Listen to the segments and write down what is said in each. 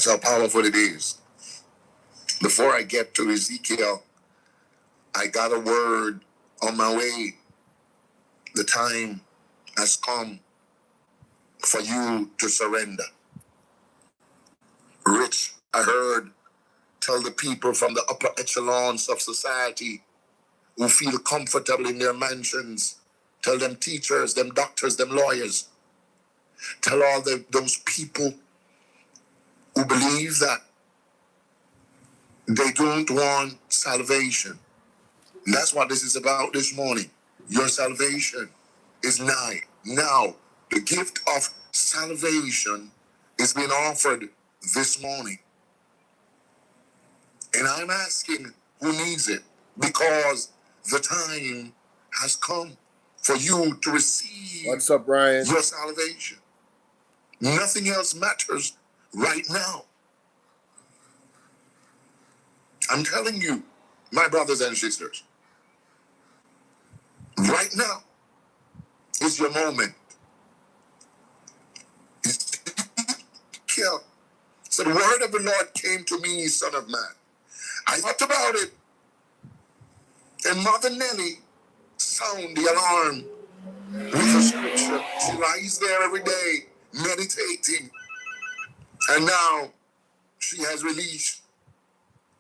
That's how powerful it is. Before I get to Ezekiel, I got a word on my way. The time has come for you to surrender. Rich, I heard, tell the people from the upper echelons of society who feel comfortable in their mansions, tell them teachers, them doctors, them lawyers, tell all those people who believe that they don't want salvation. And that's what this is about this morning. Your salvation is nigh. Now, the gift of salvation is being offered this morning. And I'm asking who needs it, because the time has come for you to receive What's up, Brian? Your salvation. Nothing else matters right now. I'm telling you, my brothers and sisters, right now is your moment. Ezekiel said, the word of the Lord came to me, son of man. I thought about it, and Mother Nellie sound the alarm with the scripture. She lies there every day meditating, and now she has released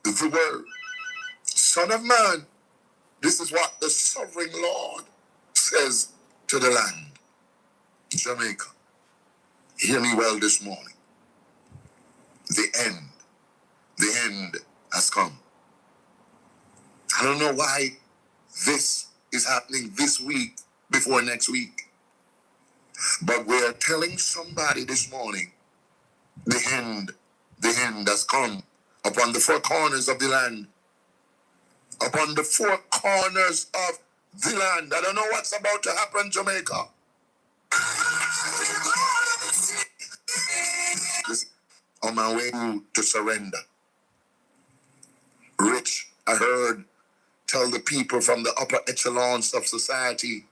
the word. Son of man, this is what the sovereign Lord says to the land. Jamaica, hear me well this morning. The end has come. I don't know why this is happening this week before next week, but we're telling somebody this morning, the end has come upon the four corners of the land. Upon the four corners of the land. I don't know what's about to happen, Jamaica. On my way to surrender. Rich, I heard, tell the people from the upper echelons of society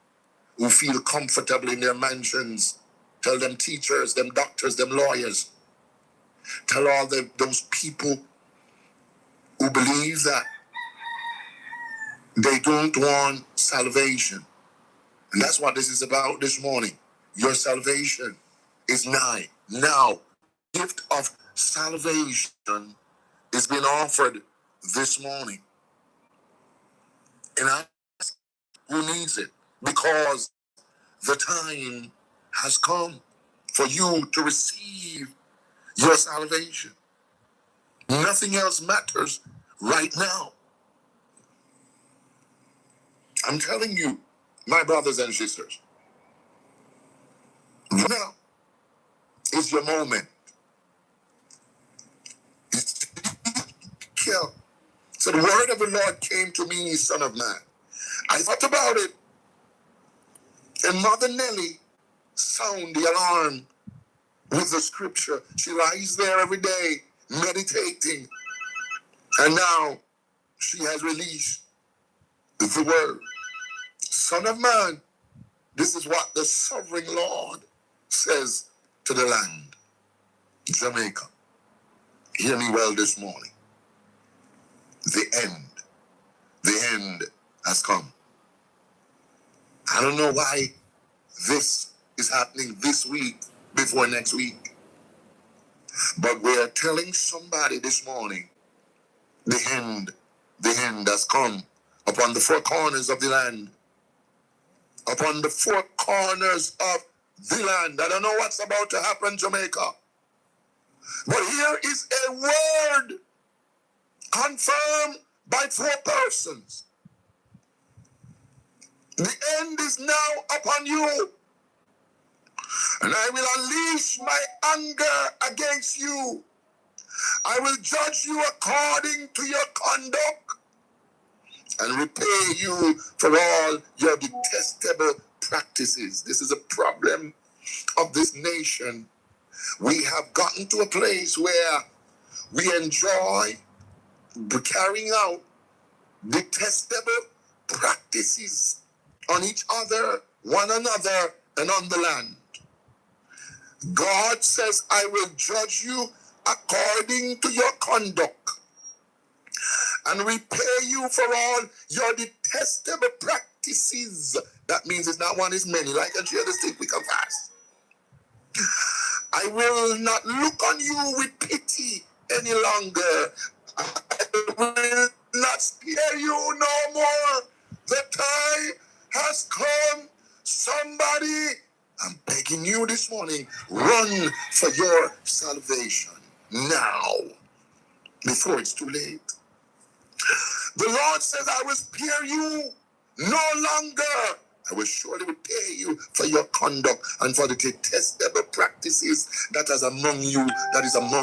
who feel comfortable in their mansions, tell them teachers, them doctors, them lawyers, tell all those people who believe that they don't want salvation. And that's what this is about this morning. Your salvation is nigh. Now, gift of salvation is being offered this morning. And I ask who needs it, because the time has come for you to receive your salvation. Nothing else matters right now. I'm telling you, my brothers and sisters, right now is your moment. Ezekiel said, the word of the Lord came to me, son of man. I thought about it, and Mother Nellie sound the alarm with the scripture. She lies there every day meditating, and now she has released the word. Son of man, this is what the sovereign Lord says to the land. Jamaica, hear me well this morning. The end has come. I don't know why this is happening this week before next week, but we're telling somebody this morning, the end has come upon the four corners of the land. Upon the four corners of the land. I don't know what's about to happen, Jamaica. But here is a word confirmed by four persons. The end is now upon you. And I will unleash my anger against you. I will judge you according to your conduct and repay you for all your detestable practices. This is a problem of this nation. We have gotten to a place where we enjoy carrying out detestable practices on each other, one another, and on the land. God says, I will judge you according to your conduct, and repay you for all your detestable practices. That means it's not one, it's many. Like and share the stick, we come fast. I will not look on you with pity any longer. I will not spare you no more. The time has come. Somebody, I'm begging you this morning, run for your salvation now, before it's too late. The Lord says, I will spare you no longer. I will surely repay you for your conduct and for the detestable practices that is among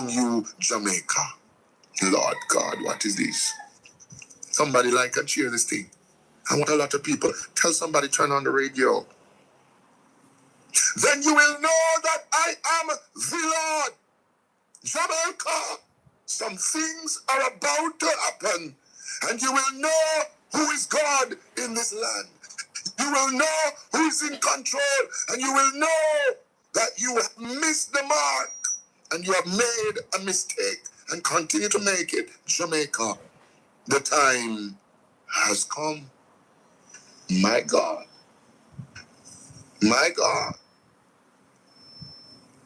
you, Jamaica. Lord God, what is this? Somebody like and share this thing. I want a lot of people. Tell somebody, turn on the radio. Then you will know that I am the Lord. Jamaica, some things are about to happen, and you will know who is God in this land. You will know who is in control, and you will know that you have missed the mark, and you have made a mistake, and continue to make it. Jamaica, the time has come. My God. My God.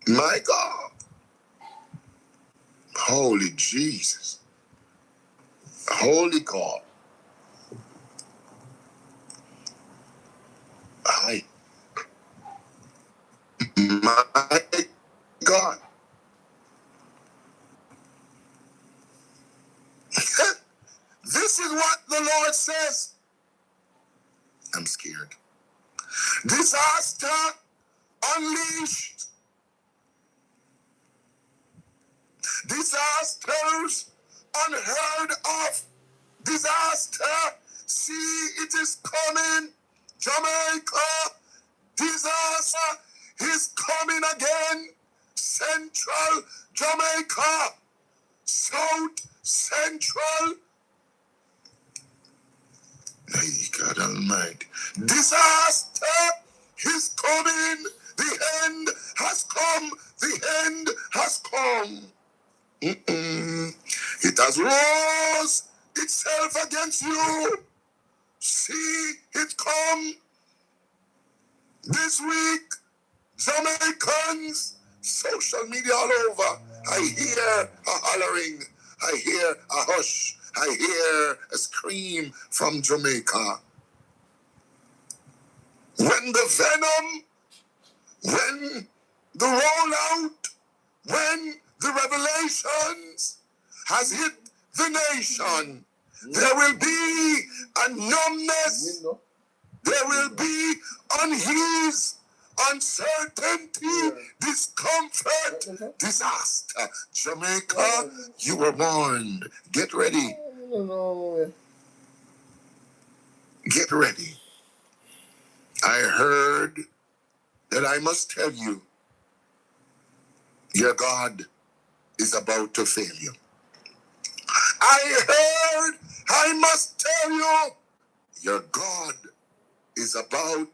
My God. Holy Jesus. Holy God. My God. This is what the Lord says. I'm scared. Disaster unleashed. Disasters unheard of. Disaster. See, it is coming. Jamaica. Disaster is coming again. Central Jamaica. South Central. My God Almighty. Disaster is coming. The end has come. The end has come. It has rose itself against you. See it come. This week, Jamaicans, social media all over. I hear a hollering. I hear a hush. I hear a scream from Jamaica. When the venom, when the rollout, when the revelations has hit the nation, there will be a numbness. There will be unease, uncertainty, discomfort, disaster. Jamaica, you were warned. Get ready. Get ready. I heard that I must tell you, your God is about to fail you. I heard I must tell you, your God is about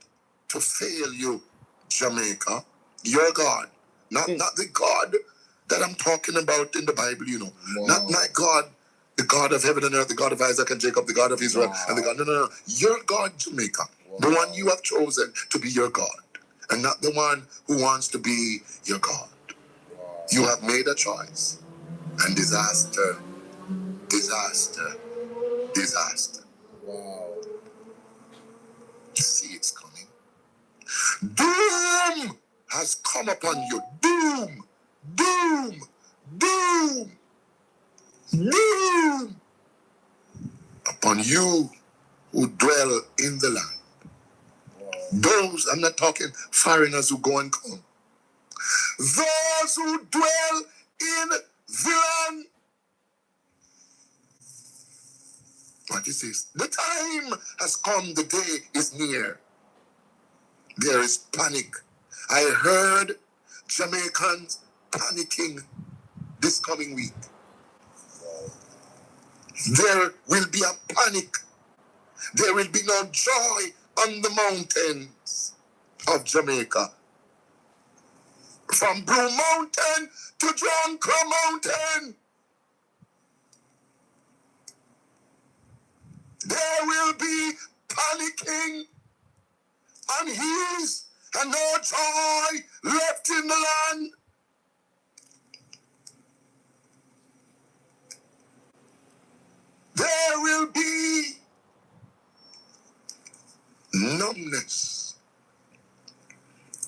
to fail you, Jamaica. Your God. Not the God that I'm talking about in the Bible, you know. Wow. Not my God, the God of heaven and earth, the God of Isaac and Jacob, the God of Israel, and the God, no. Your God, Jamaica. Wow. The one you have chosen to be your God, and not the one who wants to be your God. Wow. You have made a choice, and disaster, disaster, disaster. Wow. See, it's coming. Doom has come upon you. Doom, doom, doom, doom upon you who dwell in the land. Those, I'm not talking foreigners who go and come. Those who dwell in the land. What is this? The time has come, the day is near. There is panic. I heard Jamaicans panicking this coming week. There will be a panic. There will be no joy on the mountains of Jamaica. From Blue Mountain to John Crow Mountain. There will be panicking and heels and no joy left in the land. There will be numbness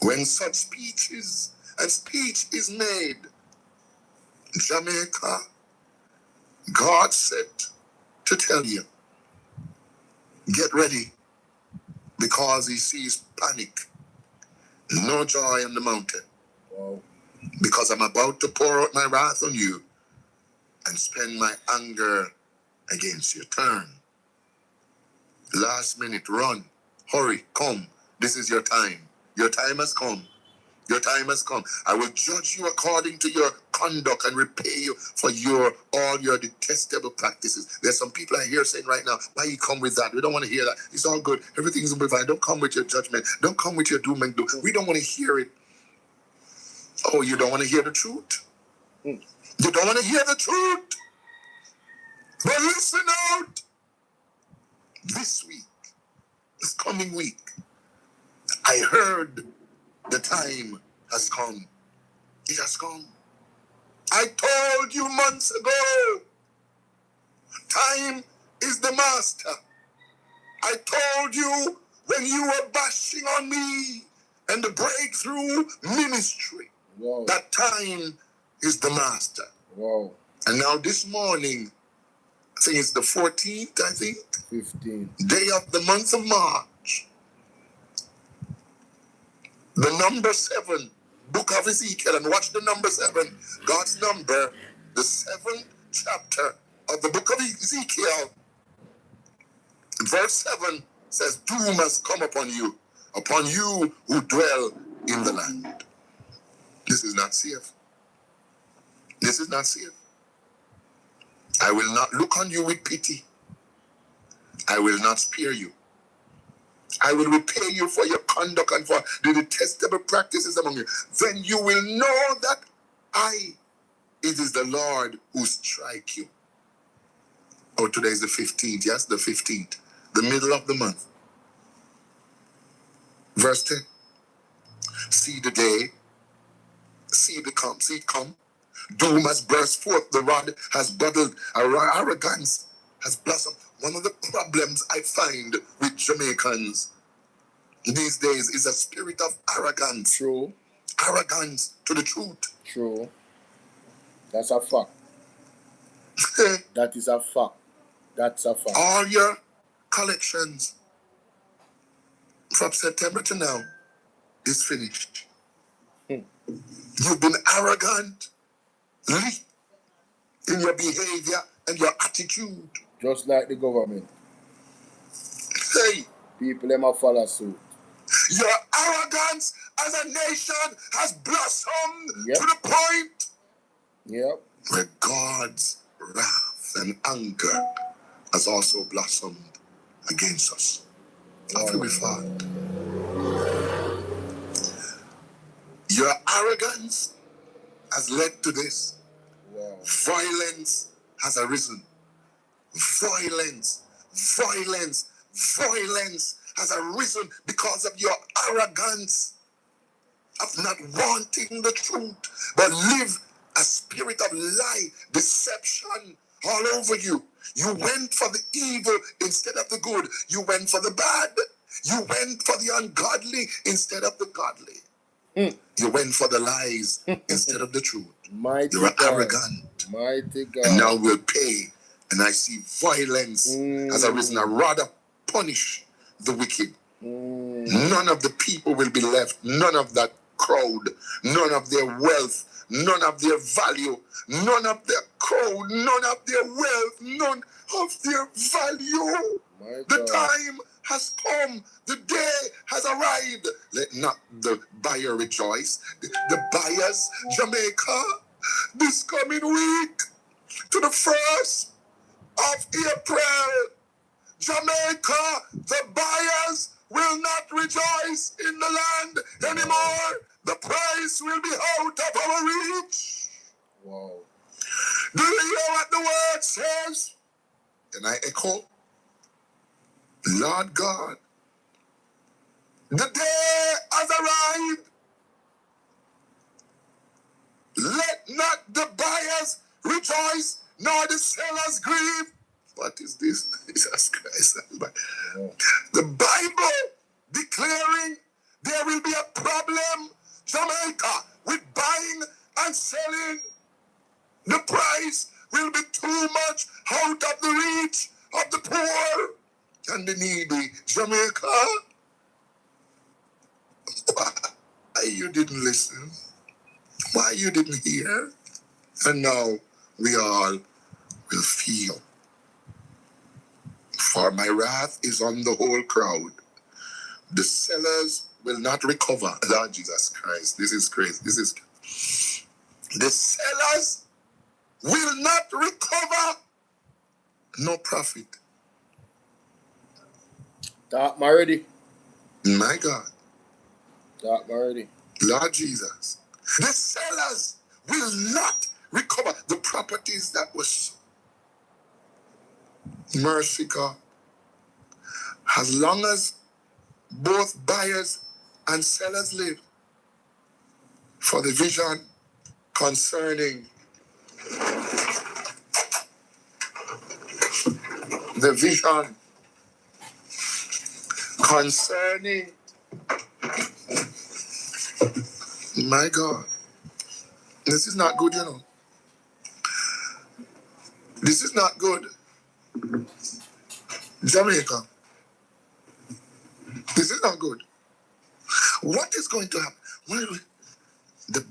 when such speech is made. Jamaica, God said to tell you, get ready, because he sees panic, no joy on the mountain. Wow. Because I'm about to pour out my wrath on you and spend my anger against you. Turn. Last minute, run. Hurry, come. This is your time. Your time has come. Your time has come. I will judge you according to your conduct and repay you for all your detestable practices. There's some people I hear saying right now, why you come with that? We don't want to hear that. It's all good. Everything's going to be fine. Don't come with your judgment. Don't come with your doom and gloom. We don't want to hear it. Oh, you don't want to hear the truth? You don't want to hear the truth? But listen out. This week, this coming week, I heard the time has come. It has come. I told you months ago, time is the master. I told you when you were bashing on me and the breakthrough ministry, wow, that time is the master. Wow. And now this morning, I think it's the 14th, 15th. Day of the month of March. The number 7, book of Ezekiel, and watch the number 7, God's number, the 7th chapter of the book of Ezekiel. Verse 7 says, doom has come upon you who dwell in the land. This is not safe. This is not safe. I will not look on you with pity. I will not spare you. I will repay you for your conduct and for the detestable practices among you. Then you will know that it is the Lord who strike you. Oh, today is the 15th. Yes, the 15th. The middle of the month. Verse 10. See the day. See it come. Doom has burst forth. The rod has buddled. Arrogance has blossomed. One of the problems I find with Jamaicans these days is a spirit of arrogance. True. Arrogance to the truth. True. That's a fact. That is a fact. That's a fact. All your collections from September to now is finished. You've been arrogant in your behavior and your attitude. Just like the government. Hey. People them a follow suit. Your arrogance as a nation has blossomed to the point where God's wrath and anger has also blossomed against us. After we fought. Your arrogance has led to this. Wow. Violence has arisen. Violence has arisen because of your arrogance of not wanting the truth, but live a spirit of lie, deception all over you. You went for the evil instead of the good. You went for the bad. You went for the ungodly instead of the godly. You went for the lies instead of the truth. You were arrogant. Mighty God. And now we'll pay. And I see violence has arisen. I'd rather punish the wicked. None of the people will be left. None of that crowd. None of their wealth. None of their value. None of their crowd. None of their wealth. None of their value. The time has come. The day has arrived. Let not the buyer rejoice. The buyers, Jamaica, this coming week to the 1st of April, Jamaica, the buyers will not rejoice in the land anymore. The price will be out of our reach. Wow. Do you hear what the word says? And I echo, Lord God, the day has arrived. Let not the buyers rejoice, nor the sellers grieve. What is this? Jesus Christ. The Bible declaring there will be a problem, Jamaica, with buying and selling. The price will be too much out of the reach of the poor and the needy. Jamaica, why you didn't listen? Why you didn't hear? And now we all will feel. For my wrath is on the whole crowd. The sellers will not recover. Lord Jesus Christ, this is crazy. The sellers will not recover no profit. Talk already. My God. Talk already. Lord Jesus. The sellers will not recover the properties that was mercy, God. As long as both buyers and sellers live, for the vision concerning my God, this is not good, you know. This is not good. Jamaica, this is not good. What is going to happen? Well, the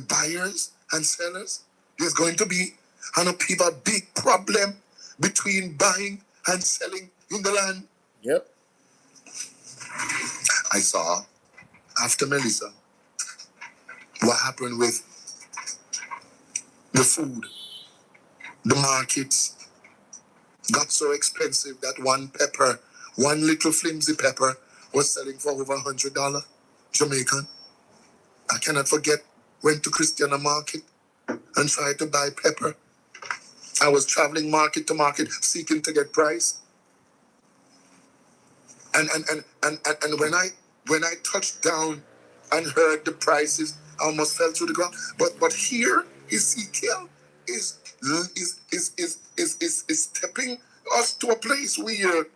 buyers and sellers, there's going to be an upheaval, big problem between buying and selling in the land. Yep. I saw, after Melissa, what happened with the food. The markets got so expensive that one little flimsy pepper was selling for over $100 Jamaican. I cannot forget, went to Christiana Market and tried to buy pepper. I was traveling market to market seeking to get price. And when I touched down and heard the prices, I almost fell through the ground. But here Ezekiel is stepping us to a place where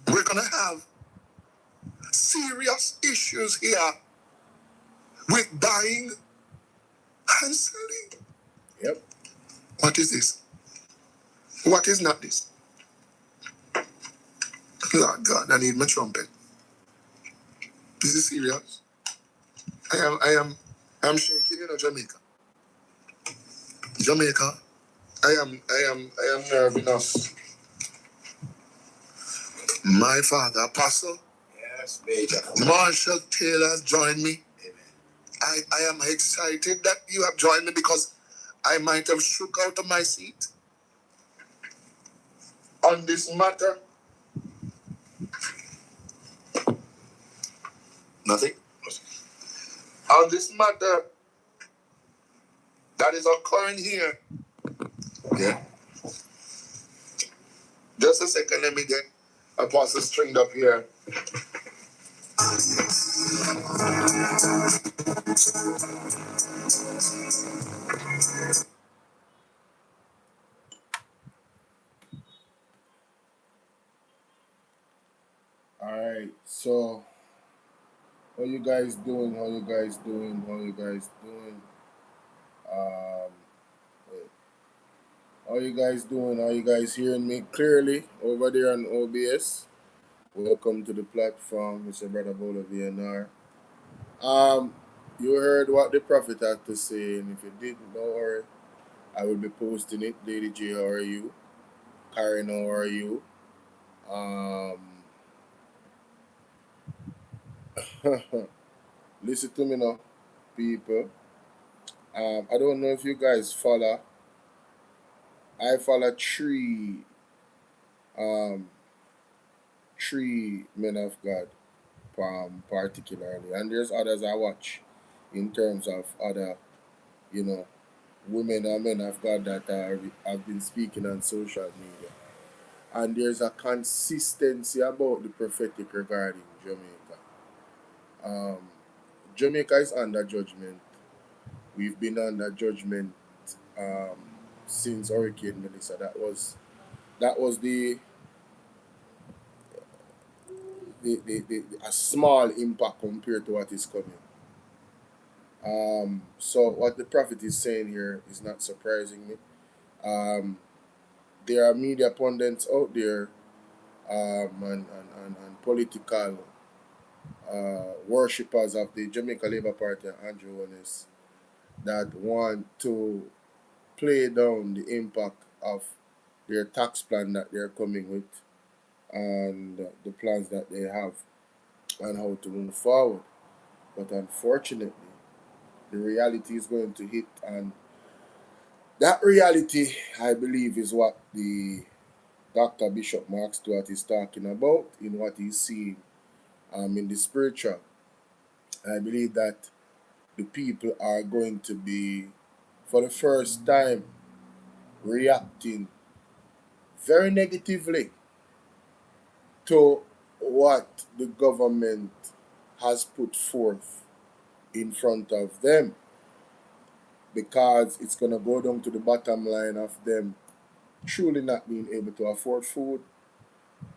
we're gonna have serious issues here with buying and selling. Yep. What is this? What is not this? Lord God, I need my trumpet. This is serious. I'm shaking, you know, Jamaica. Jamaica, I am nerve enough. My father, Apostle. Yes, Major. Marshall Taylor has joined me. Amen. I am excited that you have joined me because I might have shook out of my seat on this matter. Nothing. On this matter that is occurring here. Yeah. Just a second, let me get Apostle stringed up here. Alright, so how you guys doing? Wait. How you guys doing? Are you guys hearing me clearly over there on OBS? Welcome to the platform, Mr. Brother Bolo VNR. You heard what the prophet had to say, and if you didn't, don't worry. I will be posting it. Lady J, how are you? Karen, how are you? Listen to me now, people. I don't know if you guys follow. I follow three men of God particularly, and there's others I watch in terms of other, you know, women and men of God that have been speaking on social media. And there's a consistency about the prophetic regarding Jamaica. Um, Jamaica is under judgment. We've been under judgment um, since Hurricane Melissa. That was the a small impact compared to what is coming. So what the prophet is saying here is not surprising me. Um, there are media pundits out there and political worshippers of the Jamaica Labour Party and Andrew Holness that want to play down the impact of their tax plan that they're coming with and the plans that they have and how to move forward. But unfortunately, the reality is going to hit, and that reality, I believe, is what the Dr. Bishop Mark Stewart is talking about in what he's seeing in the spiritual. I believe that the people are going to be, for the first time, reacting very negatively to what the government has put forth in front of them, because it's going to go down to the bottom line of them truly not being able to afford food,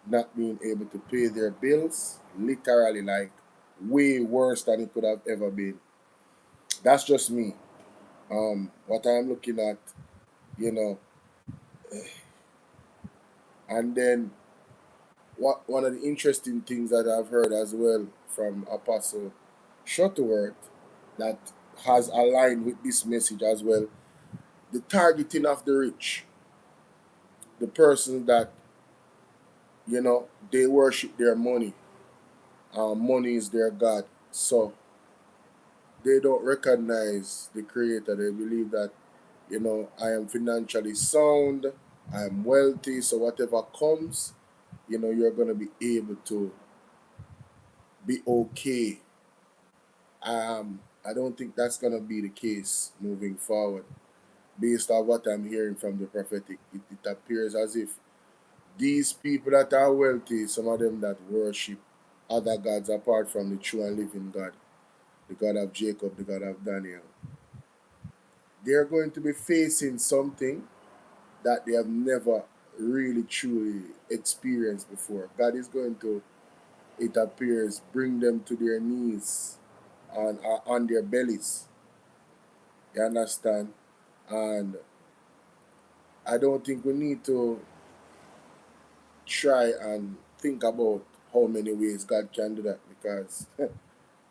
not being able to pay their bills, literally like way worse than it could have ever been. That's just me. What I'm looking at, you know, and then one of the interesting things that I've heard as well from Apostle Shuttleworth that has aligned with this message as well, the targeting of the rich, the persons that, you know, they worship their money. Money is their God. So they don't recognize the Creator. They believe that, you know, I am financially sound, I am wealthy, so whatever comes, you know, you're going to be able to be okay. I don't think that's going to be the case moving forward. Based on what I'm hearing from the prophetic, it appears as if these people that are wealthy, some of them that worship other gods apart from the true and living God, the God of Jacob, the God of Daniel, they're going to be facing something that they have never really truly experienced before. God is going to, it appears, bring them to their knees on their bellies. You understand? And I don't think we need to try and think about how many ways God can do that, because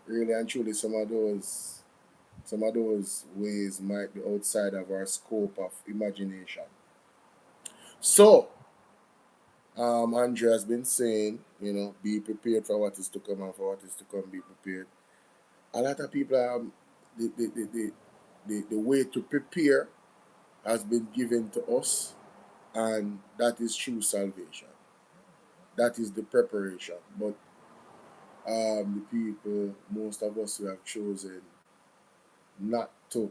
really and truly some of those ways might be outside of our scope of imagination. So Andrea has been saying, you know, be prepared for what is to come, and for what is to come, be prepared. A lot of people the way to prepare has been given to us, and that is true salvation. That is the preparation. But the people, most of us, who have chosen not to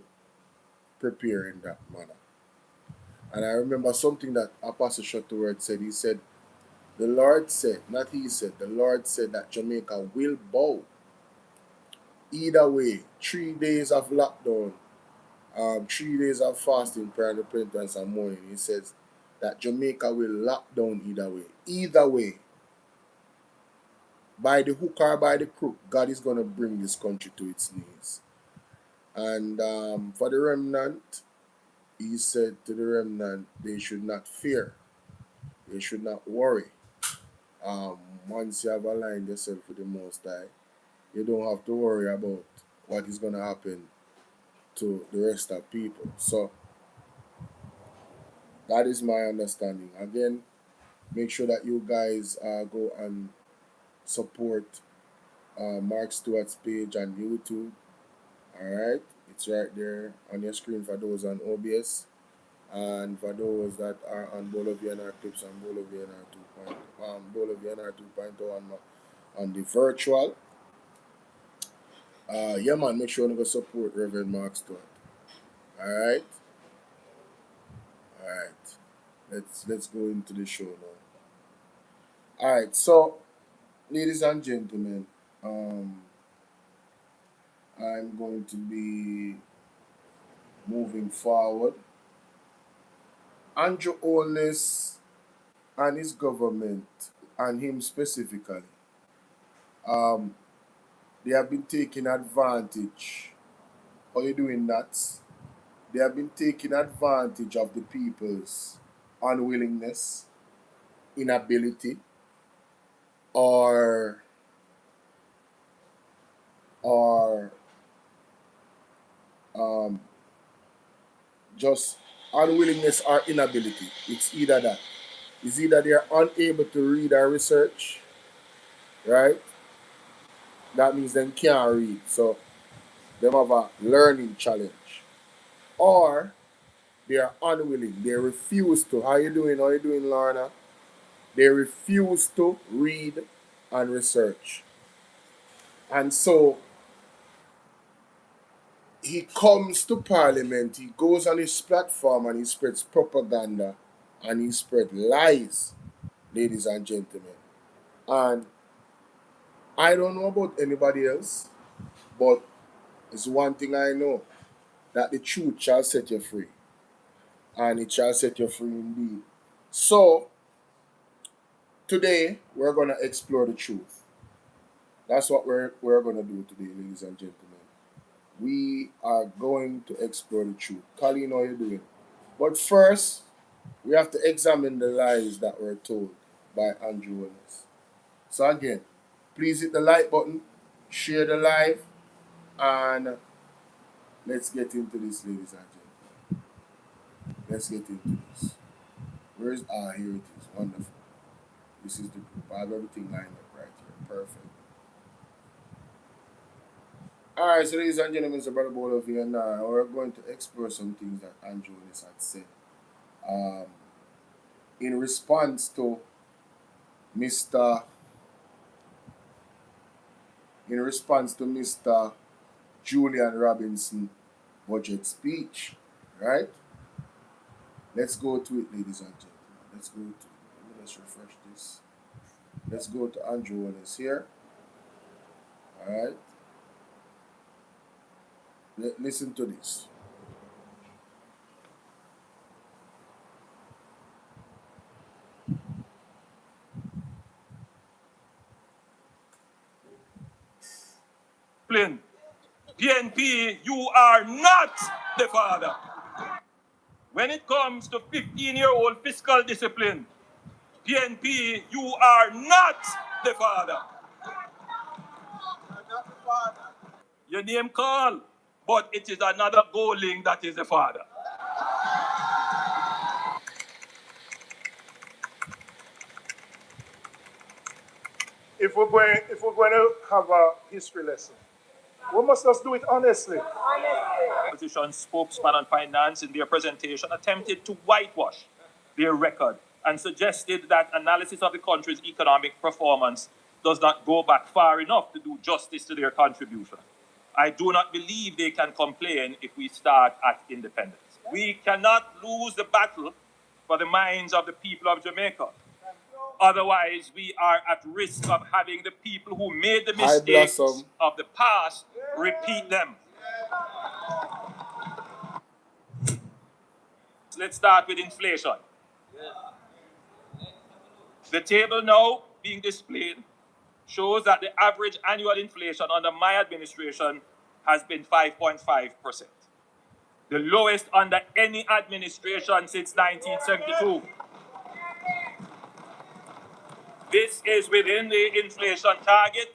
prepare in that manner. And I remember something that Apostle Shuttleworth said. He said, the Lord said, not he said, the Lord said that Jamaica will bow. Either way, 3 days of lockdown, 3 days of fasting, prayer, and repentance, and mourning. He says that Jamaica will lock down either way. Either way, by the hook or by the crook, God is going to bring this country to its knees. And for the remnant, he said to the remnant, they should not fear. They should not worry. Once you have aligned yourself with the Most High, you don't have to worry about what is going to happen to the rest of people. So that is my understanding. Again, make sure that you guys go and support Mark Stewart's page on YouTube. Alright, it's right there on your screen for those on OBS, and for those that are on Bolo Bvrclips and Bolo VNR 2.0 on the virtual. Yeah, man, make sure you go support Reverend Mark Stewart. All right, all right. Let's go into the show now. All right, so ladies and gentlemen, I'm going to be moving forward. Andrew Holness and his government, and him specifically, um, they have been taking advantage. How you doing, Nats? They have been taking advantage of the people's unwillingness, inability, or or um, just unwillingness or inability. It's either that. It's either they are unable to read or research, right? That means they can't read, so they have a learning challenge. Or they are unwilling. They refuse to. How you doing? How you doing, Lorna? They refuse to read and research. And so he comes to Parliament, he goes on his platform and he spreads propaganda and he spreads lies, ladies and gentlemen. And I don't know about anybody else, but it's one thing I know, that the truth shall set you free. And it shall set you free indeed. So, today, we're going to explore the truth. That's what we're going to do today, ladies and gentlemen. We are going to explore the truth. Colleen, how are you doing? But first, we have to examine the lies that were told by Andrew Holness. So again, please hit the like button, share the live, and let's get into this, ladies and gentlemen. Let's get into this. Here it is. Wonderful. This is the group. I have everything lined up right here. Perfect. Alright, so ladies and gentlemen, it's Brother Bolo here, and we're going to explore some things that Andrew Holness had said. In response to Mr. Julian Robinson budget speech, right? Let's go to it, ladies and gentlemen. Let's go to it. Let me just refresh this. Let's go to Andrew Holness here. All right. Listen to this. PNP, you are not the father. When it comes to 15-year-old fiscal discipline, PNP, you are not the father. Your name call, but it is another Goling that is the father. If we're going to have a history lesson, we must just do it honestly. Opposition spokesman on finance in their presentation attempted to whitewash their record and suggested that analysis of the country's economic performance does not go back far enough to do justice to their contribution. I do not believe they can complain if we start at independence. We cannot lose the battle for the minds of the people of Jamaica. Otherwise, we are at risk of having the people who made the mistakes of the past repeat them. Let's start with inflation. The table now being displayed shows that the average annual inflation under my administration has been 5.5%. The lowest under any administration since 1972. This is within the inflation target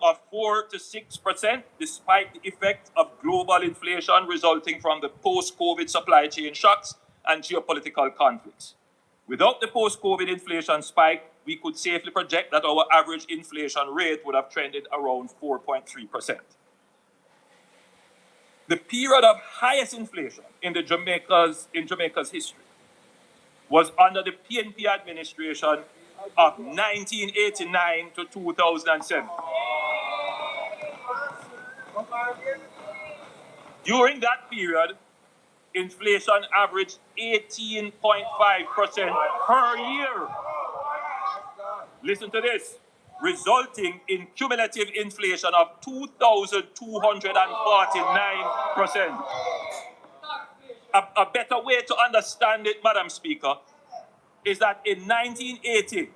of 4 to 6%, despite the effect of global inflation resulting from the post-COVID supply chain shocks and geopolitical conflicts. Without the post-COVID inflation spike, we could safely project that our average inflation rate would have trended around 4.3%. The period of highest inflation in Jamaica's history was under the PNP administration of 1989 to 2007. During that period, inflation averaged 18.5% per year. Listen to this, resulting in cumulative inflation of 2,249%. A better way to understand it, Madam Speaker, is that in 1980,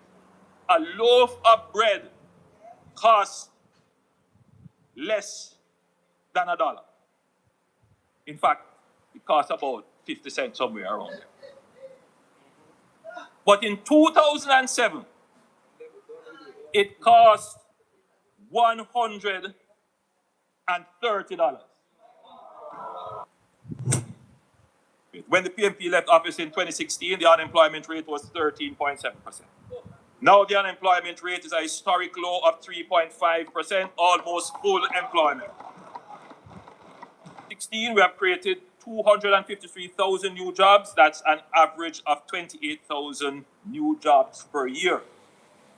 a loaf of bread cost less than $1. In fact, it costs about 50 cents somewhere around there. But in 2007, it cost $130. When the PMP left office in 2016, the unemployment rate was 13.7%. Now the unemployment rate is a historic low of 3.5%, almost full employment. 2016, we have created 253,000 new jobs. That's an average of 28,000 new jobs per year.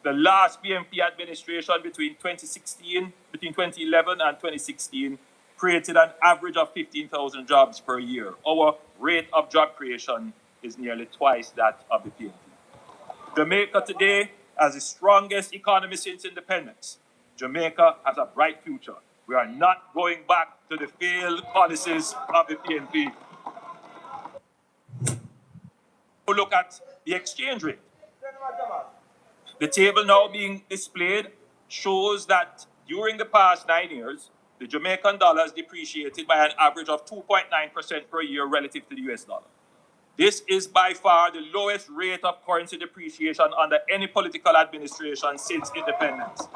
The last PMP administration between 2011 and 2016 created an average of 15,000 jobs per year. Our rate of job creation is nearly twice that of the PMP. Jamaica today has the strongest economy since independence. Jamaica has a bright future. We are not going back to the failed policies of the PNP. We'll look at the exchange rate. The table now being displayed shows that during the past 9 years, the Jamaican dollar has depreciated by an average of 2.9% per year relative to the US dollar. This is by far the lowest rate of currency depreciation under any political administration since independence.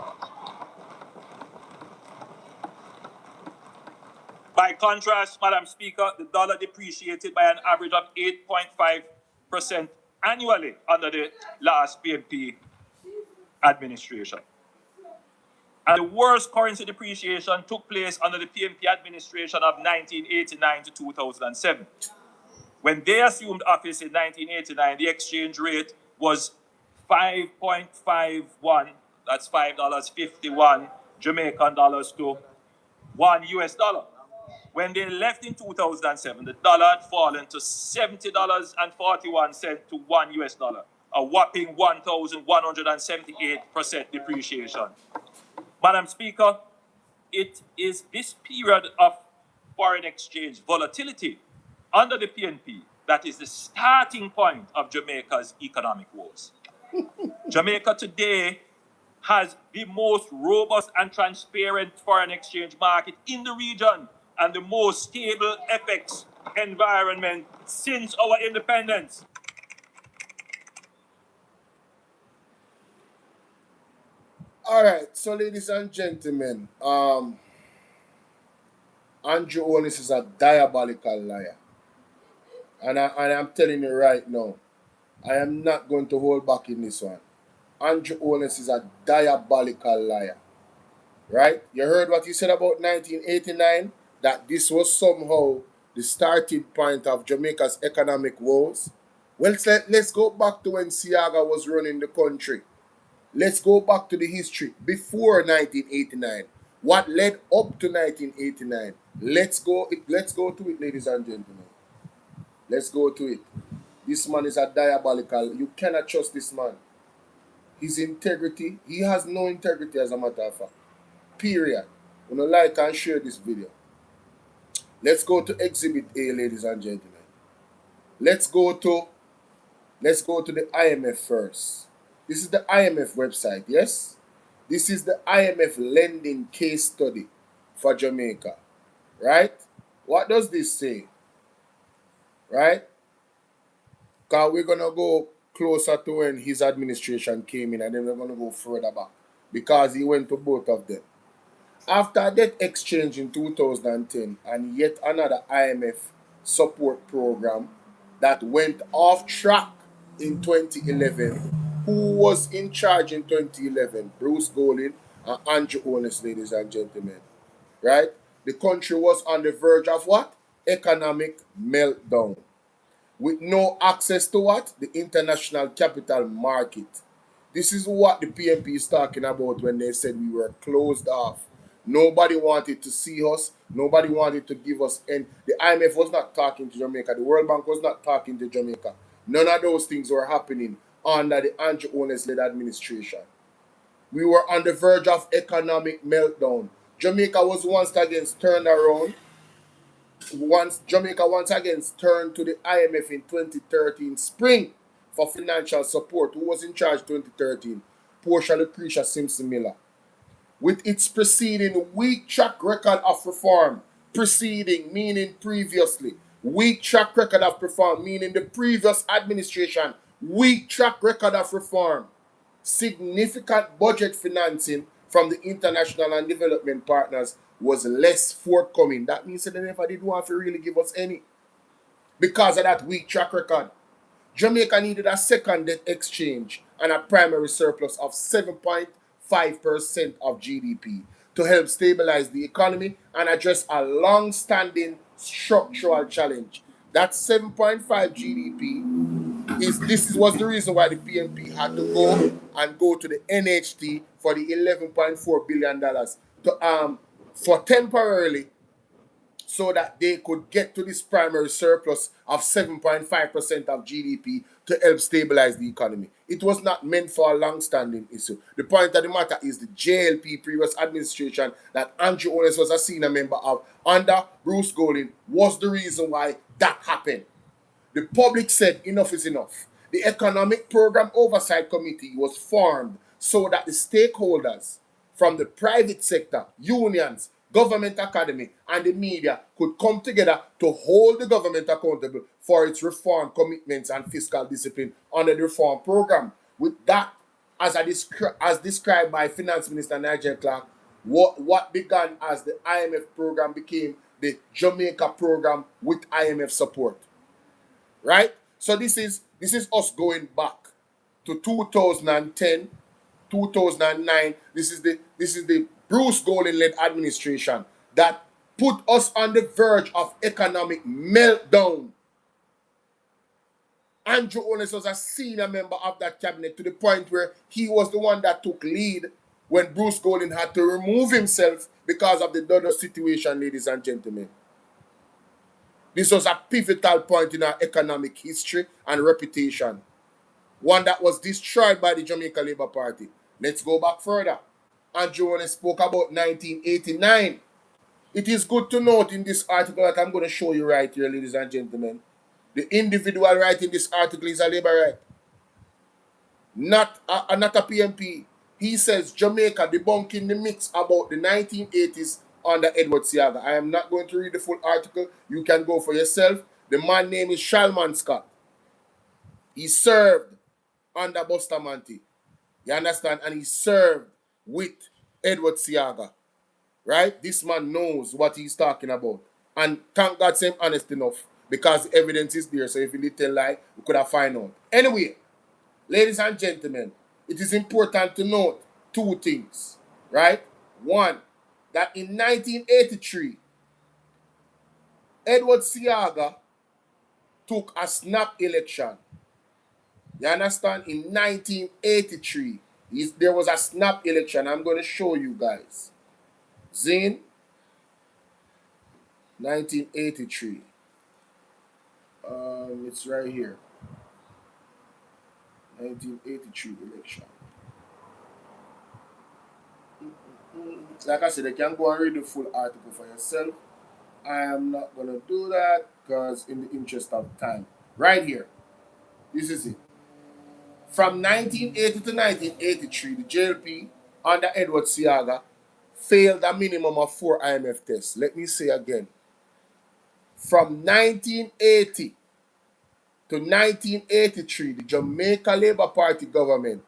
By contrast, Madam Speaker, the dollar depreciated by an average of 8.5% annually under the last PNP administration. And the worst currency depreciation took place under the PNP administration of 1989 to 2007. When they assumed office in 1989, the exchange rate was 5.51, that's $5.51 Jamaican dollars to $1 US. When they left in 2007, the dollar had fallen to $70.41 to $1 US, a whopping 1,178% depreciation. Madam Speaker, it is this period of foreign exchange volatility under the PNP that is the starting point of Jamaica's economic woes. Jamaica today has the most robust and transparent foreign exchange market in the region and the most stable FX environment since our independence. All right, so ladies and gentlemen, Andrew Holness is a diabolical liar. And I'm telling you right now, I am not going to hold back in this one. Andrew Holness is a diabolical liar. Right? You heard what he said about 1989? That this was somehow the starting point of Jamaica's economic woes. Well, let's go back to when Siaga was running the country. Let's go back to the history before 1989. What led up to 1989? Let's go to it, ladies and gentlemen. Let's go to it. This man is a diabolical. You cannot trust this man. His integrity, he has no integrity as a matter of fact. Period. You know, like and share this video. Let's go to Exhibit A, ladies and gentlemen. Let's go to the IMF first. This is the IMF website, yes? This is the IMF lending case study for Jamaica, right? What does this say? Right? Because we're going to go closer to when his administration came in, and then we're going to go further back because he went to both of them. After that exchange in 2010 and yet another IMF support program that went off track in 2011, who was in charge in 2011? Bruce Golding and Andrew Holness, ladies and gentlemen. Right? The country was on the verge of what? Economic meltdown. With no access to what? The international capital market. This is what the PNP is talking about when they said we were closed off. Nobody wanted to see us. Nobody wanted to give us, and the IMF was not talking to Jamaica. The World Bank was not talking to Jamaica. None of those things were happening under the Andrew Holness-led administration. We were on the verge of economic meltdown. Jamaica was once again turned around. Jamaica once again turned to the IMF in 2013 spring for financial support. Who was in charge 2013? Portia Lucretia Simpson Miller. With its preceding weak track record of reform, preceding meaning previously, weak track record of reform meaning the previous administration, weak track record of reform, significant budget financing from the international and development partners was less forthcoming. That means that they never did want to really give us any. Because of that weak track record, Jamaica needed a second debt exchange and a primary surplus of 7.5% of GDP to help stabilize the economy and address a long-standing structural challenge. That 7.5 GDP was the reason why the PNP had to go to the NHT for the $11.4 billion for temporarily, so that they could get to this primary surplus of 7.5% of GDP to help stabilize the economy. It was not meant for a long-standing issue. The point of the matter is the JLP previous administration that Andrew Holness was a senior member of under Bruce Golding was the reason why that happened. The public said enough is enough. The Economic Program Oversight Committee was formed so that the stakeholders from the private sector, unions, government academy, and the media could come together to hold the government accountable for its reform commitments and fiscal discipline under the reform program. With that, as described by Finance Minister Nigel Clark, what began as the IMF program became the Jamaica program with IMF support. Right? So this is us going back to 2010, 2009. This is the Bruce Golding-led administration that put us on the verge of economic meltdown. Andrew Holness was a senior member of that cabinet to the point where he was the one that took lead when Bruce Golding had to remove himself because of the Dodo situation, ladies and gentlemen. This was a pivotal point in our economic history and reputation, one that was destroyed by the Jamaica Labour Party. Let's go back further. Andrew Holness spoke about 1989. It is good to note in this article that I'm going to show you right here, ladies and gentlemen. The individual writing this article is a Labour right, not a PMP. He says Jamaica debunking the myths about the 1980s under Edward Seaga. I am not going to read the full article. You can go for yourself. The man's name is Shalman Scott. He served under Bustamante. You understand? And he served with Edward Seaga. Right? This man knows what he's talking about. And thank God I'm honest enough, because the evidence is there. So if he did tell lie, we could have found out. Anyway, ladies and gentlemen, it is important to note two things. Right? One, that in 1983, Edward Seaga took a snap election. You understand? In 1983, there was a snap election. I'm going to show you guys. Zin, 1983. It's right here. 1983 election. Like I said, you can go and read the full article for yourself. I am not going to do that because in the interest of time. Right here. This is it. From 1980 to 1983, the JLP under Edward Seaga failed a minimum of 4 IMF tests. Let me say again. From 1980 to 1983, the Jamaica Labour Party government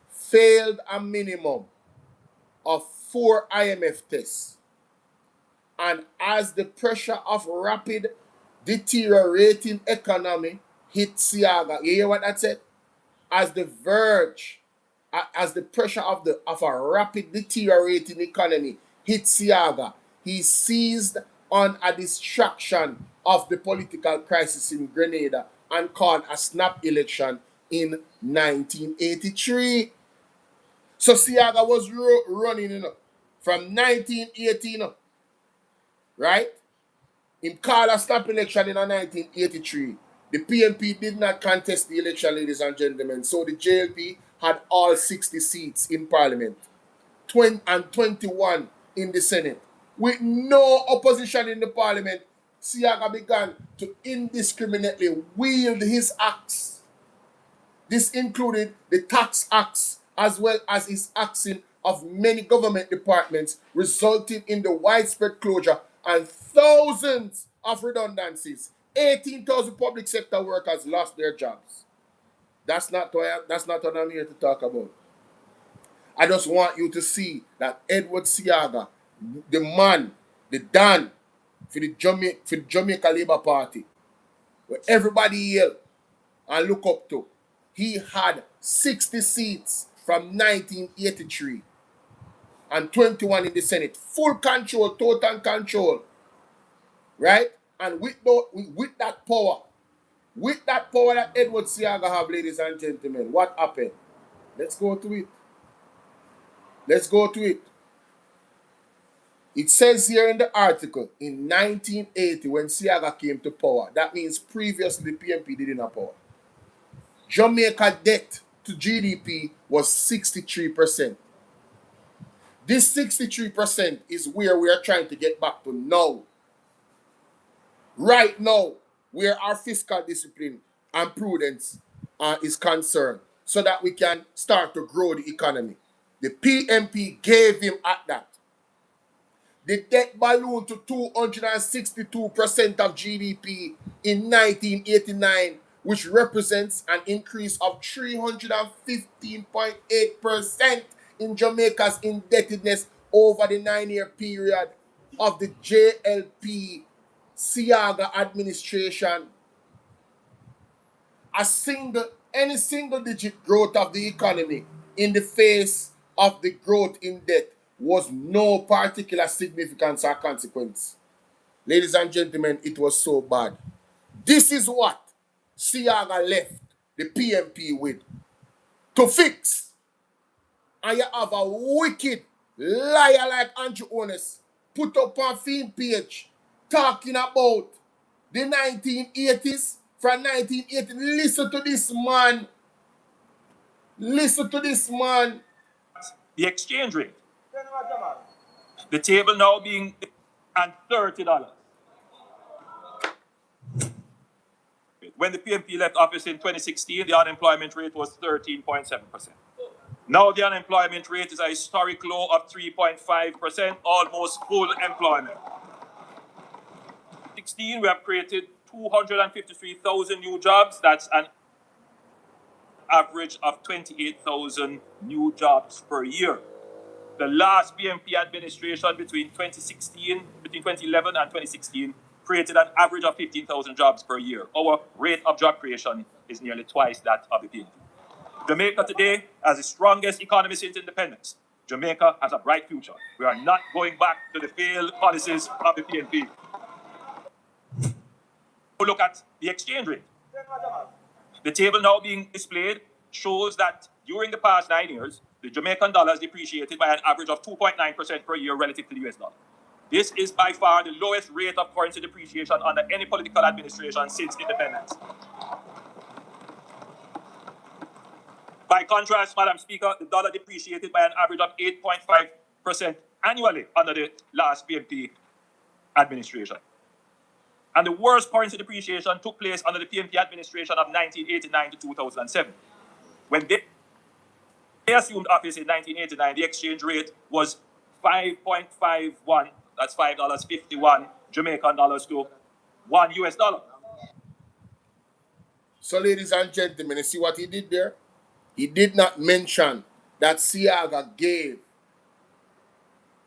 failed a minimum of 4 IMF tests. And as the pressure of rapid deteriorating economy hit Seaga, you hear what that said? As the pressure of a rapid deteriorating economy hit Seaga, he seized on a distraction of the political crisis in Grenada and called a snap election in 1983. So Seaga was running from 1918, right? In call a snap election in 1983. The PNP did not contest the election, ladies and gentlemen. So the JLP had all 60 seats in Parliament, 20 and 21 in the Senate. With no opposition in the Parliament, Siaga began to indiscriminately wield his axe. This included the tax acts as well as his axing of many government departments, resulting in the widespread closure and thousands of redundancies. 18,000 public sector workers lost their jobs. That's not what I'm here to talk about. I just want you to see that Edward Siaga, the man, the Dan for the Jamaica Labour Party, where everybody yell and look up to, he had 60 seats from 1983 and 21 in the Senate. Full control, total control. Right? And with that power that Edward Siaga have, ladies and gentlemen, what happened? Let's go to it. It says here in the article, in 1980, when Siaga came to power, that means previously the PNP didn't have power, Jamaica debt to GDP was 63%. This 63% is where we are trying to get back to now. Right now, where our fiscal discipline and prudence is concerned, so that we can start to grow the economy. The PNP gave him at that. The debt ballooned to 262% of GDP in 1989, which represents an increase of 315.8% in Jamaica's indebtedness over the 9-year period of the JLP Siaga administration. Any single-digit growth of the economy in the face of the growth in debt was no particular significance or consequence. Ladies and gentlemen, it was so bad. This is what Siaga left the PNP with to fix. And you have a wicked liar like Andrew Holness put up on film page talking about the 1980s. From 1980, listen to this man. The exchange rate. The table now being at $30. When the PNP left office in 2016, the unemployment rate was 13.7%. Now the unemployment rate is a historic low of 3.5%, almost full employment. 2016, we have created 253,000 new jobs. That's an average of 28,000 new jobs per year. The last PNP administration between 2011 and 2016 created an average of 15,000 jobs per year. Our rate of job creation is nearly twice that of the PNP. Jamaica today has the strongest economy since independence. Jamaica has a bright future. We are not going back to the failed policies of the PNP. Look at the exchange rate. The table now being displayed shows that during the past 9 years, the Jamaican dollar has depreciated by an average of 2.9% per year relative to the US dollar. This is by far the lowest rate of currency depreciation under any political administration since independence. By contrast, Madam Speaker, the dollar depreciated by an average of 8.5% annually under the last PNP administration. And the worst currency depreciation took place under the PNP administration of 1989 to 2007. When they assumed office in 1989, the exchange rate was 5.51, that's $5.51 Jamaican dollars to $1 US. So, ladies and gentlemen, you see what he did there? He did not mention that Siaga gave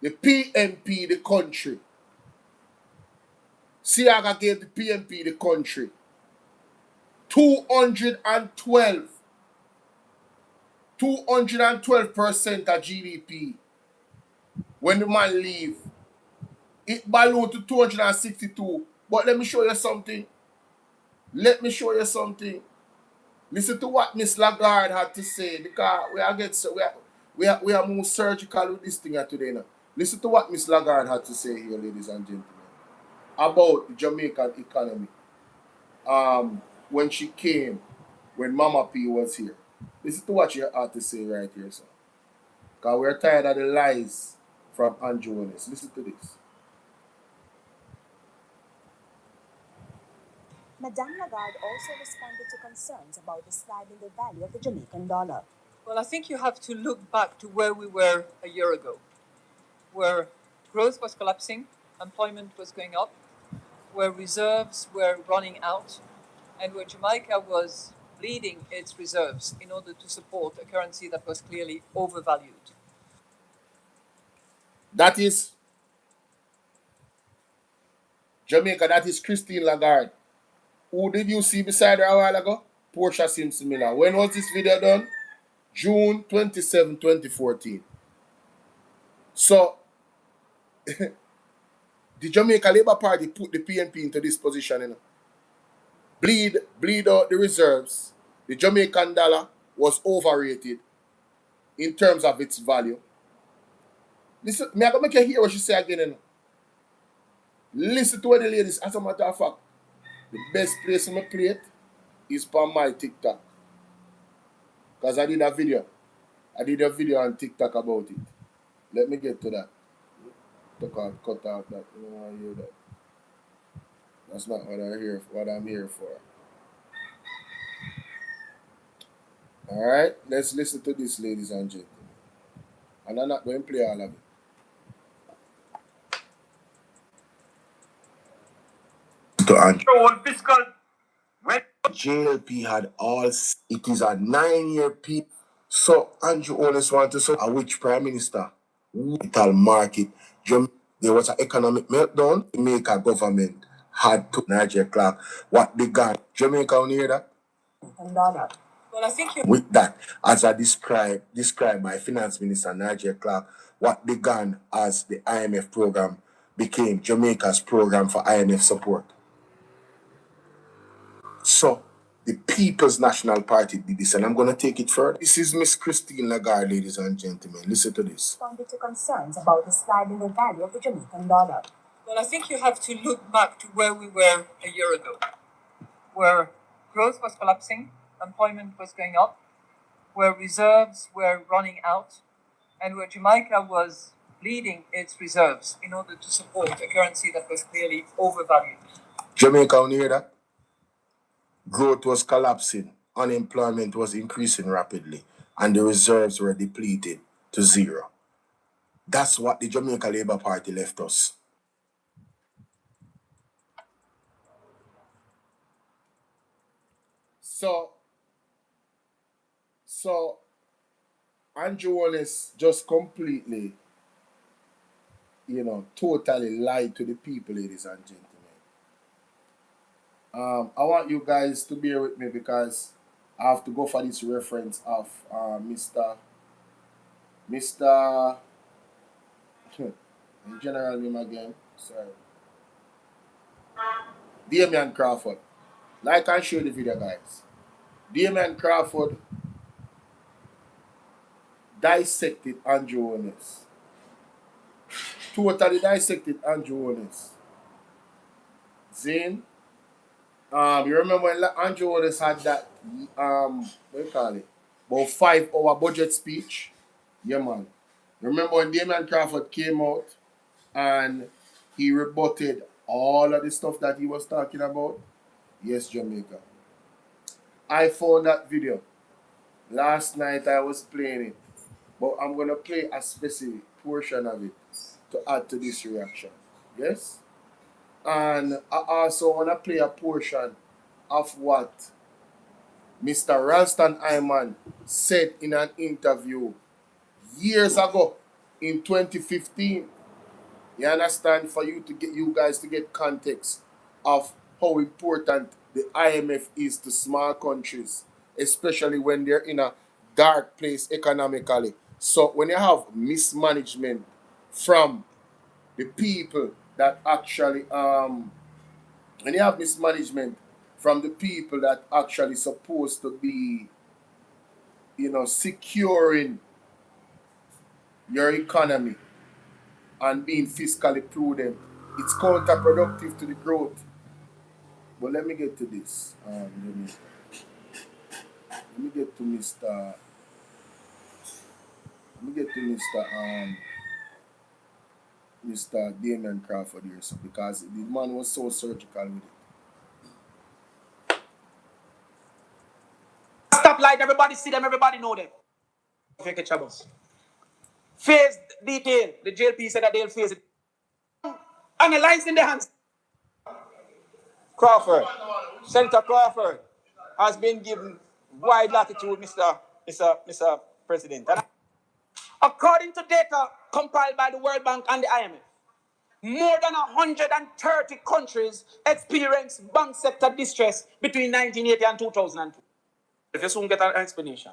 the PNP the country. Siaga gave the PNP the country 212% of GDP. When the man leave, it ballooned to 262. But let me show you something. Listen to what Miss Lagarde had to say, because we are more surgical with this thing today now. Listen to what Miss Lagarde had to say here, ladies and gentlemen, about the Jamaican economy. When she came, when Mama P was here. Listen to what she had to say right here, sir. Because we're tired of the lies from Holness. Listen to this. Madame Lagarde also responded to concerns about the slide in the value of the Jamaican dollar. Well, I think you have to look back to where we were a year ago, where growth was collapsing, employment was going up, where reserves were running out, and where Jamaica was bleeding its reserves in order to support a currency that was clearly overvalued. That is Jamaica. That is Christine Lagarde. Who did you see beside her a while ago? Portia Simpson Miller. When was this video done? June 27, 2014. So, the Jamaica Labour Party put the PNP into this position, you know. Bleed out the reserves. The Jamaican dollar was overrated in terms of its value. Listen, I'm going to make you hear what she say again, you know. Listen to what the ladies, as a matter of fact, the best place to play it is on my TikTok. Because I did a video. I did a video on TikTok about it. Let me get to that. Cut out that. You don't want to hear that. That's not what I'm here for. Alright, let's listen to this, ladies and gentlemen. And I'm not going to play all of it. Fiscal. When JLP had all, it is a 9-year period. So Andrew Holness want to say, which prime minister? Capital market. There was an economic meltdown. Jamaica government had to Nigeria Clark. What they got? Jamaica on hear that? Well, I think with that, as I described by Finance Minister Nigeria Clark, what began as the IMF program became Jamaica's program for IMF support. So, the People's National Party did this, and I'm going to take it further. This is Miss Christine Lagarde, ladies and gentlemen. Listen to this. Responded to concerns about the slide in the value of the Jamaican dollar. Well, I think you have to look back to where we were a year ago, where growth was collapsing, employment was going up, where reserves were running out, and where Jamaica was bleeding its reserves in order to support a currency that was clearly overvalued. Jamaica, on hear that? Growth was collapsing, unemployment was increasing rapidly, and the reserves were depleted to zero. That's what the Jamaica Labour Party left us. So Andrew Holness just completely, totally lied to the people, ladies and gentlemen. I want you guys to bear with me because I have to go for this reference of Mr. General name again. Sorry. Damian Crawford. Like and share the video, guys. Damian Crawford dissected Andrew Holness. Totally dissected Andrew Holness. Zane. You remember when Andrew Holness had that, what do you call it? About 5-hour budget speech? Yeah, man. Remember when Damian Crawford came out and he rebutted all of the stuff that he was talking about? Yes, Jamaica. I found that video. Last night I was playing it. But I'm going to play a specific portion of it to add to this reaction. Yes? And I also want to play a portion of what Mr. Ralston Iman said in an interview years ago in 2015. You understand? For you guys to get context of how important the IMF is to small countries, especially when they're in a dark place economically. So when you have mismanagement from the people that actually when you have mismanagement from the people that actually supposed to be securing your economy, and being fiscally prudent. It's counterproductive to the growth. But let me get to this. Let me get to Mr. Let me get to Mr. Damien Crawford here, so, because the man was so surgical with it. Stoplight, everybody see them, everybody know them. Fake troubles. Phase detail. The JLP said that they'll phase it. Analyzing the hands. Crawford, Senator Crawford, has been given wide latitude, Mr. President. And according to data compiled by the World Bank and the IMF, more than 130 countries experienced bank sector distress between 1980 and 2002. If you soon get an explanation.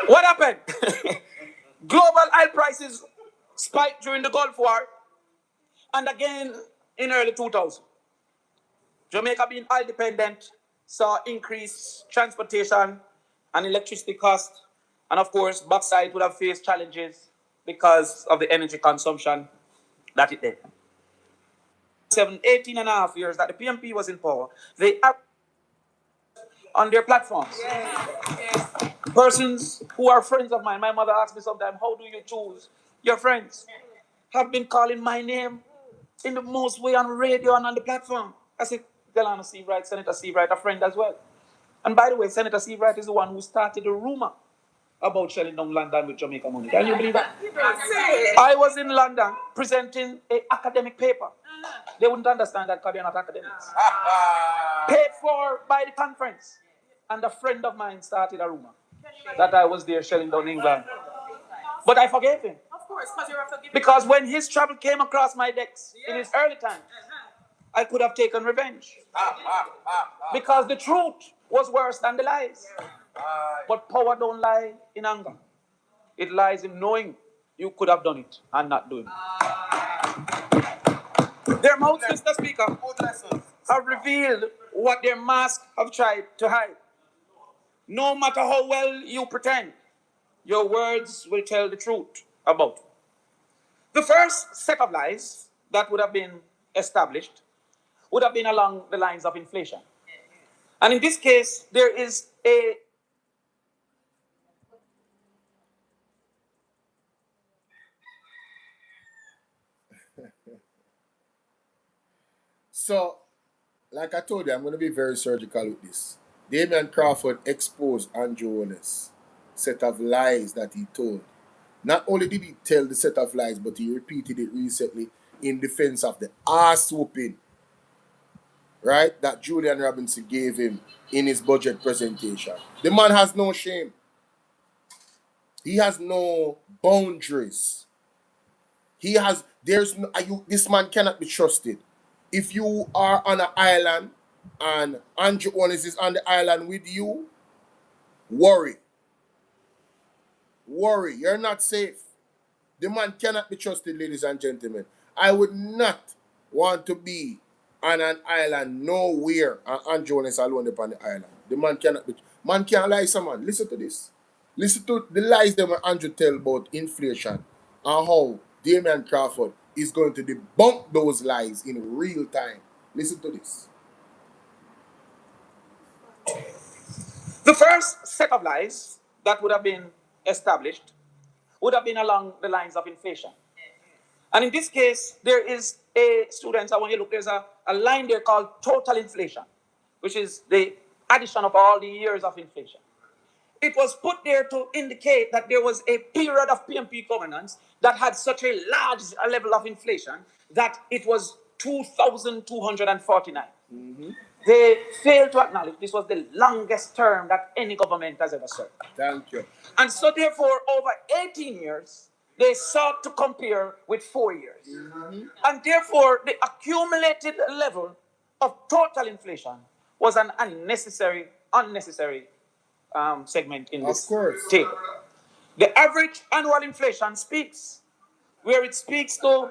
What happened? Global oil prices spiked during the Gulf War and again in early 2000. Jamaica, being oil dependent, saw increased transportation and electricity costs, and of course, bauxite would have faced challenges because of the energy consumption that it did. 18 and a half years that the PMP was in power, they are on their platforms. Yes. Persons who are friends of mine, my mother asks me sometimes, how do you choose your friends? Have been calling my name in the most way on radio and on the platform. I said, Delano Seawright, Senator Seawright, a friend as well. And by the way, Senator Seawright is the one who started the rumor about shelling down London with Jamaica money. Can you believe that? I was in London presenting an academic paper. They wouldn't understand that because they're not academics. Paid for by the conference. And a friend of mine started a rumor that I was there shelling down England. But I forgave him. Of course, because you're a forgiving. Because when his trouble came across my decks in his early times, I could have taken revenge. Because the truth was worse than the lies. But power don't lie in anger. It lies in knowing you could have done it and not doing it. Their mouths, Mr. Speaker, have revealed what their masks have tried to hide. No matter how well you pretend, your words will tell the truth about it. The first set of lies that would have been established would have been along the lines of inflation. And in this case, there is a So, like I told you, I'm going to be very surgical with this. Damien Crawford exposed Andrew Holness' set of lies that he told. Not only did he tell the set of lies, but he repeated it recently in defense of the ass whooping, right, that Julian Robinson gave him in his budget presentation. The man has no shame. He has no boundaries. This man cannot be trusted. If you are on an island and Andrew Holness is on the island with you, worry. Worry. You're not safe. The man cannot be trusted, ladies and gentlemen. I would not want to be on an island nowhere and Andrew Holness alone upon the island. The man cannot be. Man can't lie, someone. Listen to this. Listen to the lies that Andrew tell about inflation and how Damien Crawford is going to debunk those lies in real time. Listen to this. The first set of lies that would have been established would have been along the lines of inflation. And in this case, there is students, I want you to look, there's a line there called total inflation, which is the addition of all the years of inflation. It was put there to indicate that there was a period of PMP governance that had such a large level of inflation that it was 2,249. Mm-hmm. They failed to acknowledge this was the longest term that any government has ever served. Thank you. And so therefore, over 18 years, they sought to compare with 4 years. Mm-hmm. And therefore, the accumulated level of total inflation was an unnecessary segment in this table. The average annual inflation speaks, where it speaks to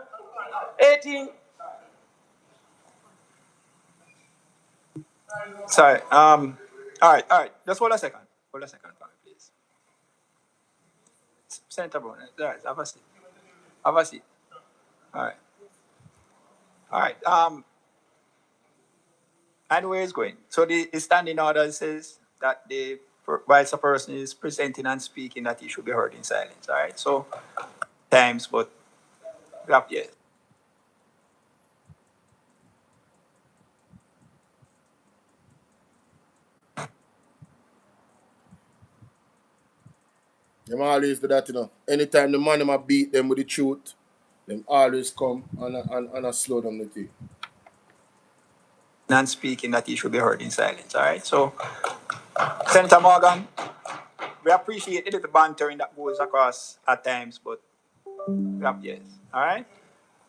18. Sorry. All right. Just hold a second. Hold a second, please. Senator Brown. All right, have a seat. Have a seat. All right. All right. And where it's going? So the standing order says that whilst a person is presenting and speaking, that he should be heard in silence. All right. So times, but yes. Them always do that, you know. Anytime the man them beat them with the truth, them always come and a slow down the thing. And speaking, that he should be heard in silence. All right. So, Senator Morgan, we appreciate the little bantering that goes across at times, but yes. All right.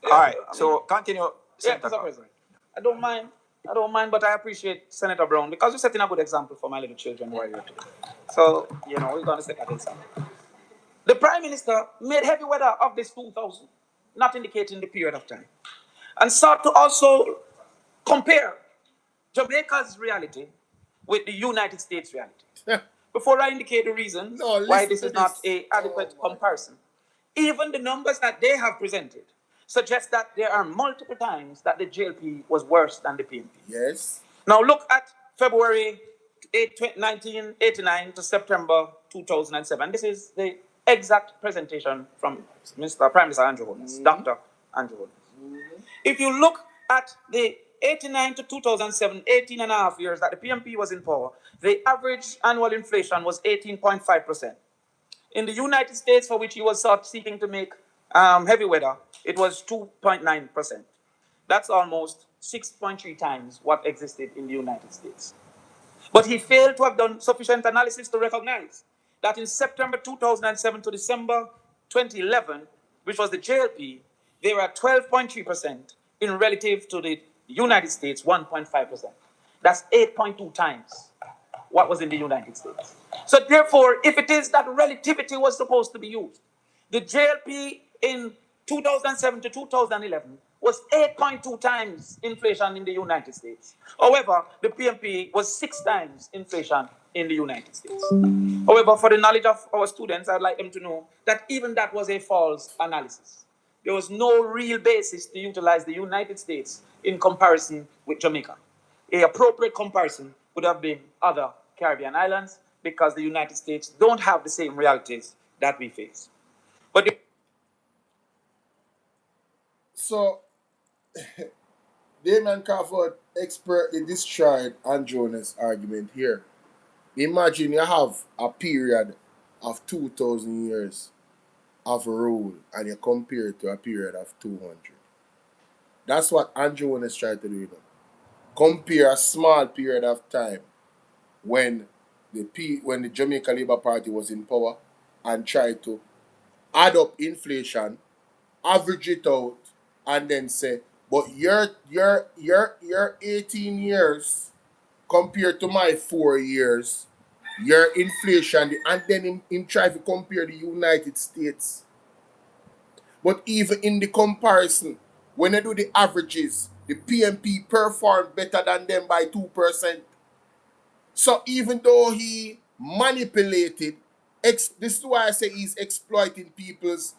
Yeah, all right. So continue, Senator. Mr. President. I don't mind. I don't mind, but I appreciate Senator Brown because you're setting a good example for my little children who are here today. So, we're going to set that example. The Prime Minister made heavy weather of this 2000, not indicating the period of time, and sought to also compare Jamaica's reality with the United States reality. Before I indicate the reasons why this is not an adequate comparison, even the numbers that they have presented suggest that there are multiple times that the JLP was worse than the PNP. Yes. Now look at February 1989 to September 2007. This is the exact presentation from Mr. Prime Minister Andrew Holness, Dr. Andrew Holness. If you look at the 89 to 2007, 18 and a half years that the PMP was in power, the average annual inflation was 18.5%. In the United States, for which he was seeking to make heavy weather, it was 2.9%. That's almost 6.3 times what existed in the United States. But he failed to have done sufficient analysis to recognize that in September 2007 to December 2011, which was the JLP, they were at 12.3% in relative to the United States, 1.5%. That's 8.2 times what was in the United States. So therefore, if it is that relativity was supposed to be used, the JLP in 2007 to 2011 was 8.2 times inflation in the United States. However, the PMP was 6 times inflation in the United States. However, for the knowledge of our students, I'd like them to know that even that was a false analysis. There was no real basis to utilize the United States in comparison with Jamaica. An appropriate comparison would have been other Caribbean islands because the United States don't have the same realities that we face. But so, Damon Crawford expertly destroyed Andronis' argument here. Imagine you have a period of 2,000 years of rule and you compare it to a period of 200. That's what Andronis tried to do. You know? Compare a small period of time when the Jamaica Labour Party was in power and try to add up inflation, average it out, and then say, but your 18 years compared to my 4 years, your inflation, and then him try to compare the United States. But even in the comparison, when I do the averages, the PMP performed better than them by 2%. So even though he manipulated, this is why I say he's exploiting people's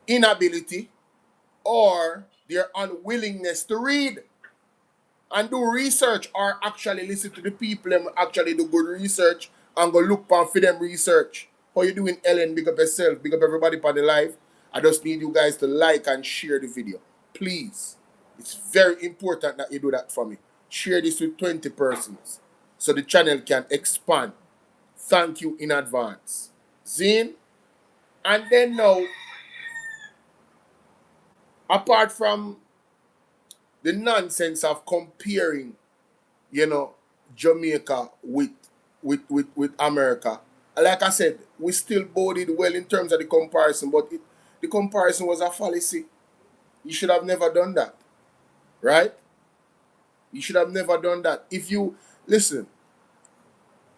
inability or their unwillingness to read and do research or actually listen to the people and actually do good research and go look for them research. How you doing, Ellen? Big up yourself. Big up everybody for the live. I just need you guys to like and share the video. Please. It's very important that you do that for me. Share this with 20 persons so the channel can expand. Thank you in advance. Zine. And then now, apart from the nonsense of comparing, Jamaica with America, like I said, we still boded well in terms of the comparison, but the comparison was a fallacy. You should have never done that, right? You should have never done that. If you, listen,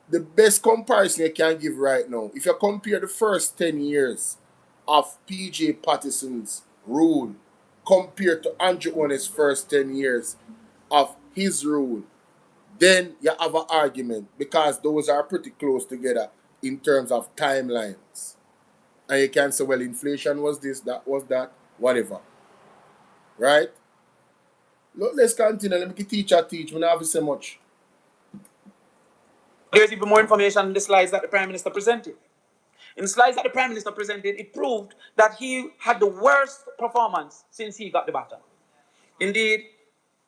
the best comparison you can give right now, if you compare the first 10 years of P.J. Patterson's rule compared to Andrew Holness' first 10 years of his rule, then you have an argument because those are pretty close together in terms of timelines. And you can say, well, inflation was this, that was that, whatever. Right? Look, let's continue. Let me teach. We don't have to say much. There's even more information in the slides that the Prime Minister presented. In the slides that the Prime Minister presented, it proved that he had the worst performance since he got the baton. Indeed,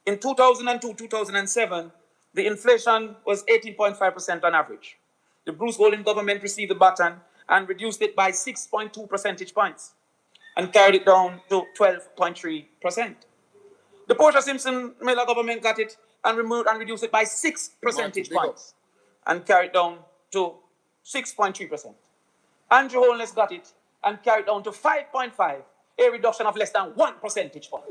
in 2002, 2007, the inflation was 18.5% on average. The Bruce Golding government received the baton and reduced it by 6.2 percentage points and carried it down to 12.3%. The Portia Simpson Miller government got it and reduced it by 6 percentage points and carried down to 6.3%. Andrew Holness got it and carried down to 5.5, a reduction of less than 1 percentage point.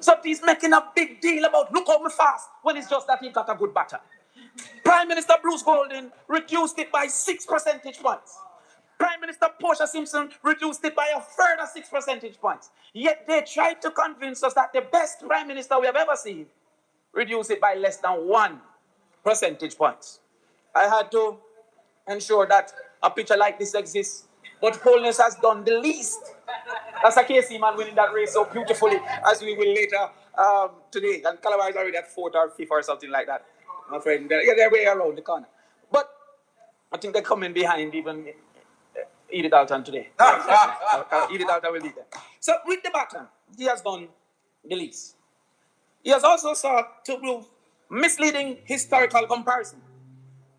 So he's making a big deal about look how me fast when it's just that he got a good baton. Prime Minister Bruce Golding reduced it by 6 percentage points. Prime Minister Portia Simpson reduced it by a further 6 percentage points. Yet they tried to convince us that the best Prime Minister we have ever seen reduced it by less than 1 percentage points. I had to ensure that a picture like this exists, but Holness has done the least. That's a KC man winning that race so beautifully, as we will later today. And Calabar is already at 4th or 5th or something like that. My friend, they're way around the corner. But I think they're coming behind even Edith Alton today. Edith Alton will lead them. So with the baton, he has done the least. He has also sought to prove misleading historical comparison.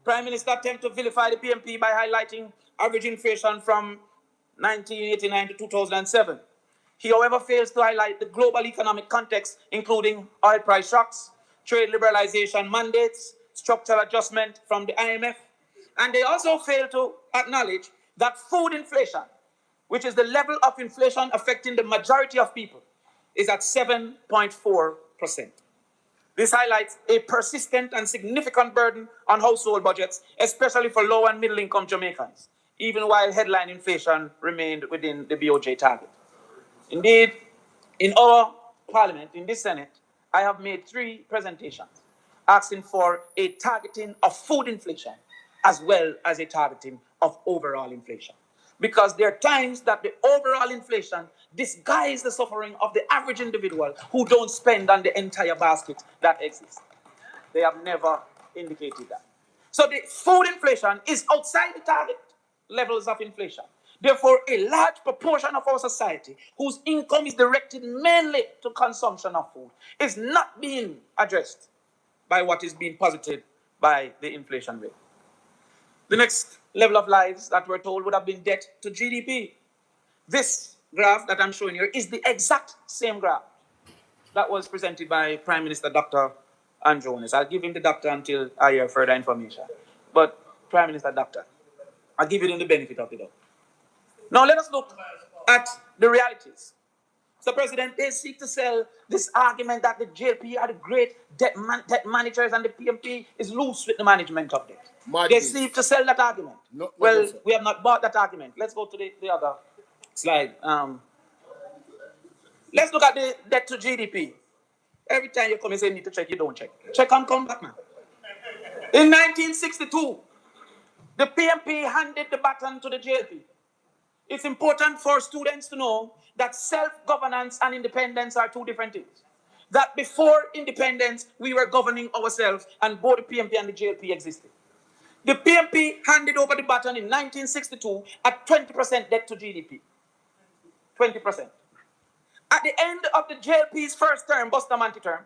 Prime Minister attempted to vilify the PMP by highlighting average inflation from 1989 to 2007. He, however, fails to highlight the global economic context, including oil price shocks, trade liberalization mandates, structural adjustment from the IMF. And they also fail to acknowledge that food inflation, which is the level of inflation affecting the majority of people, is at 7.4%. This highlights a persistent and significant burden on household budgets, especially for low and middle income Jamaicans, even while headline inflation remained within the BOJ target. Indeed, in our parliament, in this Senate, I have made 3 presentations asking for a targeting of food inflation as well as a targeting of overall inflation. Because there are times that the overall inflation disguises the suffering of the average individual who don't spend on the entire basket that exists. They have never indicated that. So the food inflation is outside the target levels of inflation. Therefore, a large proportion of our society whose income is directed mainly to consumption of food is not being addressed by what is being posited by the inflation rate. The next level of lies that we're told would have been debt to GDP. This graph that I'm showing here is the exact same graph that was presented by Prime Minister Dr. Andrew Holness. I'll give him the doctor until I hear further information. But Prime Minister Doctor, I'll give you the benefit of the doubt. Now let us look at the realities. So, President, they seek to sell this argument that the JLP are the great debt managers and the PMP is loose with the management of debt. They seek to sell that argument. Well, we have not bought that argument. Let's go to the other slide. Let's look at the debt to GDP. Every time you come and say you need to check, you don't check. Check and come back now. In 1962, the PMP handed the baton to the JLP. It's important for students to know that self-governance and independence are 2 different things. That before independence, we were governing ourselves and both the PMP and the JLP existed. The PMP handed over the baton in 1962 at 20% debt to GDP. 20%. At the end of the JLP's first term, Bustamante term,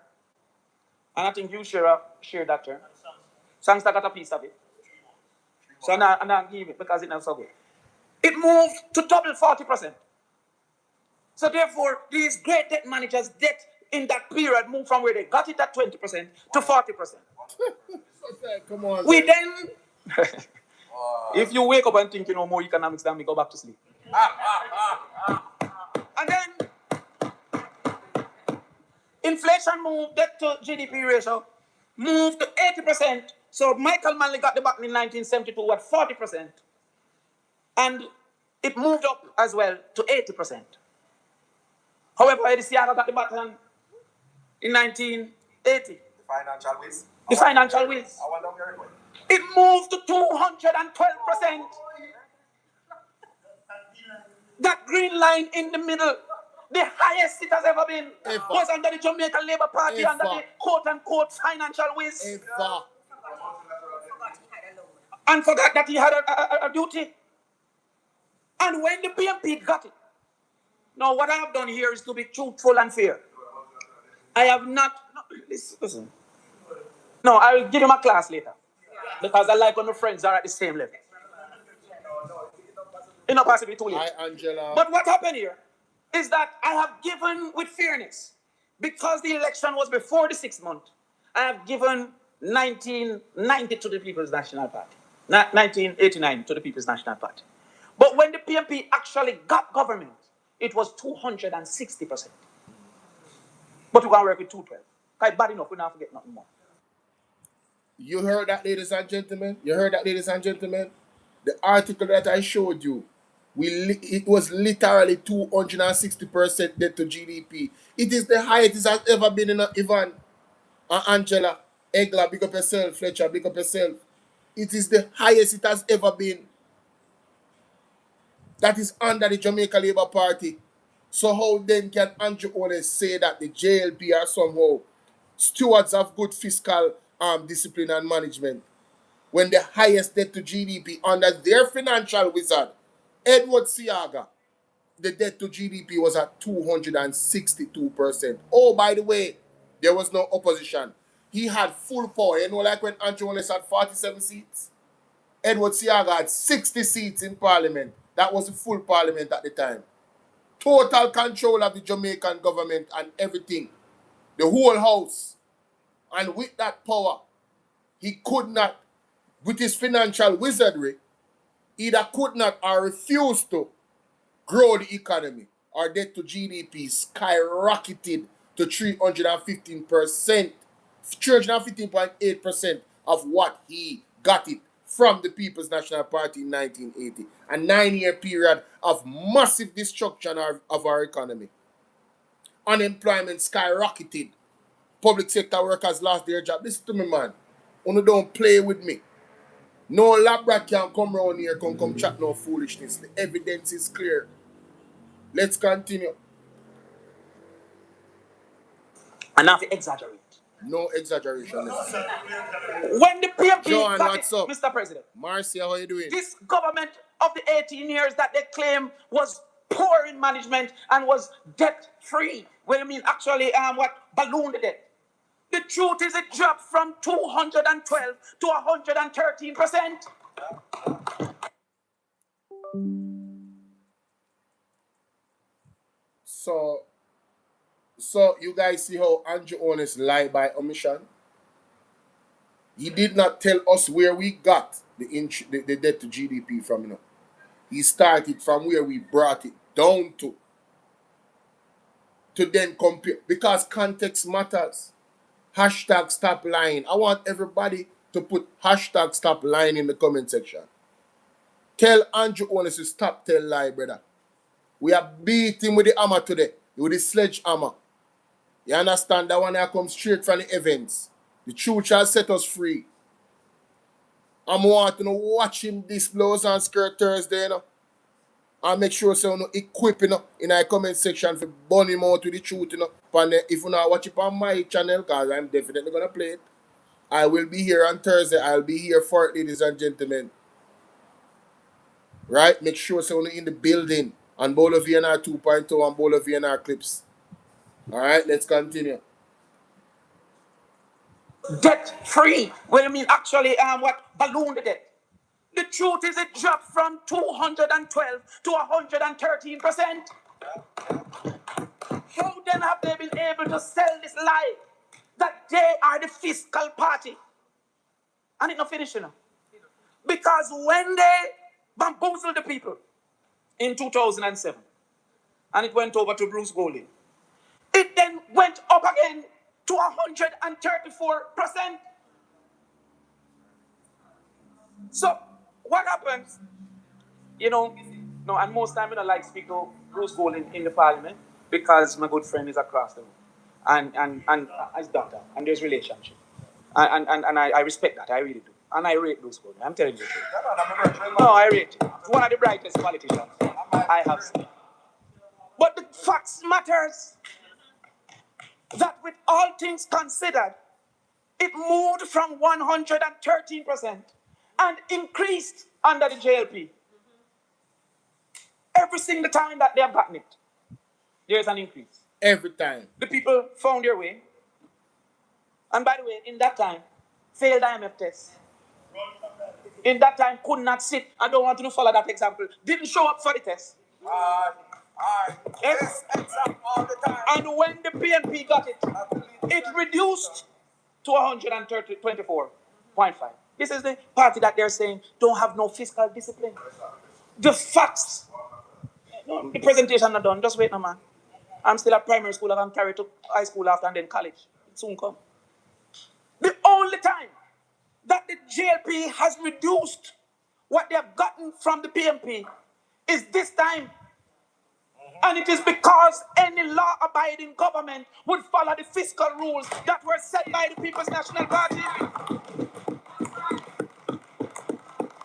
and I think you share that term, Sangster got a piece of it. So I'm not give it because it's not so good. It moved to double 40%. So therefore, these great debt managers' debt in that period moved from where they got it at 20% to 40%. Come on. We then, if you wake up and think you know more economics than me, go back to sleep. And then, inflation moved, debt to GDP ratio moved to 80%. So Michael Manley got the baton in 1972 at 40%. And it moved up as well to 80%. However, Eddie Seattle got the baton in 1980. The financial whiz. The financial whiz. It moved to 212%. That green line in the middle, the highest it has ever been, was under the Jamaican Labour Party, under the quote-unquote financial whiz. And forgot that he had a duty. And when the PMP got it, now what I have done here is to be truthful and fair. I have not, no, listen. No, I will give you my class later. Because I like when my friends are at the same level. It's not possibly too late. Hi, Angela. But what happened here is that I have given with fairness. Because the election was before the 6 month, I have given 1990 to the People's National Party. 1989 to the People's National Party. But when the PMP actually got government, it was 260%. But we're going to work with 212. Because it's bad enough, we don't forget nothing more. You heard that, ladies and gentlemen? You heard that, ladies and gentlemen? The article that I showed you, it was literally 260% debt to GDP. It is the highest it has ever been in Ivan. Angela, Egla, big up yourself. Fletcher, big up yourself. It is the highest it has ever been. That is under the Jamaica Labour Party. So how then can Andrew Holness say that the JLP are somehow stewards of good fiscal discipline and management when the highest debt to GDP under their financial wizard, Edward Siaga, the debt to GDP was at 262%. Oh, by the way, there was no opposition. He had full power. You know, like when Andrew Holness had 47 seats, Edward Siaga had 60 seats in parliament. That was the full parliament at the time. Total control of the Jamaican government and everything. The whole house. And with that power, he could not, with his financial wizardry, either could not or refused to grow the economy. Our debt to GDP skyrocketed to 315%, 315.8% of what he got it from the People's National Party in 1980. A 9-year period of massive destruction of our economy. Unemployment skyrocketed. Public sector workers lost their job. Listen to me, man. You don't play with me. No lab rat can come around here, come chat no foolishness. The evidence is clear. Let's continue. And not to exaggerate. No exaggeration. When the PMP John, got what's it, up? Mr. President. Marcia, how you doing? This government of the 18 years that they claim was poor in management and was debt-free. Well, I mean, actually, ballooned the debt. The truth is it dropped from 212 to 113%. So you guys see how Andrew Holness lied by omission? He did not tell us where we got the debt to GDP from, you know. He started from where we brought it down to then compare, because context matters. Hashtag stop lying. I want everybody to put hashtag stop lying in the comment section. Tell Andrew Holness to stop tell lie, brother. We are beating with the hammer today, with the sledgehammer. You understand? That one that comes straight from the events. The truth shall set us free. I'm wanting to watch him this blouse and skirt Thursday, you know. And make sure so you know, equip, you know, in our comment section for burn him out with the truth, you know. And if you not watch it on my channel, because I'm definitely going to play it, I will be here on Thursday. I'll be here for it, ladies and gentlemen. Right? Make sure so you know, in the building on Bolo VNR 2.0 and Bolo VNR Clips. Alright, let's continue. Debt-free. Well, I mean, actually, ballooned the debt. The truth is it dropped from 212 to 113%. How then have they been able to sell this lie that they are the fiscal party? And it's not finished, you know. Because when they bamboozled the people in 2007, and it went over to Bruce Golding, it then went up again to 134%. So, what happens? You know, no, and most time I don't like speak to Bruce Golding in the parliament because my good friend is across the room. And his daughter, and there's relationship. And I respect that, I really do. And I rate Bruce Golding, I'm telling you the truth. No, I rate him. He's one of the brightest politicians I have seen. But the facts matters that with all things considered, it moved from 113% and increased under the JLP. Every single time that they have gotten it, there's an increase. Every time. The people found their way. And by the way, in that time, failed IMF tests. In that time, could not sit. I don't want to follow that example. Didn't show up for the test. Yes, exam all the time. And when the PNP got it, it reduced to 124.5. This is the party that they're saying don't have no fiscal discipline. The facts. No, the presentation not done. Just wait, no man. I'm still at primary school and I'm carried to high school after and then college. It soon come. The only time that the JLP has reduced what they have gotten from the PMP is this time. And it is because any law-abiding government would follow the fiscal rules that were set by the People's National Party.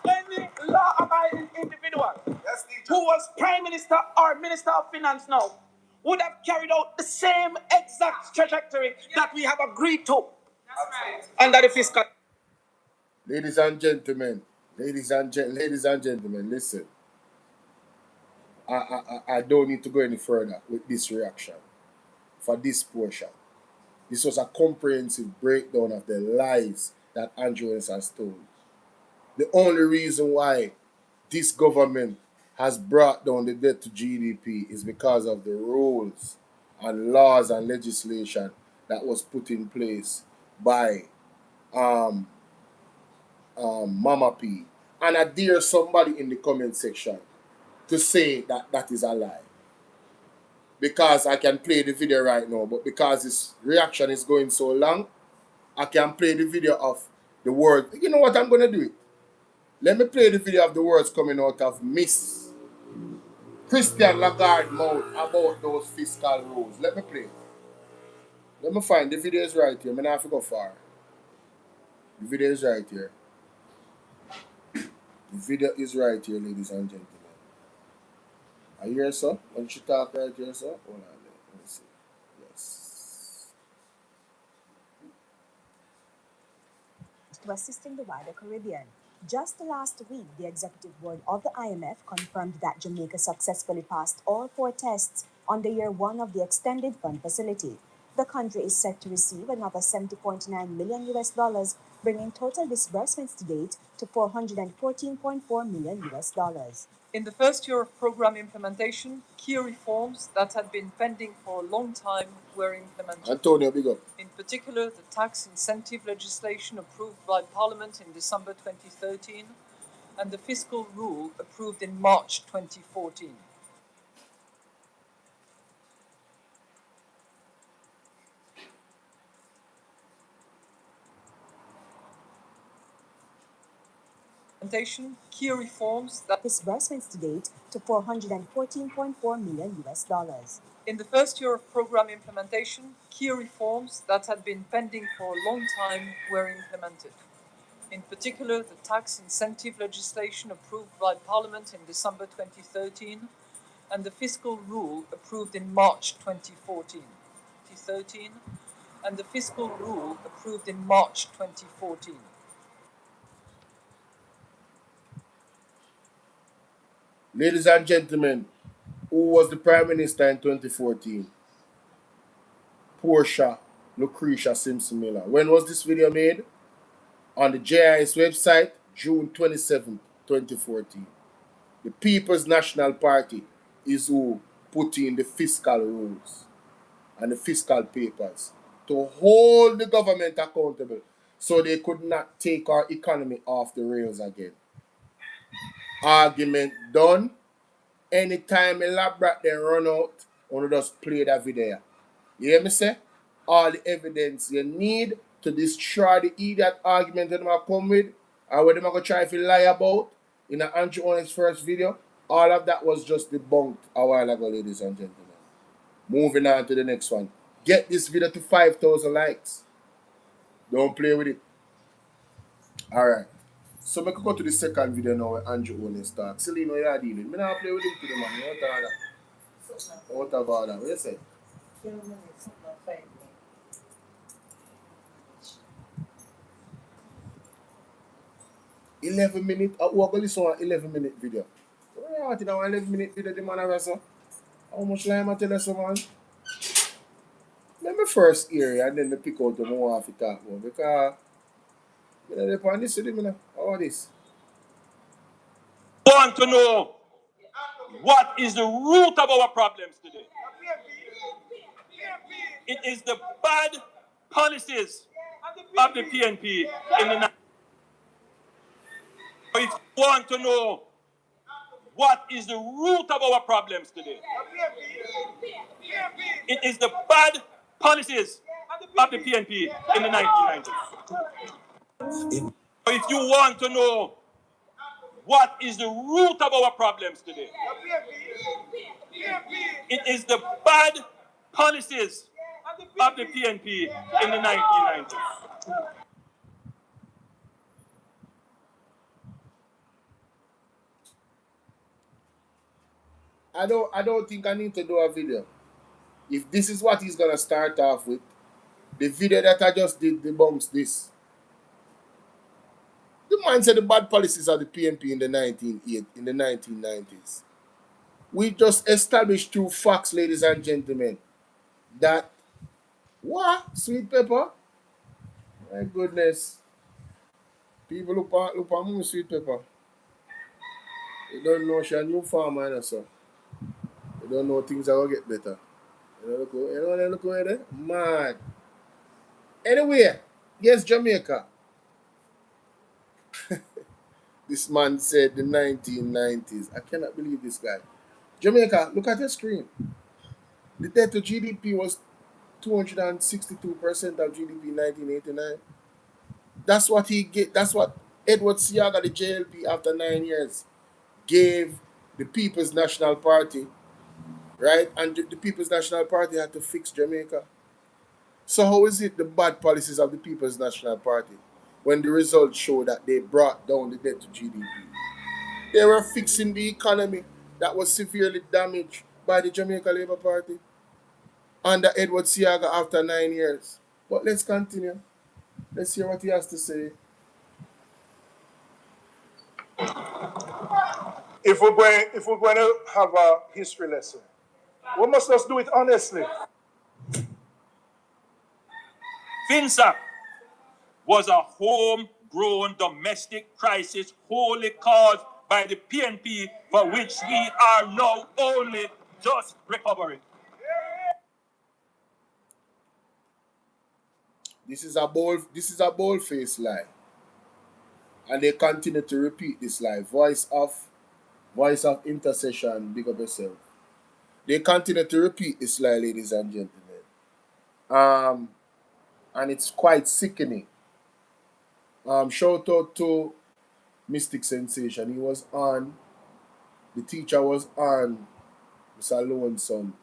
Any law-abiding individual who was Prime Minister or Minister of Finance now would have carried out the same exact trajectory that we have agreed to under the fiscal. Ladies and gentlemen, listen. I don't need to go any further with this reaction for this portion. This was a comprehensive breakdown of the lies that Holness has told. The only reason why this government has brought down the debt to GDP is because of the rules and laws and legislation that was put in place by Mama P. And I dare somebody in the comment section to say that that is a lie. Because I can play the video right now, but because this reaction is going so long, I can play the video of the word. You know what I'm going to do? It. Let me play the video of the words coming out of Miss Christian Lagarde mouth about those fiscal rules. Let me play it. Let me find the video is right here. I don't have to go far. The video is right here. The video is right here, ladies and gentlemen. Are you here, sir? When she talk right here, sir? Hold on. Let me see. Yes. To assisting the wider Caribbean. Just last week, the executive board of the IMF confirmed that Jamaica successfully passed all 4 tests on the year 1 of the extended fund facility. The country is set to receive another $70.9 million, bringing total disbursements to date to $414.4 million. In the first year of program implementation, key reforms that had been pending for a long time were implemented. Antonio, big up. In particular, the tax incentive legislation approved by Parliament in December 2013 and the fiscal rule approved in March 2014. Key reforms that disbursements to date to $414.4 million. In the first year of program implementation, key reforms that had been pending for a long time were implemented. In particular, the tax incentive legislation approved by Parliament in December 2013 and the fiscal rule approved in March 2014. And the fiscal rule approved in March 2014. Ladies and gentlemen, who was the Prime Minister in 2014? Portia Lucretia Simpson Miller. When was this video made? On the JIS website, June 27, 2014. The People's National Party is who put in the fiscal rules and the fiscal papers to hold the government accountable so they could not take our economy off the rails again. Argument done. Anytime elaborate they run out, want to just play that video. You hear me say? All the evidence you need to destroy the idiot argument that they come with, or what they're going to try to lie about in Andrew Holness' first video, all of that was just debunked a while ago, ladies and gentlemen. Moving on to the next one. Get this video to 5,000 likes. Don't play with it. Alright. So we can go to the second video now where Andrew Holness talks. Celine, what you are dealing with? I don't play with him today, man. You don't talk that. What about that? What you say? 11 minutes. We're going to listen to an 11-minute video. What do you want in an 11-minute video? The man has how much time I tell you, man? Let me first hear it and then me pick out the more I talk about. Because I don't know this with him. How this? Want to know what is the root of our problems today? It is the bad policies of the PNP in the. If you want to know what is the root of our problems today, it is the bad policies of the PNP in the 1990s. If you want to know what is the root of our problems today, it is the bad policies of the PNP in the 1990s. I don't think I need to do a video. If this is what he's gonna start off with, the video that I just did debunks this. The man said the bad policies of the PNP in the 1990s. We just established through facts, ladies and gentlemen, that what? Sweet pepper? My goodness. People look on sweet pepper. You don't know she's a new farmer, sir. You don't know things are gonna get better. You know look over there? Man. Anyway, yes, Jamaica. This man said the 1990s. I cannot believe this guy. Jamaica, look at your screen. The debt to GDP was 262% of GDP in 1989. That's what he get. That's what Edward Siaga, the JLP, after 9 years, gave the People's National Party, right? And the People's National Party had to fix Jamaica. So how is it the bad policies of the People's National Party when the results show that they brought down the debt to GDP? They were fixing the economy that was severely damaged by the Jamaica Labour Party under Edward Siaga after 9 years. But let's continue. Let's hear what he has to say. If we're going to have a history lesson, we must just do it honestly. Finsac was a homegrown domestic crisis wholly caused by the PNP, for which we are now only just recovering. This is a bold-faced lie. And they continue to repeat this lie. Voice of intercession, big up yourself. They continue to repeat this lie, ladies and gentlemen. And it's quite sickening. Shout out to Mystic Sensation. He was on, the teacher was on Mr. Lonesome.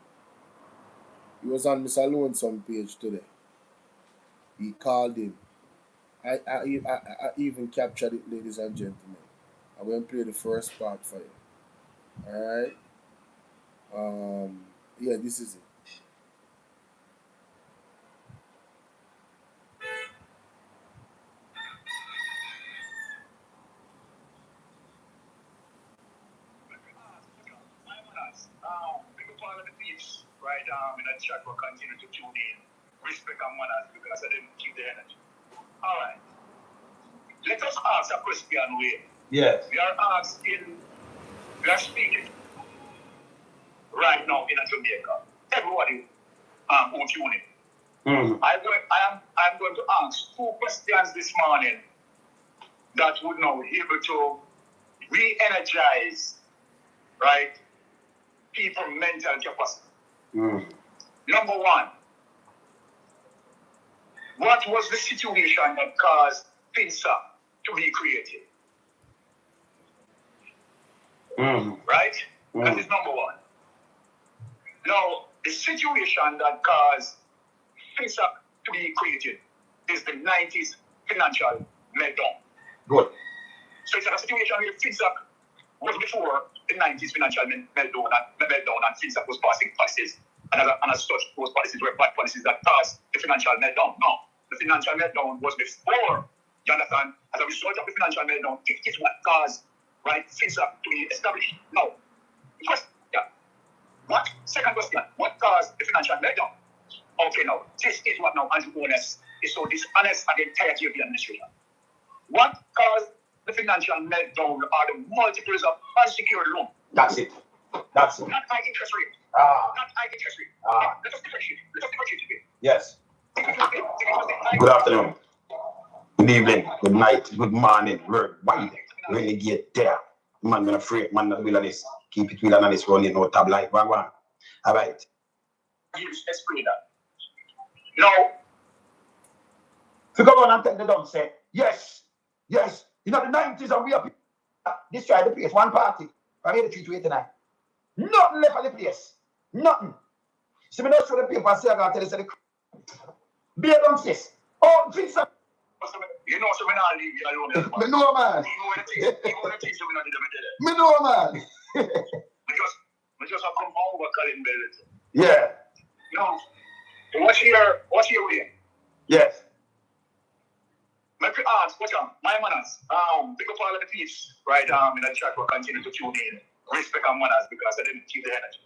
He was on Mr. Lonesome page today. He called him. I even captured it, ladies and gentlemen. I'm going to play the first part for you. Alright? Yeah, this is it. Right, in a chat will continue to tune in. Respect and manners because I didn't keep the energy. All right. Let us ask a question, Yes. We are speaking right now in Jamaica. Everybody who tune in. Mm-hmm. I'm going to ask 2 questions this morning that would now be able to re-energize, right, people's mental capacity. Mm. Number 1, what was the situation that caused Finsac to be created? Mm. Right? Mm. That is number 1. Now, the situation that caused Finsac to be created is the 90s financial meltdown. Good. So it's a situation where Finsac was before the 90s financial meltdown and Finsac was passing policies. And as such, those policies were bad policies that caused the financial meltdown. No, the financial meltdown was before. You understand? As a result of the financial meltdown, it is what caused, right, Finsac to be established. No. First, yeah. What? Second question. What caused the financial meltdown? Okay, now, this is what now Andrew Holness is so dishonest at the entirety of the administration. What caused the financial meltdown are the multiples of unsecured loan. That's it. That's it. Not high interest rate. Not high interest rate. Let us differentiate. Let us differentiate today. Yes. Good afternoon. Good evening. Good night. Good morning. Why? Renegade there. Man, not afraid. Man, not will this. Keep it real and honest running. No tab like one. All right. Use explain that. Now, to go on and tell the dumb say, yes. Yes. You know, the 90s and we are destroy the place. One party from 83 to 89. Nothing left of the place. Nothing. See, me not show the paper and say, I'm going to tell you, be a dumb sis. Oh, Finsac. you know, so we not leave you alone. Me know, man. Even when the things we not did them. Me know, man. We just have come home over calling Belo. Yeah. You know, what's your way? Yes. My ask, what's up? My manners. Big up all of the peeps, right? In the chat, we'll continue to tune in. Respect and manners because I didn't keep the energy.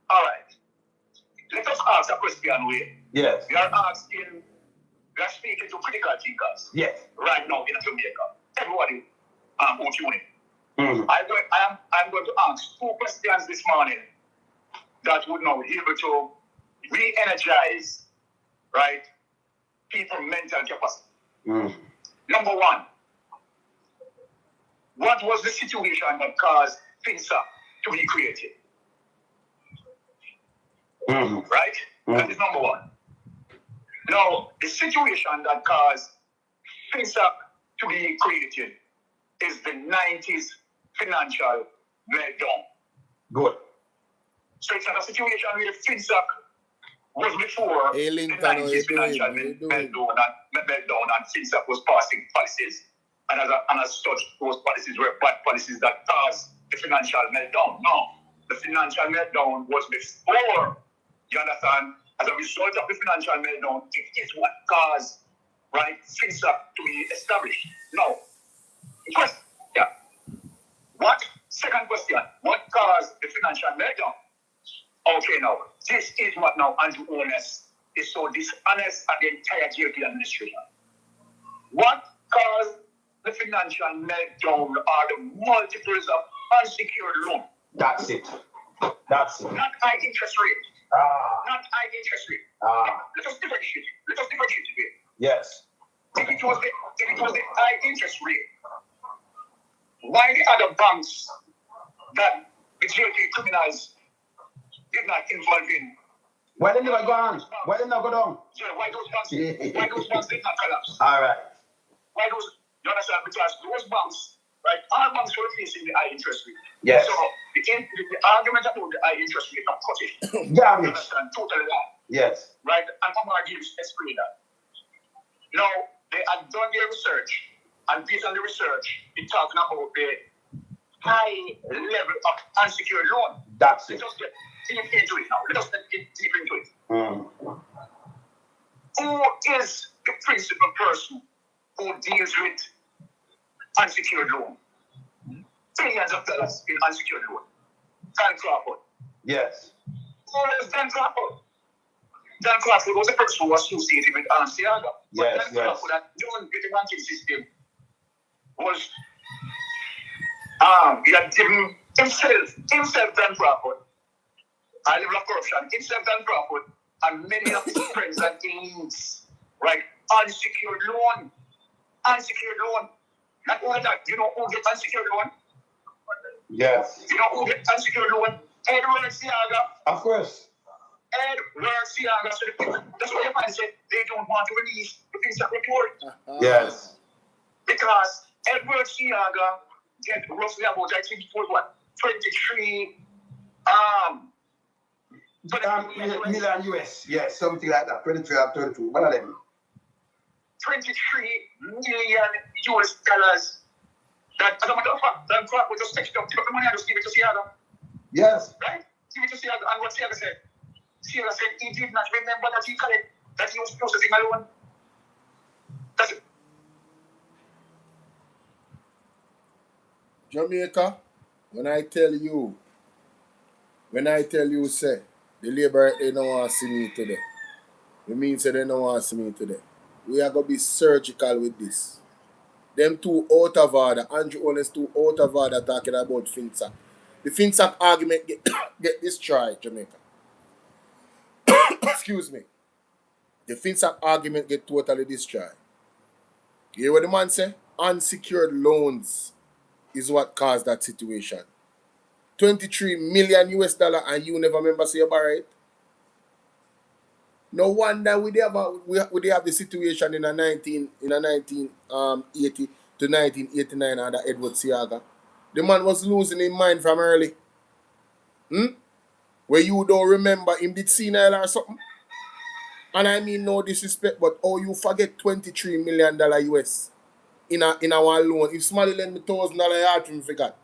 All right. Let us ask a question, way. Yes. We are speaking to critical thinkers. Yes. Right now in Jamaica. Everybody who tune in. Mm-hmm. I'm going to ask 2 questions this morning that would now be able to re-energize, right, people's mental capacity. Mm-hmm. Number 1, what was the situation that caused Finsac to be created? Mm-hmm. Right? Mm-hmm. That is number 1. Now, the situation that caused Finsac to be created is the 90s financial meltdown. Good. So it's not a situation where Finsac was before Hey, the Lincoln, 90s financial meltdown and Finsac was passing policies. And as such, those policies were bad policies that caused the financial meltdown. No, the financial meltdown was before. You understand? As a result of the financial meltdown, it is what caused, right, Finsac to be established. Now, first, yeah. What? Second question. What caused the financial meltdown? Okay, now, this is what now Andrew Holness is so dishonest at the entire JP administration. What caused the financial meltdown are the multiples of unsecured loan. That's it. That's it. Not high interest rate. Not high interest rate. Let us differentiate it. Yes. If it was the high interest rate, why the other banks that the JP criminals did not involve in? Why they never go on? Why they not go down? Yeah, why those banks did not collapse? All right. Why those? You understand? Because those banks, right? All banks were facing the high interest rate. Yes. So the argument about the high interest rate, not cut it. Yeah. You understand? Totally wrong. Yes. Right? And I'm going to explain that. Now, they had done their research, and based on the research, they're talking about the high level of unsecured loan. That's it. Let us get deep into it now. Let us get deep into it. Who is the principal person who deals with unsecured loan? Billions of dollars in unsecured loan. Dan Crawford. Yes. Who is Dan Crawford? Dan Crawford was the person who was associated with Siaga. Yes, Dan Crawford had done with the banking system was he had given himself Dan Crawford, a level of corruption, himself Dan Crawford, and many of his friends and teams, right? Unsecured loan. Not only that, you know who gets unsecured loan? Yes. You know who gets unsecured loan? Edward Siaga. Of course. Edward Siaga. So that's why you find say they don't want to release the Finsac report. Yes. Because Edward Siaga get roughly about, I think it was what, 23 million US. Yes, something like that. 23 or 32. One of them. 23 million US dollars That as a matter of fact, that crap will just take up the money and just give it to Siaga. Yes. Right? Give it to Siaga. And what Siaga said? Siaga said he did not remember that he collect, that he was processing a loan. That's it. Jamaica, when I tell you, say, the labor, they don't want to see me today. It means they don't want to see me today. We are going to be surgical with this. Them two out of order, Andrew Holness two out of order talking about Finsac. The Finsac argument get destroyed, Jamaica. Excuse me. The Finsac argument get totally destroyed. You hear what the man say? Unsecured loans is what caused that situation. 23 million US dollar and you never remember say you borrow it? No wonder we have the situation in a 1980 to 1989 under Edward Siaga. The man was losing his mind from early. Where you don't remember him did senile or something. And I mean no disrespect, but you forget $23 million US in a one loan. If somebody lend me $1,000 yard from forgot.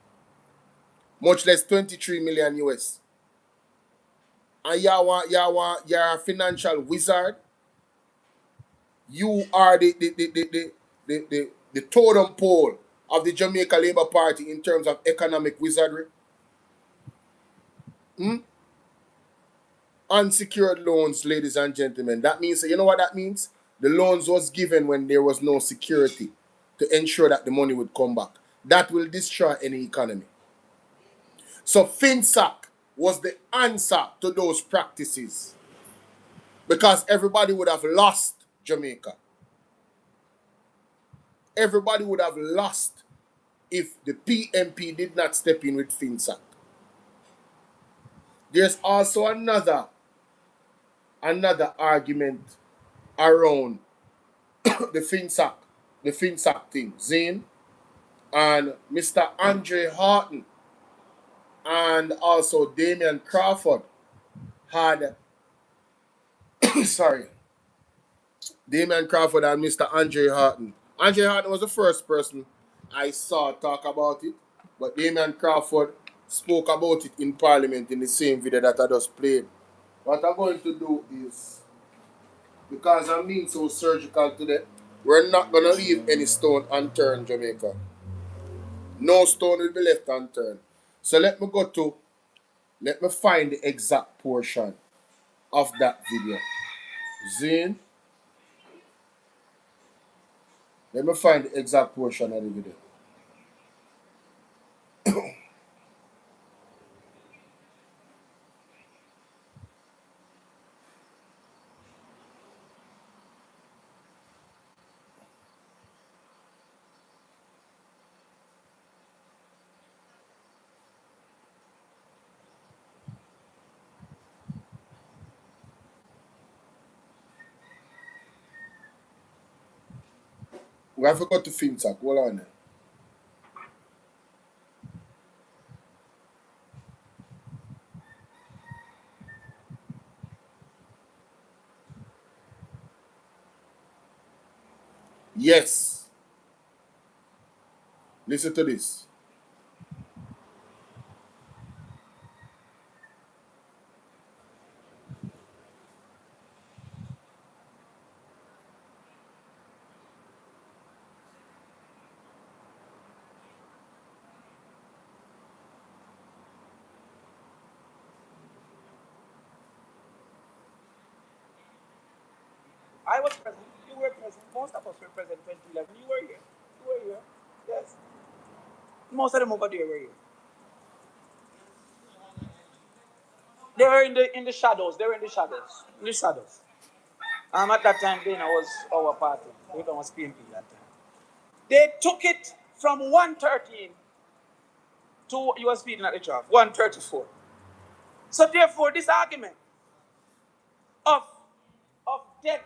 Much less 23 million US. And you're a financial wizard. You are the totem pole of the Jamaica Labour Party in terms of economic wizardry. Unsecured loans, ladies and gentlemen. That means, you know what that means? The loans was given when there was no security to ensure that the money would come back. That will destroy any economy. So Finsac was the answer to those practices. Because everybody would have lost Jamaica. Everybody would have lost if the PMP did not step in with Finsac. There's also another argument around the Finsac thing. Zane and Mr. Andre Horton and also Damian Crawford had Damian Crawford and Mr. Andre Horton. Andre Horton was the first person I saw talk about it, but Damian Crawford spoke about it in Parliament in the same video that I just played. What I'm going to do is, because I'm being so surgical today, we're not going to leave any stone unturned, Jamaica. No stone will be left unturned. So let me find the exact portion of that video. Zane, let me find the exact portion of the video. We have to go to Finsac. Hold on there. Yes. Listen to this. I was present. You were present. Most of us were present 2011. You were here. You were here. Yes. Most of them over there were here. They were in the shadows. They were in the shadows. In the shadows. At that time, Dana was our party. We was PMP that time. They took it from 113 to, you were speaking at the job, 134. So therefore, this argument of debt,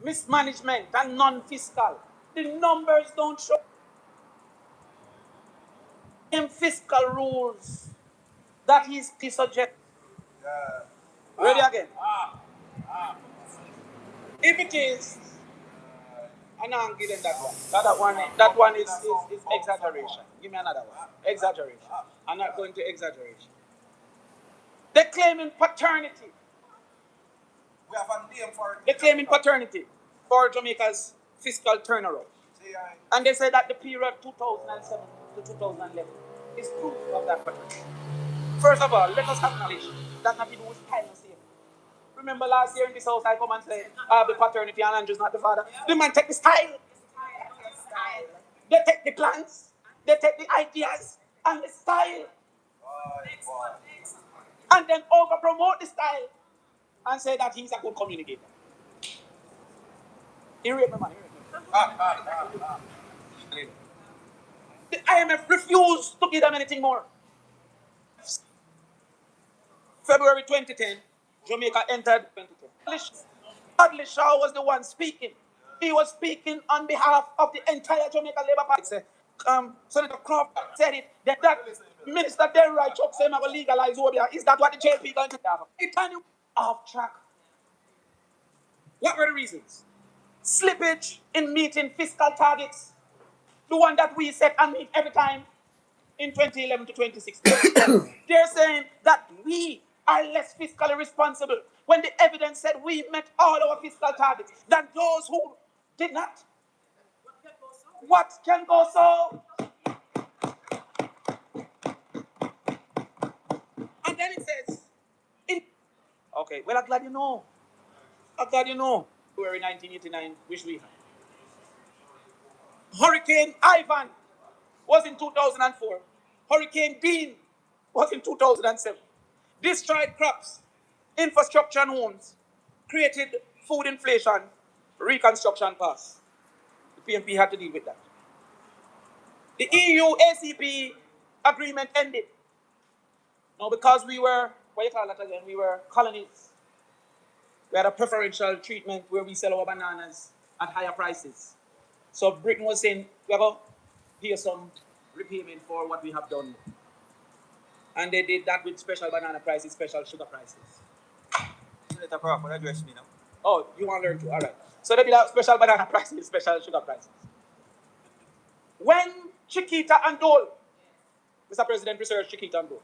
mismanagement, and non-fiscal, the numbers don't show him fiscal rules that he suggests. Ready again? If it is I don't give them that one. That one is exaggeration. Give me another one. Exaggeration. I'm not going to exaggeration. They're claiming paternity. We have a name for it. They're claiming paternity for Jamaica's fiscal turnaround. And they say that the period 2007 to 2011 is proof of that paternity. First of all, let us acknowledge that nothing to do with style and safety. Remember last year in this house, I come and say, the paternity and Andrew's not the father. The man take the style. They take the plans. They take the ideas and the style. And then over-promote the style and say that he's a good communicator. He raped my man. The IMF refused to give them anything more. February 2010, Jamaica entered 2010. Dudley Shaw was the one speaking. He was speaking on behalf of the entire Jamaica Labour Party. Senator Croft said it. That Minister Delroy Chuck said, "I will legalize Obia." Is that what the JP going to do? It turned you off track. What were the reasons? Slippage in meeting fiscal targets, the one that we set and meet every time in 2011 to 2016. They're saying that we are less fiscally responsible when the evidence said we met all our fiscal targets than those who did not. What can go so? And then it says, okay, well, I'm glad you know. I'm glad you know. February 1989, which we had. Hurricane Ivan was in 2004. Hurricane Dean was in 2007. Destroyed crops, infrastructure and homes, created food inflation, reconstruction costs. The PMP had to deal with that. The EU ACP agreement ended. Now, because we were, what you call that again? We were colonies. We had a preferential treatment where we sell our bananas at higher prices. So Britain was saying, we're going to pay some repayment for what we have done. And they did that with special banana prices, special sugar prices. Senator Crawford, address me now. Oh, you want to learn too? All right. So they did have special banana prices, special sugar prices. When Chiquita and Dole, Mr. President, research Chiquita and Dole,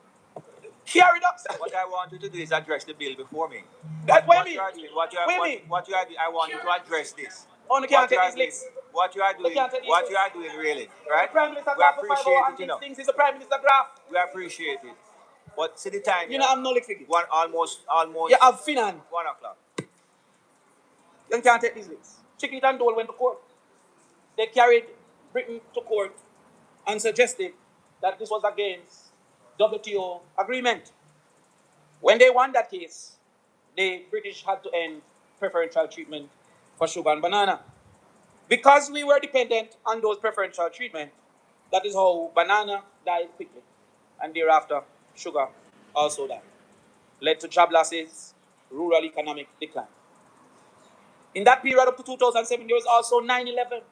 carried up. What I want you to do is address the bill before me. That's what I mean. What you are doing, I want you to address this. On the can't take these licks. What you are doing really, right? The Prime Minister we appreciate it, you know. Things is the Prime Minister graph. We appreciate it. But see the time. You know, I'm no lick figure. Almost. You have Finan. 1 o'clock. You can't take these licks. Chiquita and Dole went to court. They carried Britain to court and suggested that this was against WTO agreement. When they won that case, the British had to end preferential treatment for sugar and banana. Because we were dependent on those preferential treatment, that is how banana died quickly. And thereafter, sugar also died. Led to job losses, rural economic decline. In that period up to 2007, there was also 9/11.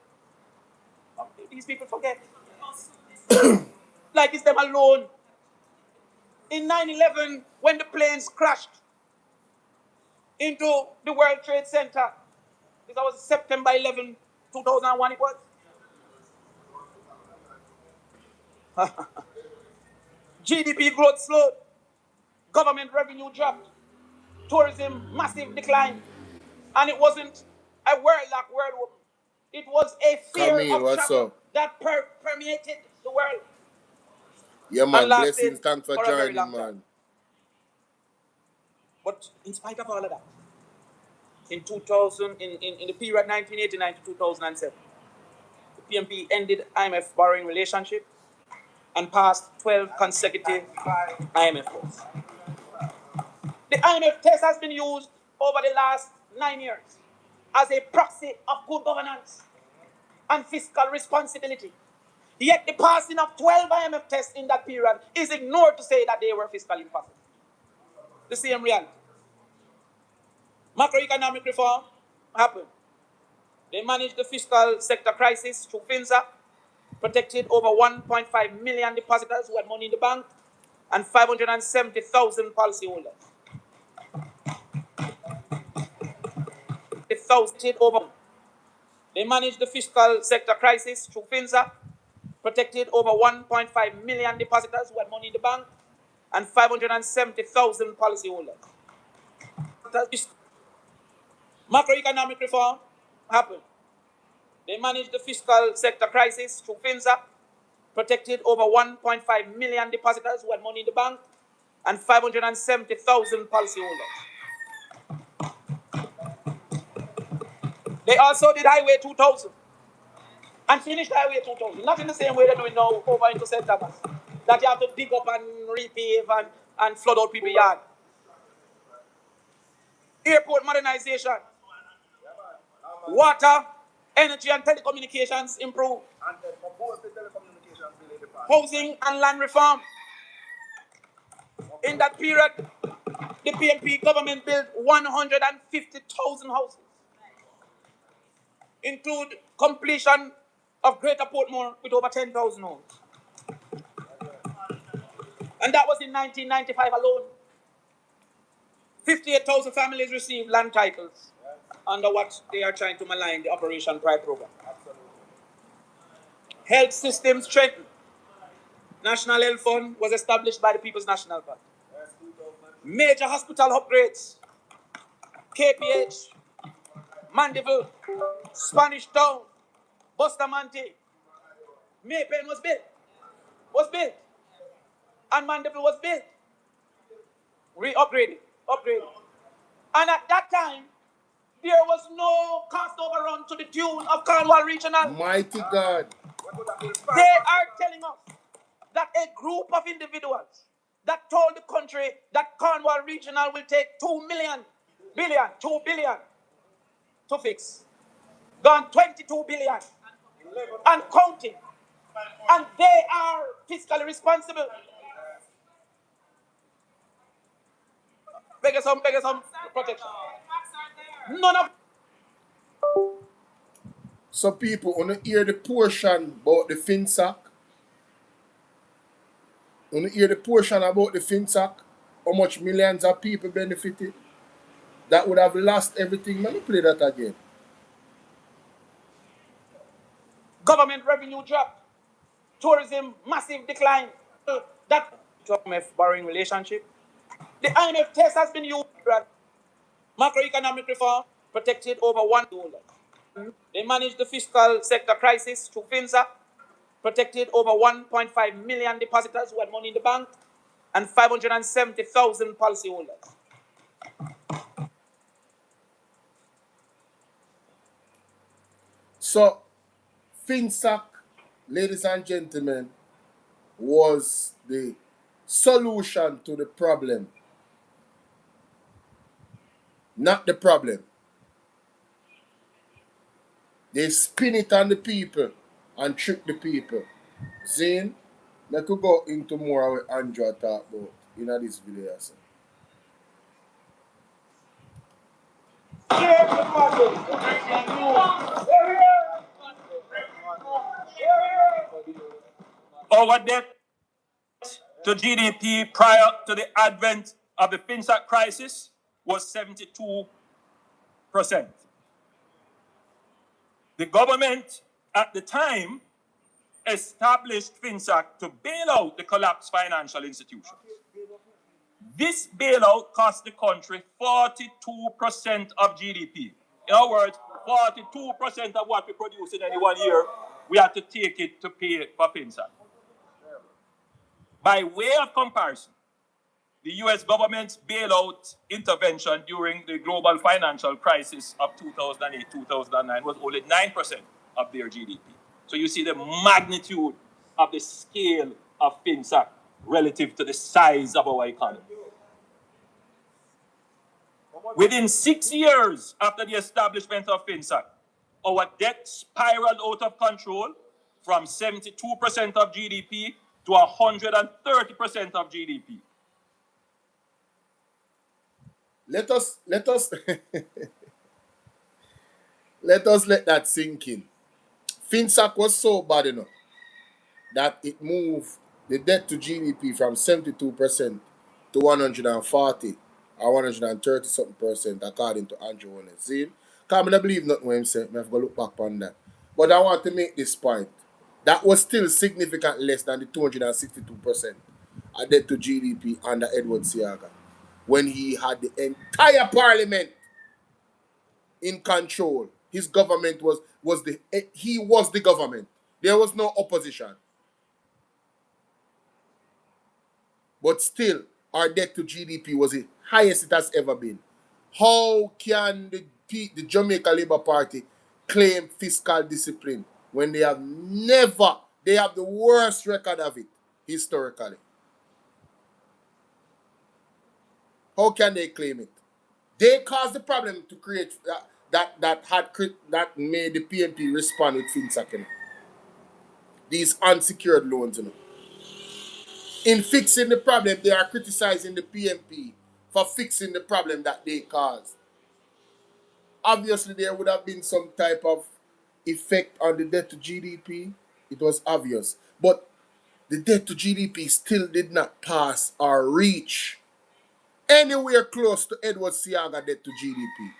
These people forget. Like it's them alone. In 9/11, when the planes crashed into the World Trade Center, this was September 11, 2001 it was. GDP growth slowed, government revenue dropped, tourism massive decline, and it wasn't a word like word open. It was a fear of trouble that permeated the world. Yeah, man, blessings, thanks for joining, man. But in spite of all of that, in the period 1989 to 2007, the PMP ended IMF borrowing relationship and passed 12 consecutive IMF tests. The IMF test has been used over the last 9 years as a proxy of good governance and fiscal responsibility. Yet the passing of 12 IMF tests in that period is ignored to say that they were fiscally impossible. The same reality. Macroeconomic reform happened. They managed the fiscal sector crisis through Finsac, protected over 1.5 million depositors who had money in the bank, and 570,000 policyholders. They managed the fiscal sector crisis through Finsac, protected over 1.5 million depositors who had money in the bank, and 570,000 policyholders. Macroeconomic reform happened. They managed the fiscal sector crisis through Finsac, protected over 1.5 million depositors who had money in the bank, and 570,000 policyholders. They also did Highway 2000 and finished Highway 2000. Not in the same way they're doing now over into St. Thomas, that you have to dig up and repave and flood out people's yard. Airport modernization, water, energy and telecommunications improved, housing and land reform. In that period, the PNP government built 150,000 houses, include completion of Greater Portmore with over 10,000 homes. And that was in 1995 alone. 58,000 families received land titles under what they are trying to malign, the Operation Pride program. Health systems strengthened. National Health Fund was established by the People's National Party. Major hospital upgrades. KPH, Mandeville, Spanish Town, Bustamante, Maypen was built, and Mandeville was built, upgraded. And at that time, there was no cost overrun to the tune of Cornwall Regional. Mighty God. They are telling us that a group of individuals that told the country that Cornwall Regional will take 2 billion to fix. Gone 22 billion and counting. And they are fiscally responsible. Beg some protection. None of. So people wanna hear the portion about the Finsac. Wanna hear the portion about the Finsac, how much millions of people benefited. That would have lost everything. Let me play that again. Government revenue drop. Tourism massive decline. That IMF borrowing relationship. The IMF test has been used. Macroeconomic reform protected over $1 billion. They managed the fiscal sector crisis through Finsac, protected over 1.5 million depositors who had money in the bank, and 570,000 policyholders. So, Finsac, ladies and gentlemen, was the solution to the problem. Not the problem. They spin it on the people and trick the people. Zane, I could go into more what Andrew talk about in this video. So. Our debt to GDP prior to the advent of the Finsac crisis was 72%. The government at the time established Finsac to bail out the collapsed financial institutions. This bailout cost the country 42% of GDP. In other words, 42% of what we produce in any 1 year, we had to take it to pay for Finsac. By way of comparison, the US government's bailout intervention during the global financial crisis of 2008-2009 was only 9% of their GDP. So you see the magnitude of the scale of Finsac relative to the size of our economy. Within 6 years after the establishment of Finsac, our debt spiraled out of control from 72% of GDP to 130% of GDP. Let us let that sink in. Finsac was so bad enough that it moved the debt to GDP from 72% to 140 or 130 something percent according to Andrew Holness. Because I don't believe nothing when him say. I have to go look back on that. But I want to make this point. That was still significantly less than the 262% of debt to GDP under Edward Seaga, when he had the entire parliament in control. His government was the government. There was no opposition. But still, our debt to GDP was the highest it has ever been. How can the Jamaica Labour Party claim fiscal discipline when they have the worst record of it historically? How can they claim it? They caused the problem to create that made the PNP respond with Finsac, you know. These unsecured loans, you know. In fixing the problem, they are criticizing the PNP for fixing the problem that they caused. Obviously, there would have been some type of effect on the debt to GDP. It was obvious. But the debt to GDP still did not pass or reach anywhere close to Edward Seaga debt to GDP.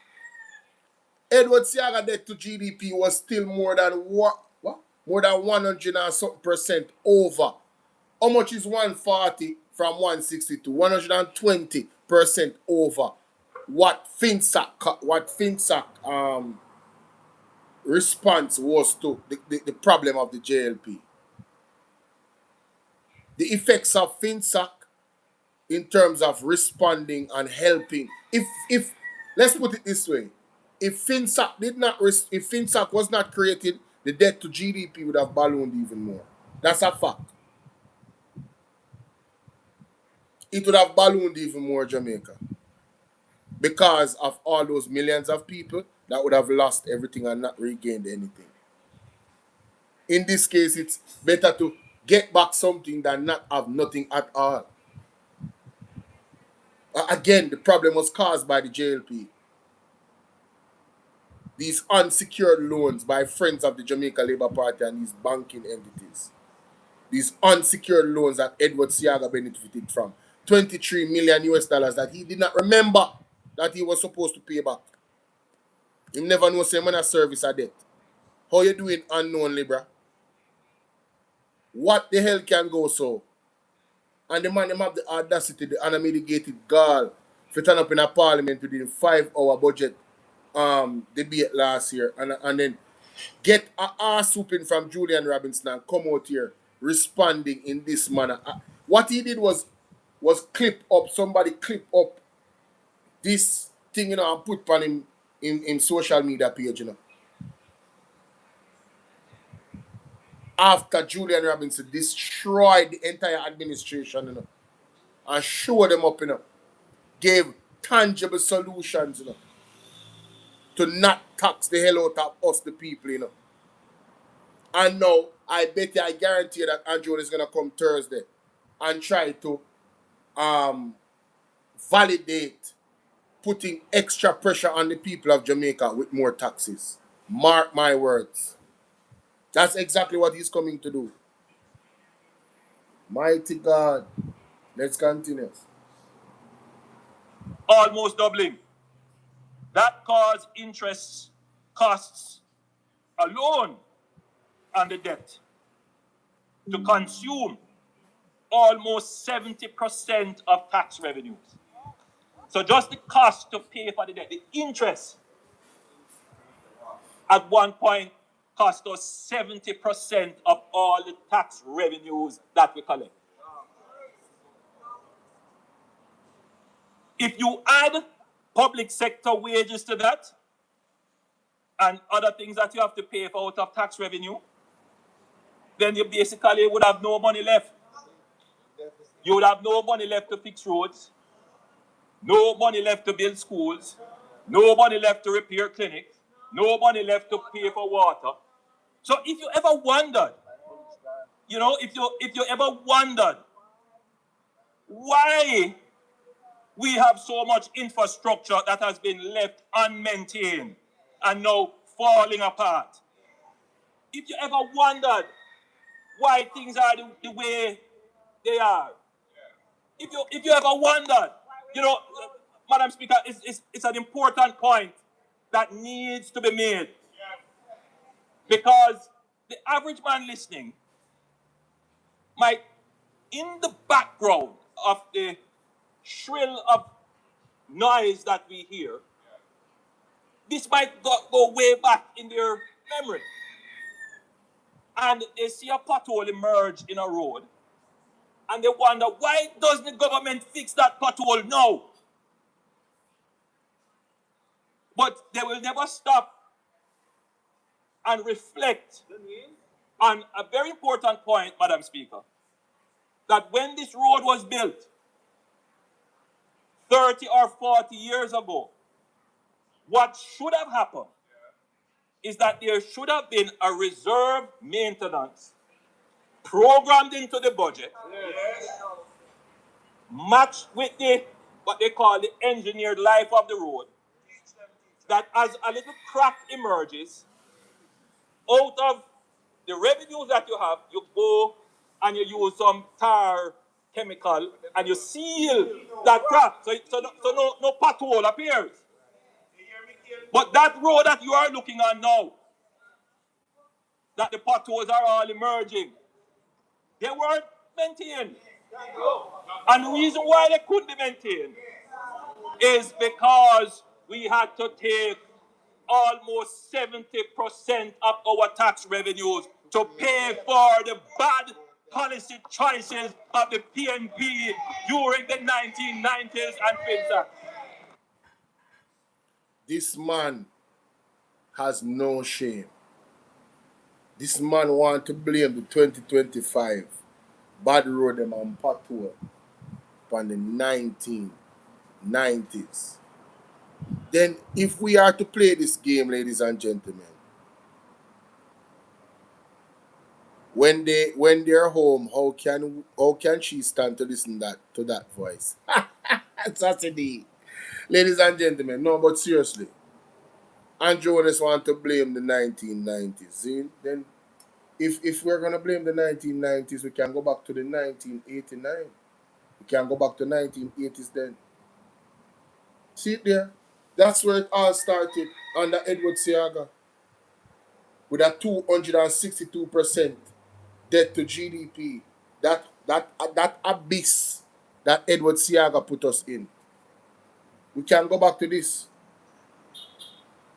Edward Seaga debt to GDP was still more than 100 and something percent over. How much is 140 from 162? 120% over what Finsac response was to the problem of the JLP. The effects of Finsac in terms of responding and helping. If let's put it this way, if Finsac was not created, the debt to GDP would have ballooned even more. That's a fact. It would have ballooned even more, Jamaica, because of all those millions of people that would have lost everything and not regained anything. In this case, it's better to get back something than not have nothing at all. Again, the problem was caused by the JLP. These unsecured loans by friends of the Jamaica Labour Party and these banking entities. These unsecured loans that Edward Seaga benefited from. 23 million US dollars that he did not remember that he was supposed to pay back. He never knows him when a service a debt. How you doing unknown, Libra? What the hell can go so? And the man, them have the audacity, the unmitigated gall, to turn up in a parliament within 5-hour budget debate last year and then get a ass whooping from Julian Robinson and come out here responding in this manner. What he did was somebody clip up this thing, you know, and put on him in social media page, you know. After Julian Robinson destroyed the entire administration, you know, and showed them up, you know, gave tangible solutions, you know, to not tax the hell out of us, the people, you know. And now, I guarantee that Andrew is going to come Thursday and try to validate putting extra pressure on the people of Jamaica with more taxes. Mark my words. That's exactly what he's coming to do. Mighty God. Let's continue. Almost doubling. That caused interest costs alone on the debt to consume almost 70% of tax revenues. So just the cost to pay for the debt, the interest at one point cost us 70% of all the tax revenues that we collect. If you add public sector wages to that and other things that you have to pay for out of tax revenue, then you basically would have no money left. You would have no money left to fix roads, no money left to build schools, no money left to repair clinics, no money left to pay for water. So if you ever wondered, you know, if you ever wondered why we have so much infrastructure that has been left unmaintained and now falling apart, if you ever wondered why things are the way they are, if you ever wondered, you know, Madam Speaker, it's an important point that needs to be made. Because the average man listening might, in the background of the shrill of noise that we hear, this might go way back in their memory. And they see a pothole emerge in a road, and they wonder, why doesn't the government fix that pothole now? But they will never stop and reflect on a very important point, Madam Speaker, that when this road was built 30 or 40 years ago, what should have happened is that there should have been a reserve maintenance programmed into the budget, matched with the what they call the engineered life of the road, that as a little crack emerges, out of the revenues that you have, you go and you use some tar chemical and you seal that crack. So no pothole appears. But that road that you are looking on now, that the potholes are all emerging, they weren't maintained. And the reason why they couldn't be maintained is because we had to take almost 70% of our tax revenues to pay for the bad policy choices of the PNP during the 1990s and Finsac. This man has no shame. This man want to blame the 2025 bad road them on pothole from the 1990s. Then if we are to play this game, ladies and gentlemen, when they're home, how can she stand to listen to that voice? Saturday. Ladies and gentlemen, no, but seriously, Andrew Holness want to blame the 1990s. See? Then if we're gonna blame the 1990s, we can go back to the 1989. We can go back to 1980s then. See it there? That's where it all started under Edward Seaga with a 262% debt to GDP. That abyss that Edward Seaga put us in. We can go back to this.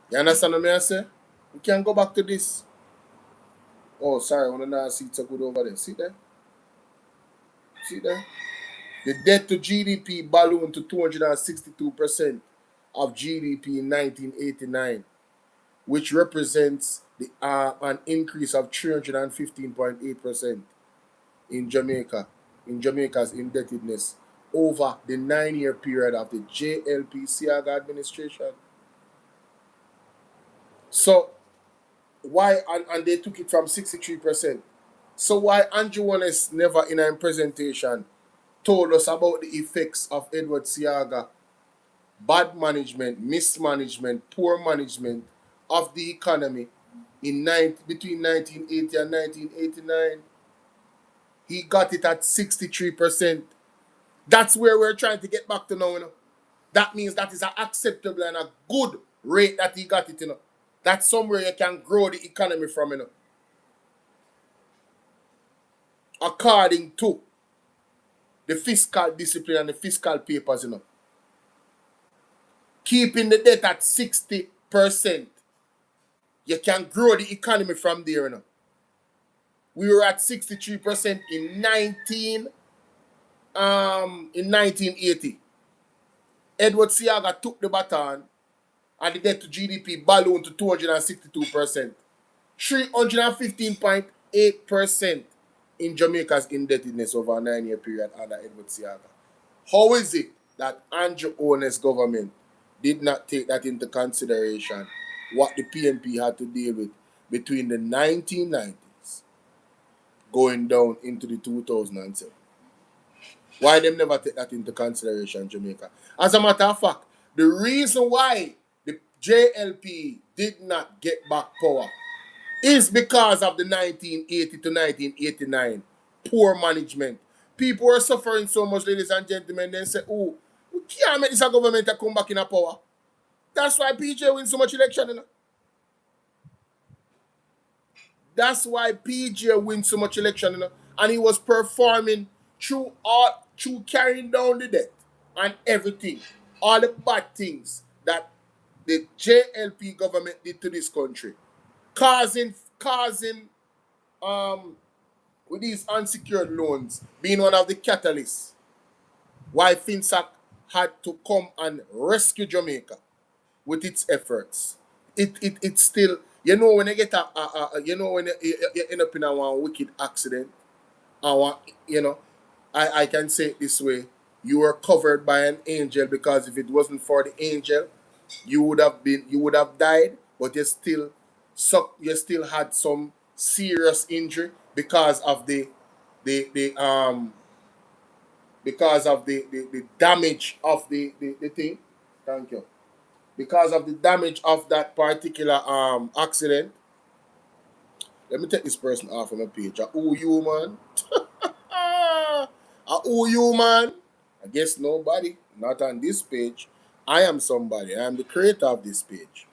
You understand what I say? We can go back to this. Oh, sorry, I want to now see it's a good over there. See there? See there? The debt to GDP ballooned to 262% of GDP in 1989, which represents an increase of 315.8% in Jamaica's indebtedness over the 9-year period of the JLP Seaga administration. So why, and they took it from 63%. So why Andrew Holness never in a presentation told us about the effects of Edward Seaga bad management, mismanagement, poor management of the economy between 1980 and 1989. He got it at 63%. That's where we're trying to get back to now. You know? That means that is an acceptable and a good rate that he got it. You know? That's somewhere you can grow the economy from. You know? According to the fiscal discipline and the fiscal papers. You know? Keeping the debt at 60%. You can grow the economy from there. You know? We were at 63% in 1980. Edward Seaga took the baton and the debt to GDP ballooned to 262%. 315.8% in Jamaica's indebtedness over a 9-year period under Edward Seaga. How is it that Andrew Holness government did not take that into consideration, what the PNP had to deal with between the 1990s going down into the 2007? Why them never take that into consideration, Jamaica? As a matter of fact, the reason why the JLP did not get back power is because of the 1980 to 1989 poor management. People were suffering so much, ladies and gentlemen. They say, oh, we can't make this a government to come back in a power. That's why PJ wins so much election, you know. That's why PJ wins so much election, you know. And he was performing through carrying down the debt and everything. All the bad things that the JLP government did to this country. Causing with these unsecured loans being one of the catalysts why Finsac had to come and rescue Jamaica with its efforts. It's still, you know, when you get when you end up in a one wicked accident, I can say it this way: you were covered by an angel, because if it wasn't for the angel, you would have died, but you still had some serious injury because of the damage of the thing. Thank you. Because of the damage of that particular accident. Let me take this person off of my page. Who you, man? Who you, man? I guess nobody. Not on this page. I am somebody. I am the creator of this page.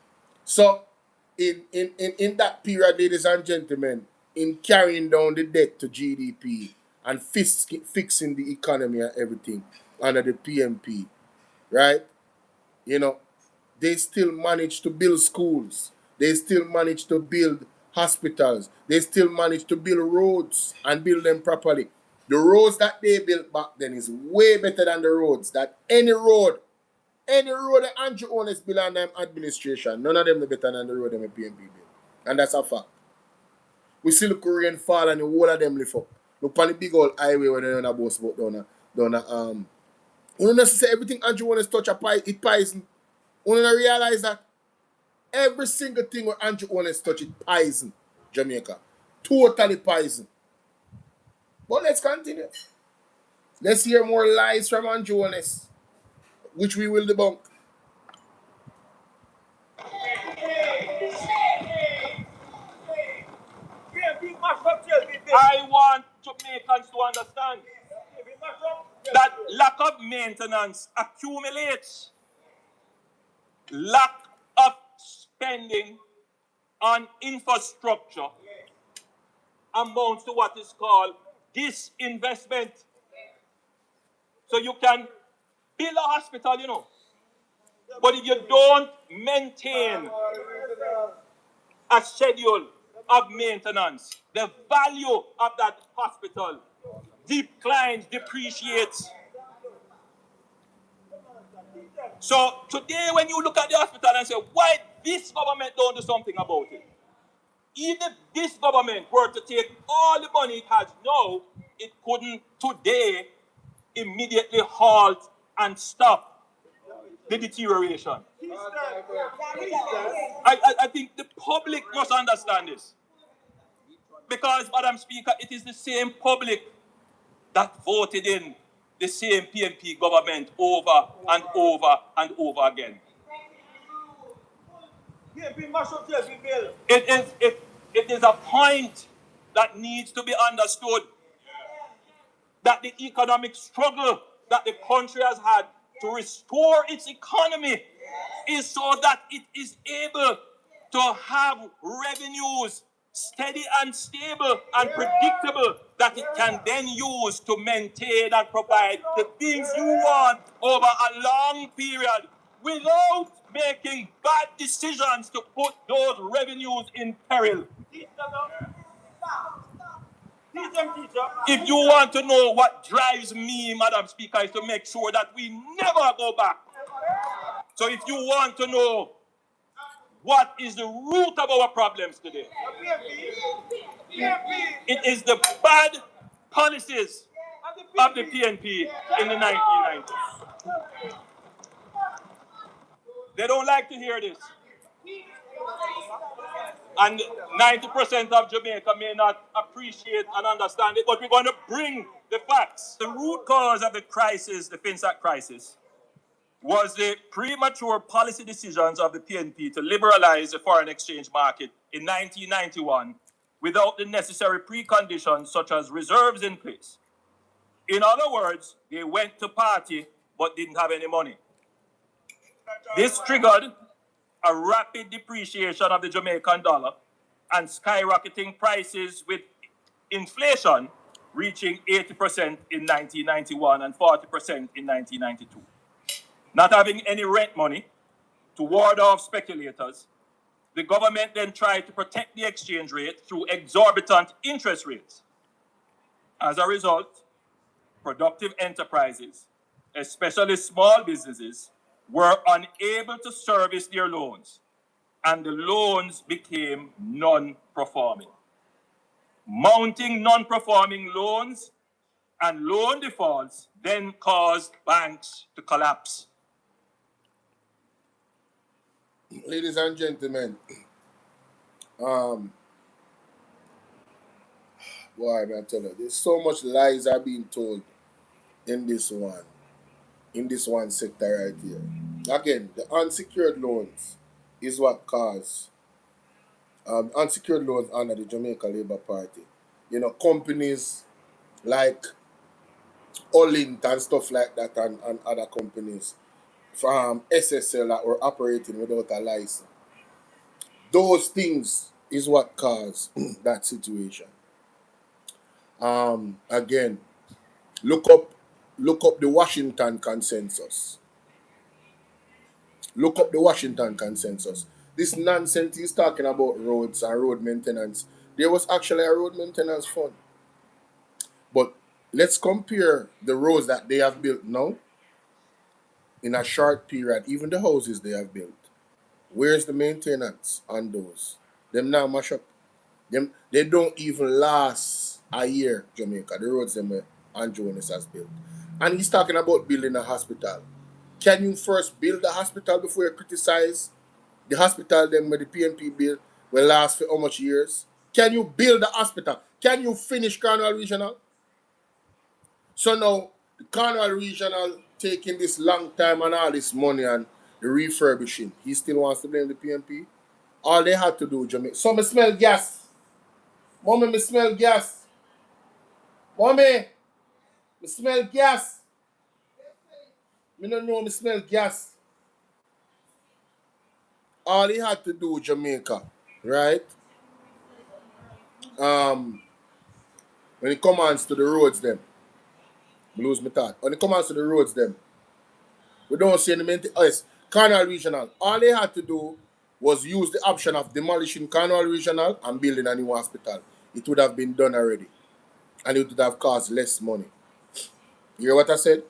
So, in that period, ladies and gentlemen, in carrying down the debt to GDP and fixing the economy and everything under the PMP, right? You know, they still managed to build schools. They still managed to build hospitals. They still managed to build roads and build them properly. The roads that they built back then is way better than the roads that any road that Andrew Holness built on them administration, none of them are better than the road them PMP built. And that's a fact. We see look rain fall and the whole of them lift up. Look on the big old highway where they're on a bus boat down you don't necessarily everything Andrew Holness touch it poison. You don't realize that every single thing where Andrew Holness touch it poison Jamaica. Totally poison. But let's continue. Let's hear more lies from Andrew Holness, which we will debunk. I want Jamaicans to understand that lack of maintenance accumulates. Lack of spending on infrastructure amounts to what is called disinvestment. So you can build a hospital, you know, but if you don't maintain a schedule of maintenance, the value of that hospital declines, depreciates. So today when you look at the hospital and say, why this government don't do something about it? Even if this government were to take all the money it has now, it couldn't today immediately halt and stop the deterioration. I think the public must understand this. Because, Madam Speaker, it is the same public that voted in the same PMP government over and over and over again. It is a point that needs to be understood that the economic struggle that the country has had to restore its economy is so that it is able to have revenues steady and stable and predictable that it can then use to maintain and provide the things you want over a long period without making bad decisions to put those revenues in peril. If you want to know what drives me, Madam Speaker, is to make sure that we never go back. So if you want to know what is the root of our problems today, it is the bad policies of the PNP in the 1990s. They don't like to hear this. And 90% of Jamaica may not appreciate and understand it, but we're going to bring the facts. The root cause of the crisis, the Finsac crisis, was the premature policy decisions of the PNP to liberalize the foreign exchange market in 1991 without the necessary preconditions such as reserves in place. In other words, they went to party but didn't have any money. This triggered a rapid depreciation of the Jamaican dollar and skyrocketing prices with inflation reaching 80% in 1991 and 40% in 1992. Not having any rent money to ward off speculators, the government then tried to protect the exchange rate through exorbitant interest rates. As a result, productive enterprises, especially small businesses, were unable to service their loans, and the loans became non-performing. Mounting non-performing loans and loan defaults then caused banks to collapse. Ladies and gentlemen, boy, man, tell you, there's so much lies are being told in this one sector right here. Again, the unsecured loans is what caused unsecured loans under the Jamaica Labour Party. You know, companies like Olint and stuff like that, and other companies from SSL that were operating without a license. Those things is what caused that situation. Again, look up the Washington Consensus. Look up the Washington Consensus. This nonsense he's talking about roads and road maintenance. There was actually a road maintenance fund. But let's compare the roads that they have built now in a short period, even the houses they have built. Where's the maintenance on those? Them now mash up. They don't even last a year, Jamaica, the roads them Holness has built. And he's talking about building a hospital. Can you first build a hospital before you criticize the hospital them with the PNP build will last for how much years? Can you build a hospital? Can you finish Cornwall Regional? So now, the Cornwall Regional taking this long time and all this money and the refurbishing, he still wants to blame the PNP? All they had to do, Jamaica. So me smell gas. Mommy, me smell gas. Mommy, me smell gas. Me don't know me smell gas. All he had to do, Jamaica, right? When it comes to the roads, them, I lose my thought. When it comes to the roads, them, we don't see any maintenance. Oh, yes, Cornwall Regional. All they had to do was use the option of demolishing Cornwall Regional and building a new hospital. It would have been done already. And it would have cost less money. You hear what I said?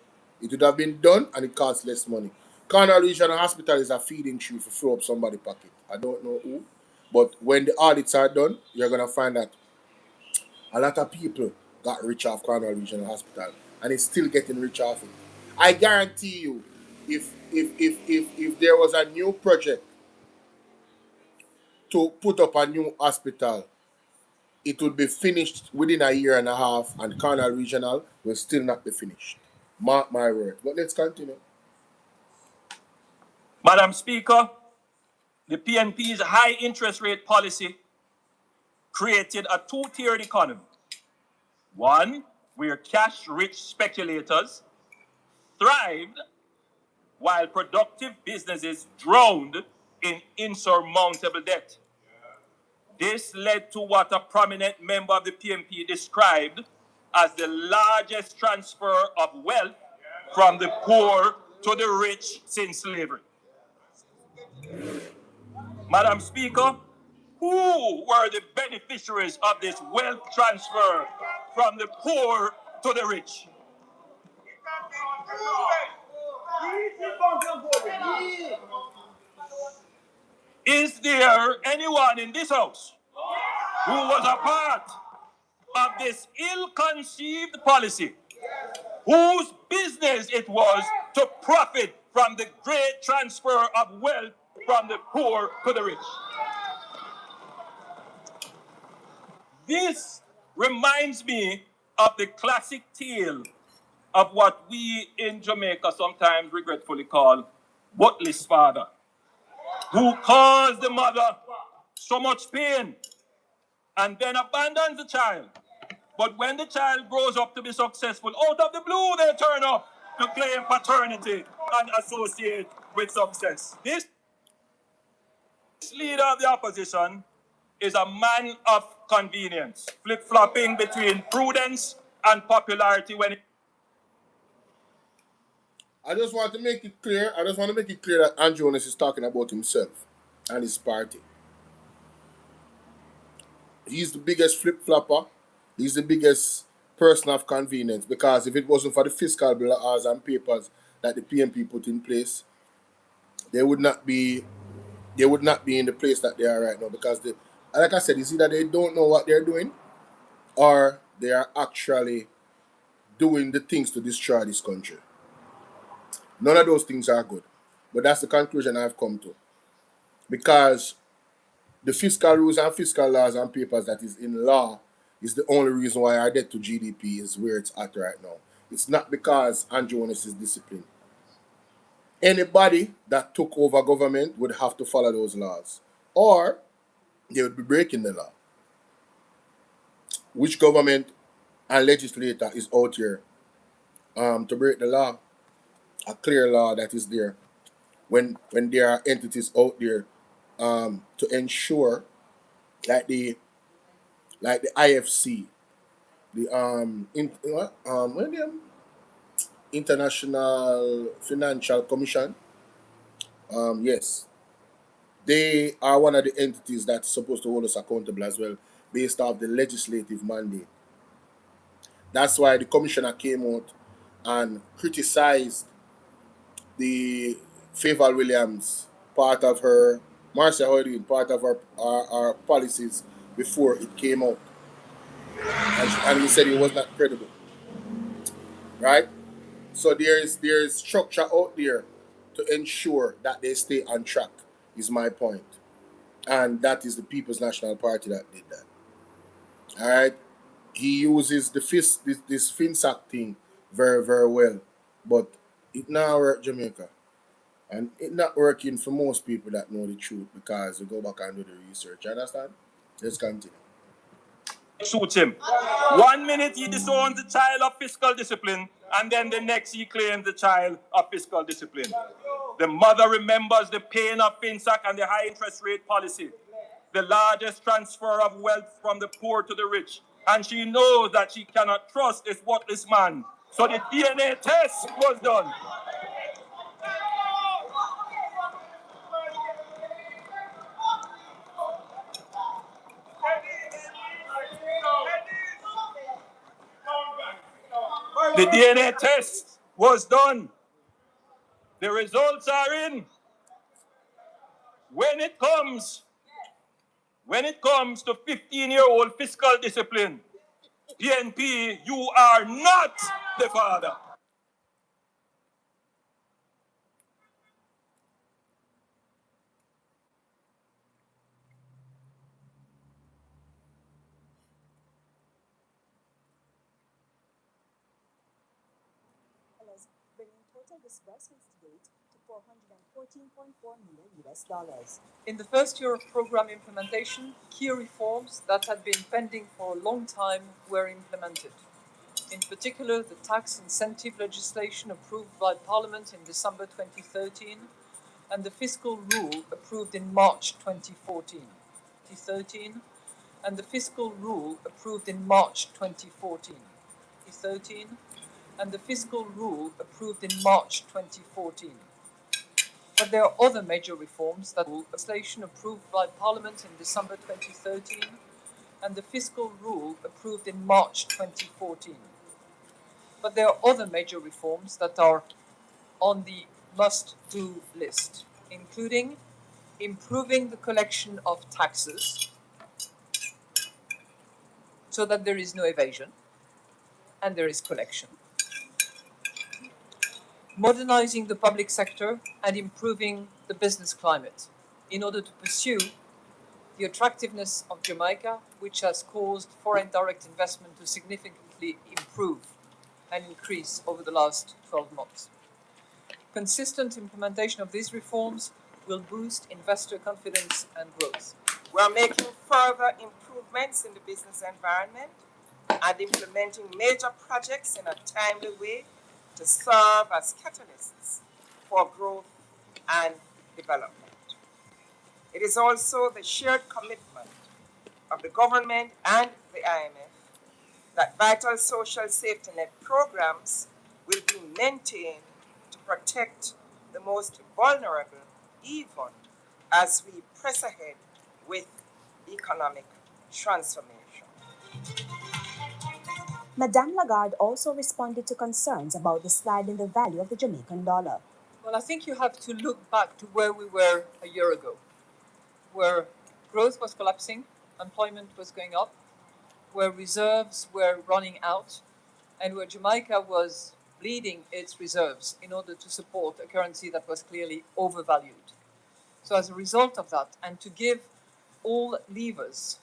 It would have been done and it costs less money. Cornwall Regional Hospital is a feeding tube for throw up somebody's pocket. I don't know who. But when the audits are done, you're going to find that a lot of people got rich off Cornwall Regional Hospital. And it's still getting rich off it. I guarantee you, if there was a new project to put up a new hospital, it would be finished within a year and a half, and Cornwall Regional will still not be finished. Mark my word. But let's continue. Madam Speaker, the PNP's high interest rate policy created a two-tiered economy. One, where cash-rich speculators thrived while productive businesses drowned in insurmountable debt. This led to what a prominent member of the PNP described as the largest transfer of wealth from the poor to the rich since slavery. Madam Speaker, who were the beneficiaries of this wealth transfer from the poor to the rich? Is there anyone in this house who was a part of this ill-conceived policy, whose business it was to profit from the great transfer of wealth from the poor to the rich? This reminds me of the classic tale of what we in Jamaica sometimes regretfully call Bvrclips' father, who caused the mother so much pain and then abandons the child. But when the child grows up to be successful, out of the blue they turn up to claim paternity and associate with success. This This leader of the opposition is a man of convenience, flip-flopping between prudence and popularity when it... I just want to make it clear. That Andrew Holness is talking about himself and his party. He's the biggest flip-flopper. He's the biggest person of convenience, because if it wasn't for the fiscal laws and papers that the PMP put in place, they would not be in the place that they are right now, because like I said, it's either they don't know what they're doing or they are actually doing the things to destroy this country. None of those things are good. But that's the conclusion I've come to. Because the fiscal rules and fiscal laws and papers that is in law is the only reason why our debt to GDP is where it's at right now. It's not because Andrew Holness is disciplined. Anybody that took over government would have to follow those laws, or they would be breaking the law. Which government and legislator is out here to break the law? A clear law that is there when there are entities out there to ensure that the IFC, the International Financial Commission, yes, they are one of the entities that's supposed to hold us accountable as well, based off the legislative mandate. That's why the commissioner came out and criticized the Favor Williams part of her, Marcia Hoydin, part of our policies before it came out. And he said it was not credible. Right? So there's structure out there to ensure that they stay on track, is my point. And that is the People's National Party that did that. Alright? He uses this Finsac thing very, very well. But it now work Jamaica. And it not working for most people that know the truth, because you go back and do the research. You understand? Let's continue. Shoot him. 1 minute he disowns the child of fiscal discipline, and then the next he claims the child of fiscal discipline. The mother remembers the pain of Finsac and the high interest rate policy, the largest transfer of wealth from the poor to the rich, and she knows that she cannot trust this worthless man. So the DNA test was done. The DNA test was done. The results are in. When it comes to 15-year-old fiscal discipline, PNP, you are not the father. Bringing total disbursements to date to $414.4 million. In the first year of program implementation, key reforms that had been pending for a long time were implemented. In particular, the tax incentive legislation approved by Parliament in December 2013 and the fiscal rule approved in March 2014. And the fiscal rule approved in March 2014. And the fiscal rule approved in March 2014. But there are other major reforms that legislation approved by Parliament in December 2013 and the fiscal rule approved in March 2014. But there are other major reforms that are on the must-do list, including improving the collection of taxes so that there is no evasion and there is collection, modernizing the public sector and improving the business climate in order to pursue the attractiveness of Jamaica, which has caused foreign direct investment to significantly improve and increase over the last 12 months. Consistent implementation of these reforms will boost investor confidence and growth. We are making further improvements in the business environment and implementing major projects in a timely way to serve as catalysts for growth and development. It is also the shared commitment of the government and the IMF that vital social safety net programs will be maintained to protect the most vulnerable, even as we press ahead with economic transformation. Madame Lagarde also responded to concerns about the slide in the value of the Jamaican dollar. Well, I think you have to look back to where we were a year ago, where growth was collapsing, employment was going up, where reserves were running out, and where Jamaica was bleeding its reserves in order to support a currency that was clearly overvalued. So as a result of that, and to give all levers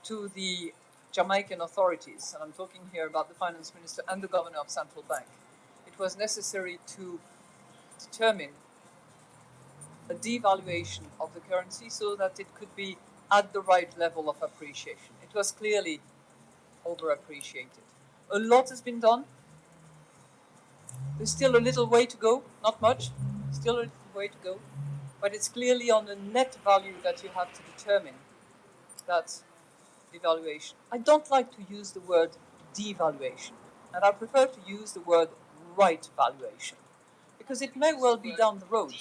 to the Jamaican authorities, and I'm talking here about the finance minister and the governor of central bank, it was necessary to determine a devaluation of the currency so that it could be at the right level of appreciation. It was clearly overappreciated. A lot has been done. There's still a little way to go, not much, still a little way to go, but it's clearly on the net value that you have to determine that devaluation. I don't like to use the word devaluation, and I prefer to use the word right valuation, because it may well be down the road,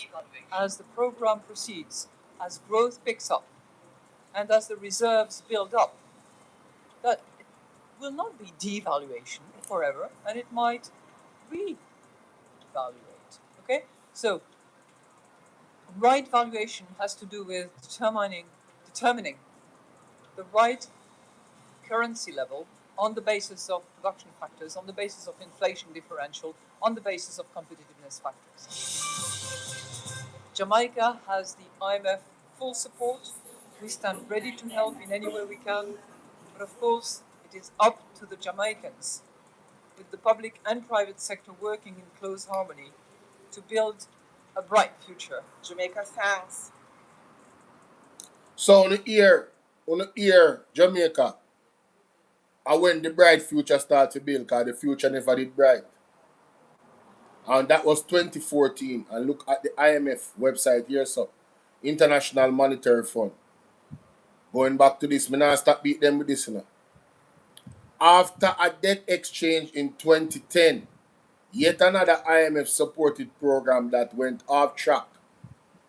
as the program proceeds, as growth picks up, and as the reserves build up, that it will not be devaluation forever, and it might revaluate. Okay? So, right valuation has to do with determining the right currency level on the basis of production factors, on the basis of inflation differential, on the basis of competitiveness factors. Jamaica has the IMF full support. We stand ready to help in any way we can, but of course it is up to the Jamaicans, with the public and private sector working in close harmony, to build a bright future. Jamaica, thanks. So on the ear, Jamaica, and when the bright future started to build, because the future never did bright. And that was 2014. And look at the IMF website here, so International Monetary Fund. Going back to this, me not stop beat them with this, you know. After a debt exchange in 2010, yet another IMF supported program that went off track.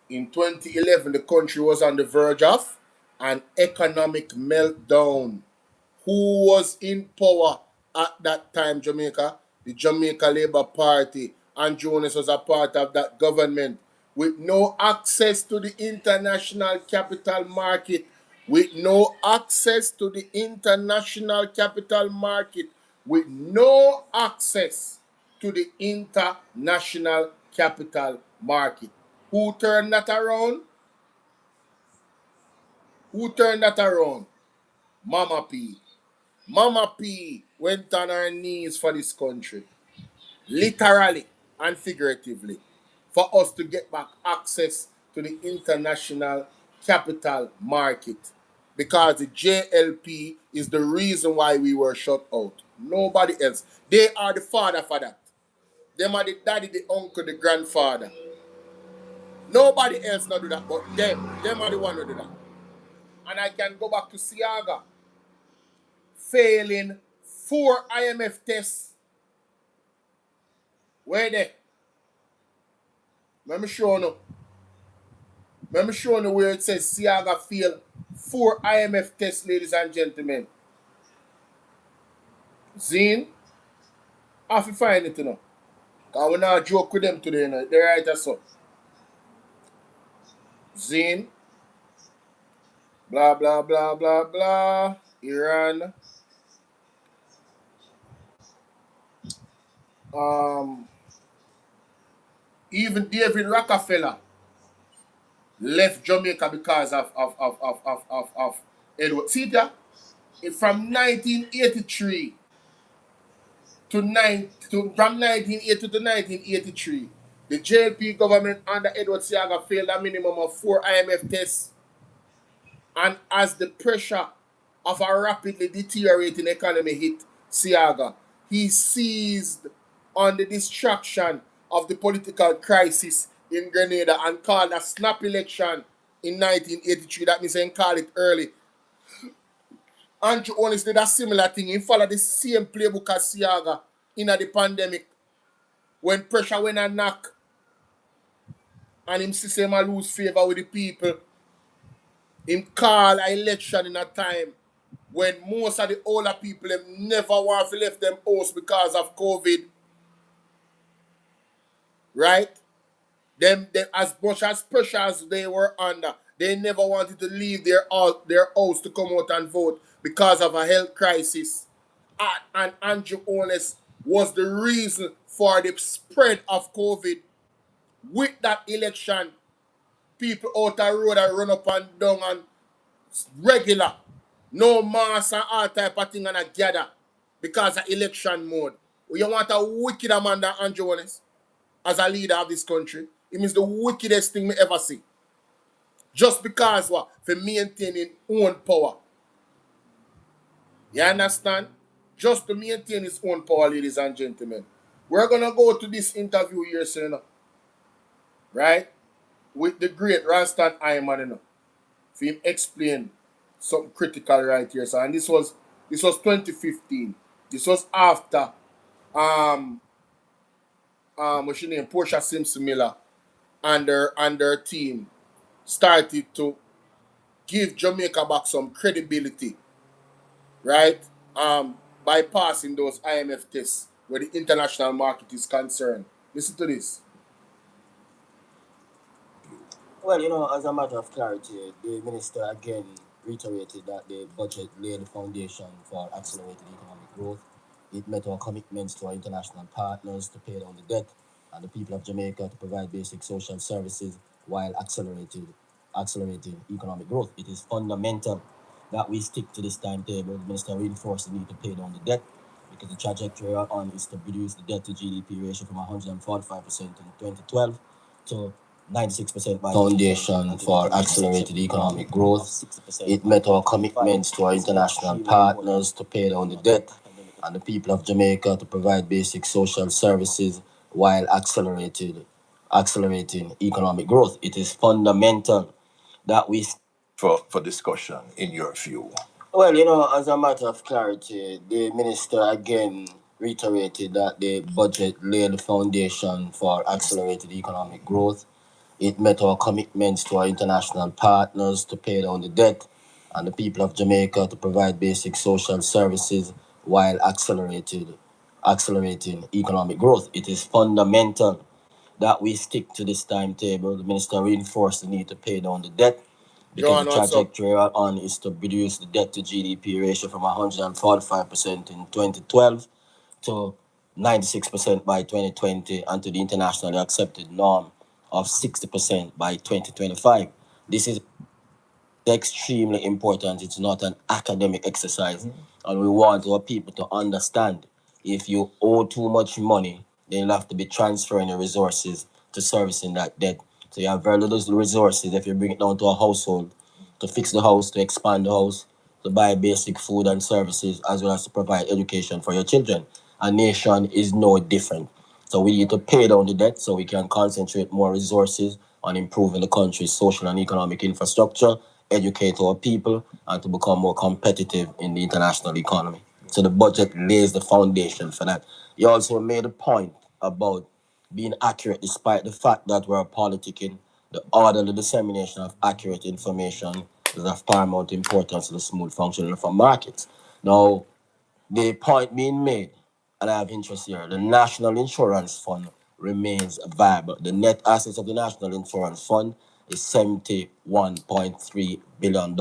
In 2011, the country was on the verge of an economic meltdown. Who was in power at that time, Jamaica? The Jamaica Labour Party. And Jonas was a part of that government, with no access to the international capital market. With no access to the international capital market. With no access to the international capital market. Who turned that around? Who turned that around? Mama P. Mama P went on her knees for this country, literally and figuratively, for us to get back access to the international capital market. Because the JLP is the reason why we were shut out. Nobody else. They are the father for that. Them are the daddy, the uncle, the grandfather. Nobody else not do that but them. Them are the one who do that. And I can go back to Siaga, failing 4 IMF tests. Where they? Let me show you. Let me show you where it says Siaga failed 4 IMF tests, ladies and gentlemen. Zine, I have to find it, you know. Because we're not joke with them today, you know. They're right as so. Zine, blah, blah, blah, blah, blah. Iran. Even David Rockefeller left Jamaica because of Edward. See that? From 1983 from 1980 to 1983, the JLP government under Edward Siaga failed a minimum of 4 IMF tests. And as the pressure of a rapidly deteriorating economy hit Siaga, he seized on the distraction of the political crisis in Grenada and called a snap election in 1983. That means I call it early. Andrew Holness did a similar thing. He followed the same playbook as Siaga in the pandemic. When pressure went and knock and him see him lose favor with the people, him call an election in a time when most of the older people them never want to left them house because of COVID. Right? Them as much as pressure as they were under, they never wanted to leave their house to come out and vote because of a health crisis. And Andrew Holness was the reason for the spread of COVID. With that election, people out the road are run up and down and regular. No mass and all type of thing and a gather because of election mode. You want a wicked man than Andrew Holness as a leader of this country? It means the wickedest thing we ever see. Just because what? For maintaining own power. You understand? Just to maintain his own power, ladies and gentlemen. We're going to go to this interview here, sir, right? With the great Rastan Ayman, you know, for him explain something critical right here, sir. And this was 2015. This was after what's your name? Portia Simpson Miller and their team started to give Jamaica back some credibility, right? By passing those IMF tests where the international market is concerned. Listen to this. Well, you know, as a matter of clarity, the minister again reiterated that the budget laid the foundation for accelerated economic growth. It met our commitments to our international partners to pay down the debt and the people of Jamaica to provide basic social services while accelerating economic growth. It is fundamental that we stick to this timetable. The minister reinforced the need to pay down the debt because the trajectory we're on is to reduce the debt to GDP ratio from 145% in 2012 to 96% by foundation for accelerated economic growth. It met our commitments to our international partners to pay down the debt and the people of Jamaica to provide basic social services while accelerating economic growth. It is fundamental that we for discussion in your view. Well, you know, as a matter of clarity, the minister again reiterated that the budget laid the foundation for accelerated economic growth. It met our commitments to our international partners to pay down the debt and the people of Jamaica to provide basic social services while accelerating economic growth. It is fundamental that we stick to this timetable. The minister reinforced the need to pay down the debt because the trajectory we're on is to reduce the debt to GDP ratio from 145% in 2012 to 96% by 2020 and to the internationally accepted norm of 60% by 2025. This is extremely important. It's not an academic exercise. And we want our people to understand if you owe too much money, then you'll have to be transferring your resources to servicing that debt. So you have very little resources if you bring it down to a household to fix the house, to expand the house, to buy basic food and services, as well as to provide education for your children. A nation is no different. So we need to pay down the debt so we can concentrate more resources on improving the country's social and economic infrastructure, educate our people, and to become more competitive in the international economy. So the budget lays the foundation for that. He also made a point about being accurate despite the fact that we're politicking. The orderly dissemination of accurate information is of paramount importance to the smooth functioning of our markets. Now, the point being made, and I have interest here, the National Insurance Fund remains viable. The net assets of the National Insurance Fund is $71.3 billion.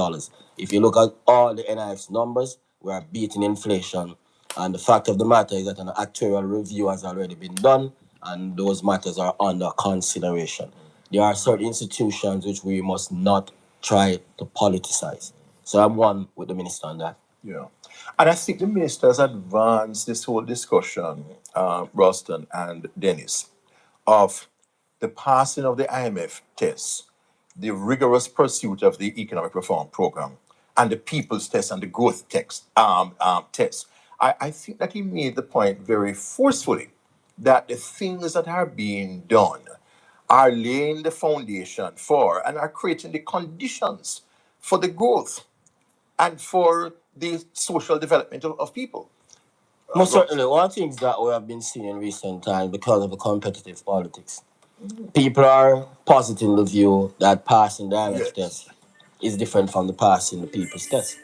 If you look at all the NIF's numbers, we are beating inflation. And the fact of the matter is that an actuarial review has already been done, and those matters are under consideration. There are certain institutions which we must not try to politicize. So I'm one with the minister on that. Yeah. And I think the minister has advanced this whole discussion, Roston and Dennis, of the passing of the IMF tests, the rigorous pursuit of the economic reform program, and the people's test and the growth test. I think that he made the point very forcefully that the things that are being done are laying the foundation for and are creating the conditions for the growth and for the social development of people. Most certainly, one of the things that we have been seeing in recent times because of the competitive politics, people are positing the view that passing the IMF test is different from the passing the people's test.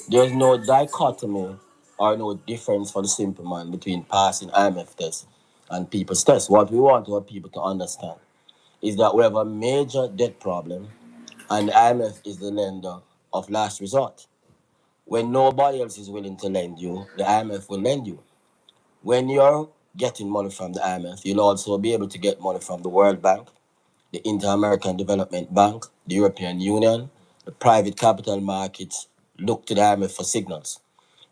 There's no dichotomy or no difference for the simple man between passing IMF test and people's test. What we want our people to understand is that we have a major debt problem and the IMF is the lender of last resort. When nobody else is willing to lend you, the IMF will lend you. When you're getting money from the IMF, you'll also be able to get money from the World Bank, the Inter-American Development Bank, the European Union, the private capital markets look to the IMF for signals.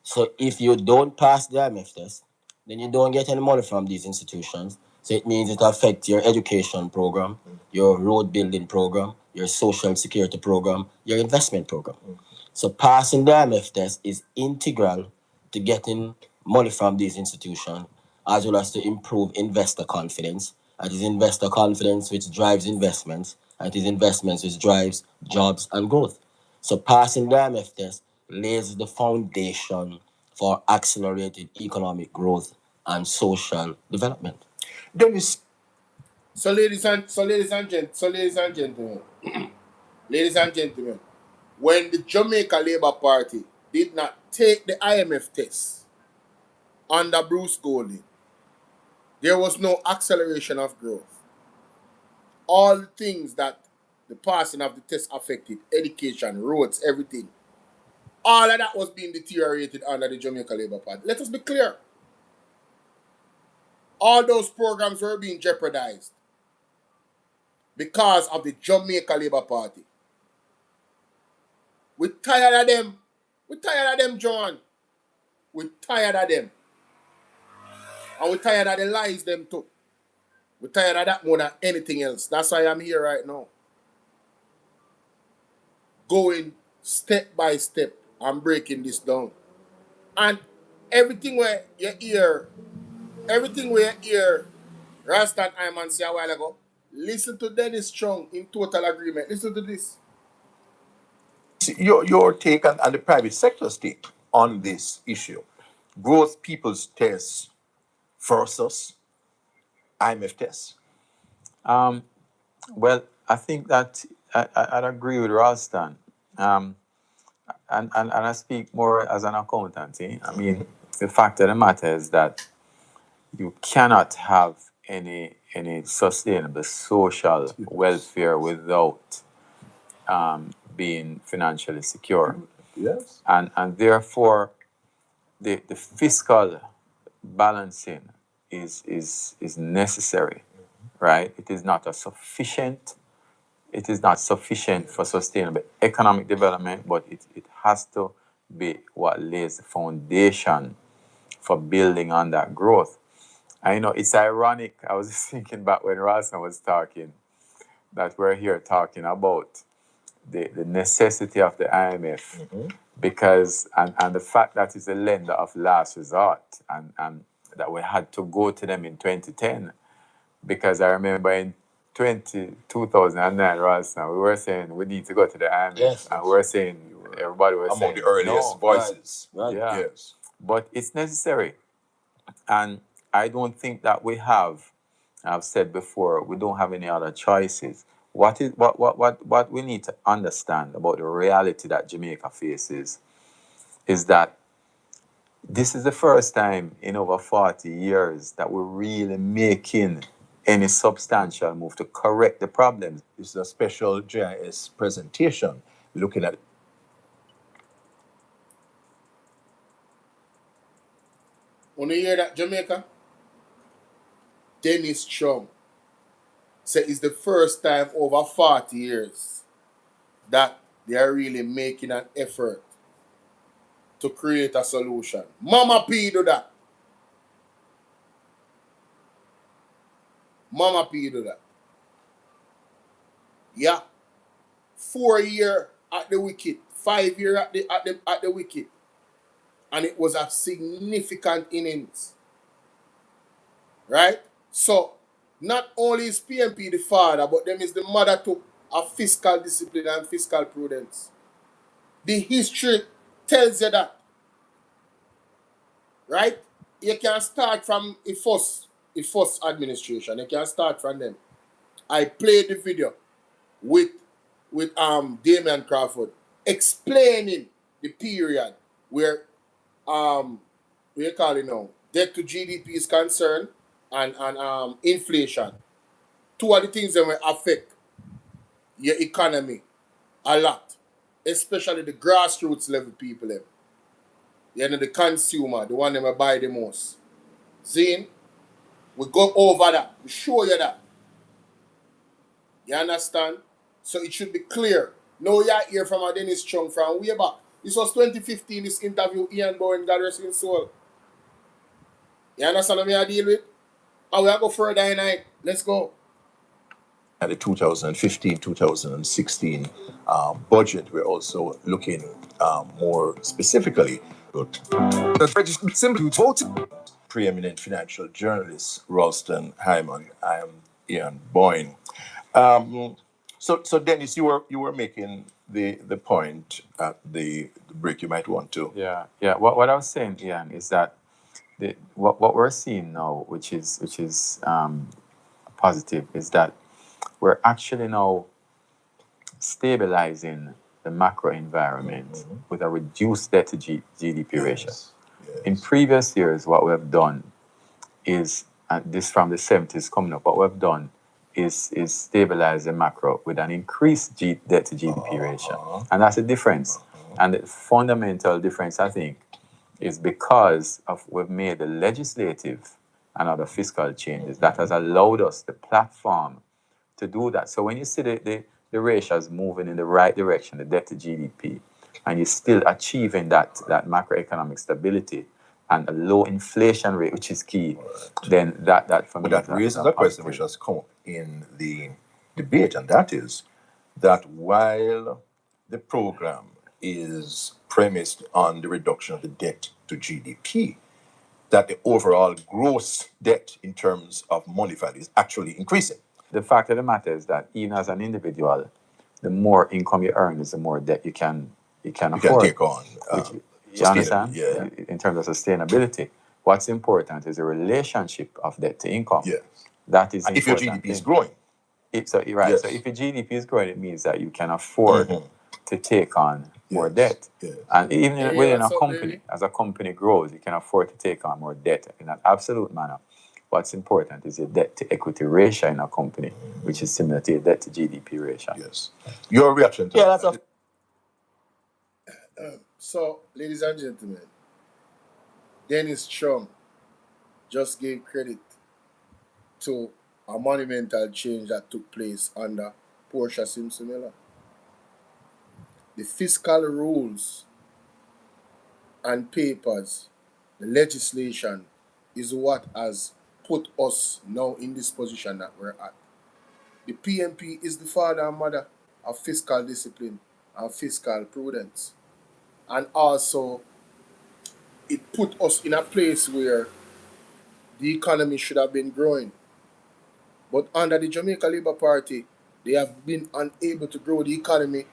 So if you don't pass the IMF test, then you don't get any money from these institutions. So it means it affects your education program, your road building program, your social security program, your investment program. So passing the IMF test is integral to getting money from these institutions, as well as to improve investor confidence. And it is investor confidence which drives investments, and it is investments which drives jobs and growth. So passing the IMF test lays the foundation for accelerated economic growth and social development. Dennis, ladies and gentlemen, ladies and gentlemen, when the Jamaica Labour Party did not take the IMF test under Bruce Golding, there was no acceleration of growth. All the things that the passing of the test affected, education, roads, everything, all of that was being deteriorated under the Jamaica Labour Party. Let us be clear. All those programs were being jeopardized because of the Jamaica Labour Party. We're tired of them. We're tired of them, John. We're tired of them. And we're tired of the lies them too. We're tired of that more than anything else. That's why I'm here right now. Going step by step and breaking this down. And everything where you hear, Rasta and Iman say a while ago, listen to Dennis Strong in total agreement. Listen to this. your take and the private sector's take on this issue. Growth people's tests versus IMF tests. Well, I think that I'd agree with Ralston. And I speak more as an accountant. I mean, the fact of the matter is that you cannot have any sustainable social welfare without being financially secure. Yes. And therefore, the fiscal balancing is necessary, right? It is not sufficient for sustainable economic development, but it has to be what lays the foundation for building on that growth. I know it's ironic. I was just thinking back when Ralston was talking, that we're here talking about the necessity of the IMF, because and the fact that it's a lender of last resort, and that we had to go to them in 2010, because I remember in 2009, Ralston, we were saying we need to go to the IMF, Yes. and we were saying, everybody was Among saying the earliest no, voices. Right. yeah, Yes. but it's necessary. And I don't think that we have. I've said before, we don't have any other choices. What we need to understand about the reality that Jamaica faces is that this is the first time in over 40 years that we're really making any substantial move to correct the problems. This is a special JIS presentation looking at. When you hear that, Jamaica? Dennis Strong said it's the first time over 40 years that they are really making an effort to create a solution. Mama P do that. Mama P do that. Yeah. 4 year at the wicket, 5 year at the wicket. And it was a significant innings. Right? So Not only is PMP the father, but them is the mother to of fiscal discipline and fiscal prudence. The history tells you that, right? You can start from the first administration. You can start from them. I played the video with Damian Crawford explaining the period where we call it now debt to GDP is concerned and inflation. Two of the things that will affect your economy a lot, especially the grassroots level people. You know, the consumer, the one that will buy the most. See, we go over that. We show you that. You understand? So it should be clear. No, you're here from a Dennis Chung from way back. This was 2015, this interview, Ian Bowen, God rest his soul. You understand what I deal with? And we'll go further in night. Let's go. And the 2015-2016 budget, we're also looking more specifically at simply voting. Preeminent financial journalist Ralston Hyman. I am Ian Boyne. So Dennis, you were making the point at the break. You might want to. Yeah. What I was saying, Ian, is that what we're seeing now, which is positive, is that we're actually now stabilizing the macro environment with a reduced debt to GDP ratio. Yes. In previous years, what we have done is, and this from the 70s coming up, what we've done is stabilize the macro with an increased debt to GDP ratio. And that's the difference. And the fundamental difference, I think, is because of we've made the legislative and other fiscal changes that has allowed us the platform to do that. So when you see the ratios moving in the right direction, the debt to GDP, and you're still achieving that macroeconomic stability and a low inflation rate, which is key, then that for me. But that raises a question which has come up in the debate, and that is that while the program is premised on the reduction of the debt to GDP, that the overall gross debt in terms of money value is actually increasing. The fact of the matter is that even as an individual, the more income you earn is the more debt you can afford. You can take on. You understand? Yeah. In terms of sustainability, what's important is the relationship of debt to income. Yes. That is if your GDP is growing. So if your GDP is growing, it means that you can afford to take on more debt. Yes. And even within a company, as a company grows, you can afford to take on more debt in an absolute manner. What's important is your debt to equity ratio in a company, which is similar to your debt to GDP ratio. Yes. Your reaction to Yeah, that? So, ladies and gentlemen, Dennis Chung just gave credit to a monumental change that took place under Portia Simpson Miller. The fiscal rules and papers, the legislation, is what has put us now in this position that we're at. The PMP is the father and mother of fiscal discipline and fiscal prudence. And also, it put us in a place where the economy should have been growing. But under the Jamaica Labour Party, they have been unable to grow the economy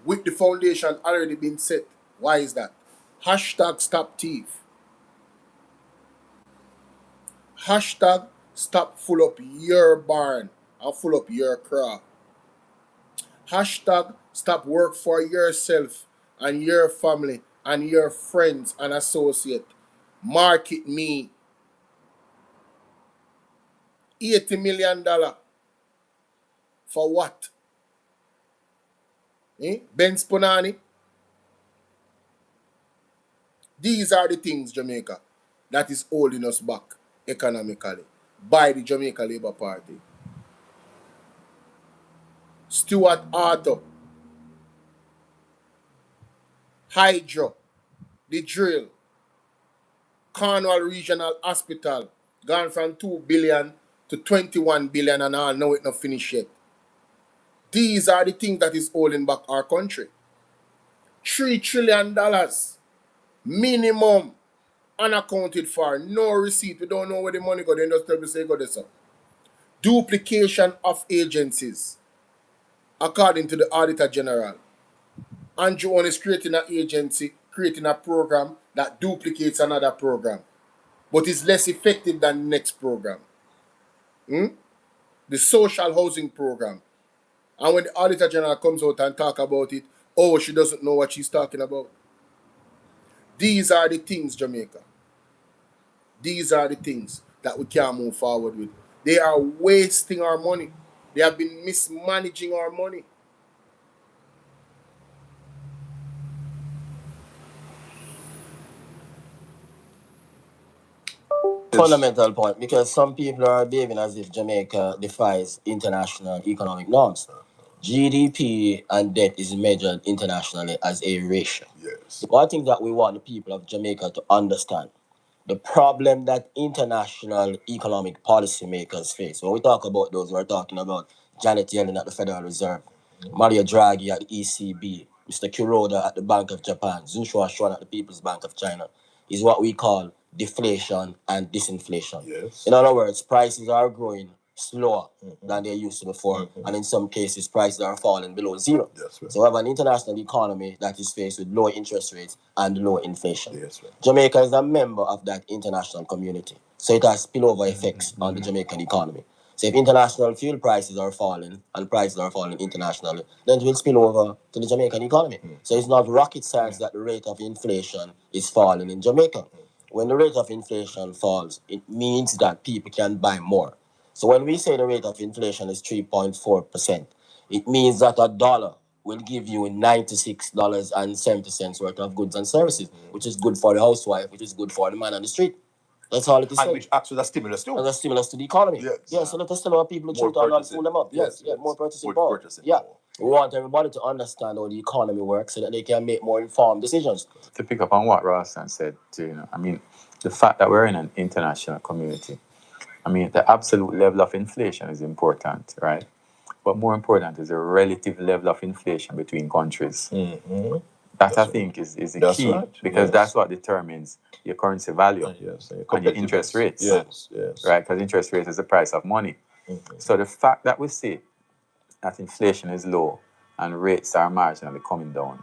with the foundation already been set. Why is that? Hashtag stop thief. Hashtag stop full up your barn and full up your crop. Hashtag stop work for yourself and your family and your friends and associates. Market me. $80 million. For what? Ben Spunani? These are the things, Jamaica, that is holding us back economically by the Jamaica Labour Party. Stuart Arthur, Hydro, the drill, Cornwall Regional Hospital, gone from 2 billion to 21 billion and all, now it's not finished yet. These are the things that is holding back our country. $3 trillion minimum unaccounted for, no receipt. We don't know where the money go. The industrial say go this up. duplication of agencies, according to the Auditor General. Andrew One is creating an agency, creating a program that duplicates another program, but is less effective than the next program. The social housing program. And when the Auditor General comes out and talk about it, oh, she doesn't know what she's talking about. These are the things, Jamaica. These are the things that we can't move forward with. They are wasting our money. They have been mismanaging our money. Fundamental point, because some people are behaving as if Jamaica defies international economic norms. GDP and debt is measured internationally as a ratio. Yes. One thing that we want the people of Jamaica to understand, the problem that international economic policymakers face. When we talk about those, we're talking about Janet Yellen at the Federal Reserve, Mario Draghi at the ECB, Mr. Kuroda at the Bank of Japan, Zhu Shuaishuan at the People's Bank of China, is what we call deflation and disinflation. Yes. In other words, prices are growing slower than they used to before, and in some cases, prices are falling below zero. That's right. So we have an international economy that is faced with low interest rates and low inflation. That's right. Jamaica is a member of that international community, so it has spillover effects on the Jamaican economy. So if international fuel prices are falling and prices are falling internationally, then it will spill over to the Jamaican economy. So it's not rocket science that the rate of inflation is falling in Jamaica. When the rate of inflation falls, it means that people can buy more. So when we say the rate of inflation is 3.4%, it means that a dollar will give you $96.70 worth of goods and services, which is good for the housewife, which is good for the man on the street. That's all it is. And which acts as a stimulus too. As a stimulus to the economy. Yes. Yeah, so let us tell our people the truth and not fool them up. Yes, more purchasing More power. purchasing Yeah. power. We want everybody to understand how the economy works so that they can make more informed decisions. To pick up on what Ralston said, I mean, the fact that we're in an international community, I mean, the absolute level of inflation is important, right? But more important is the relative level of inflation between countries. That I think is the key, because that's what determines your currency value and your interest rates. Yes. Right? Because interest rate is the price of money. So the fact that we see that inflation is low and rates are marginally coming down,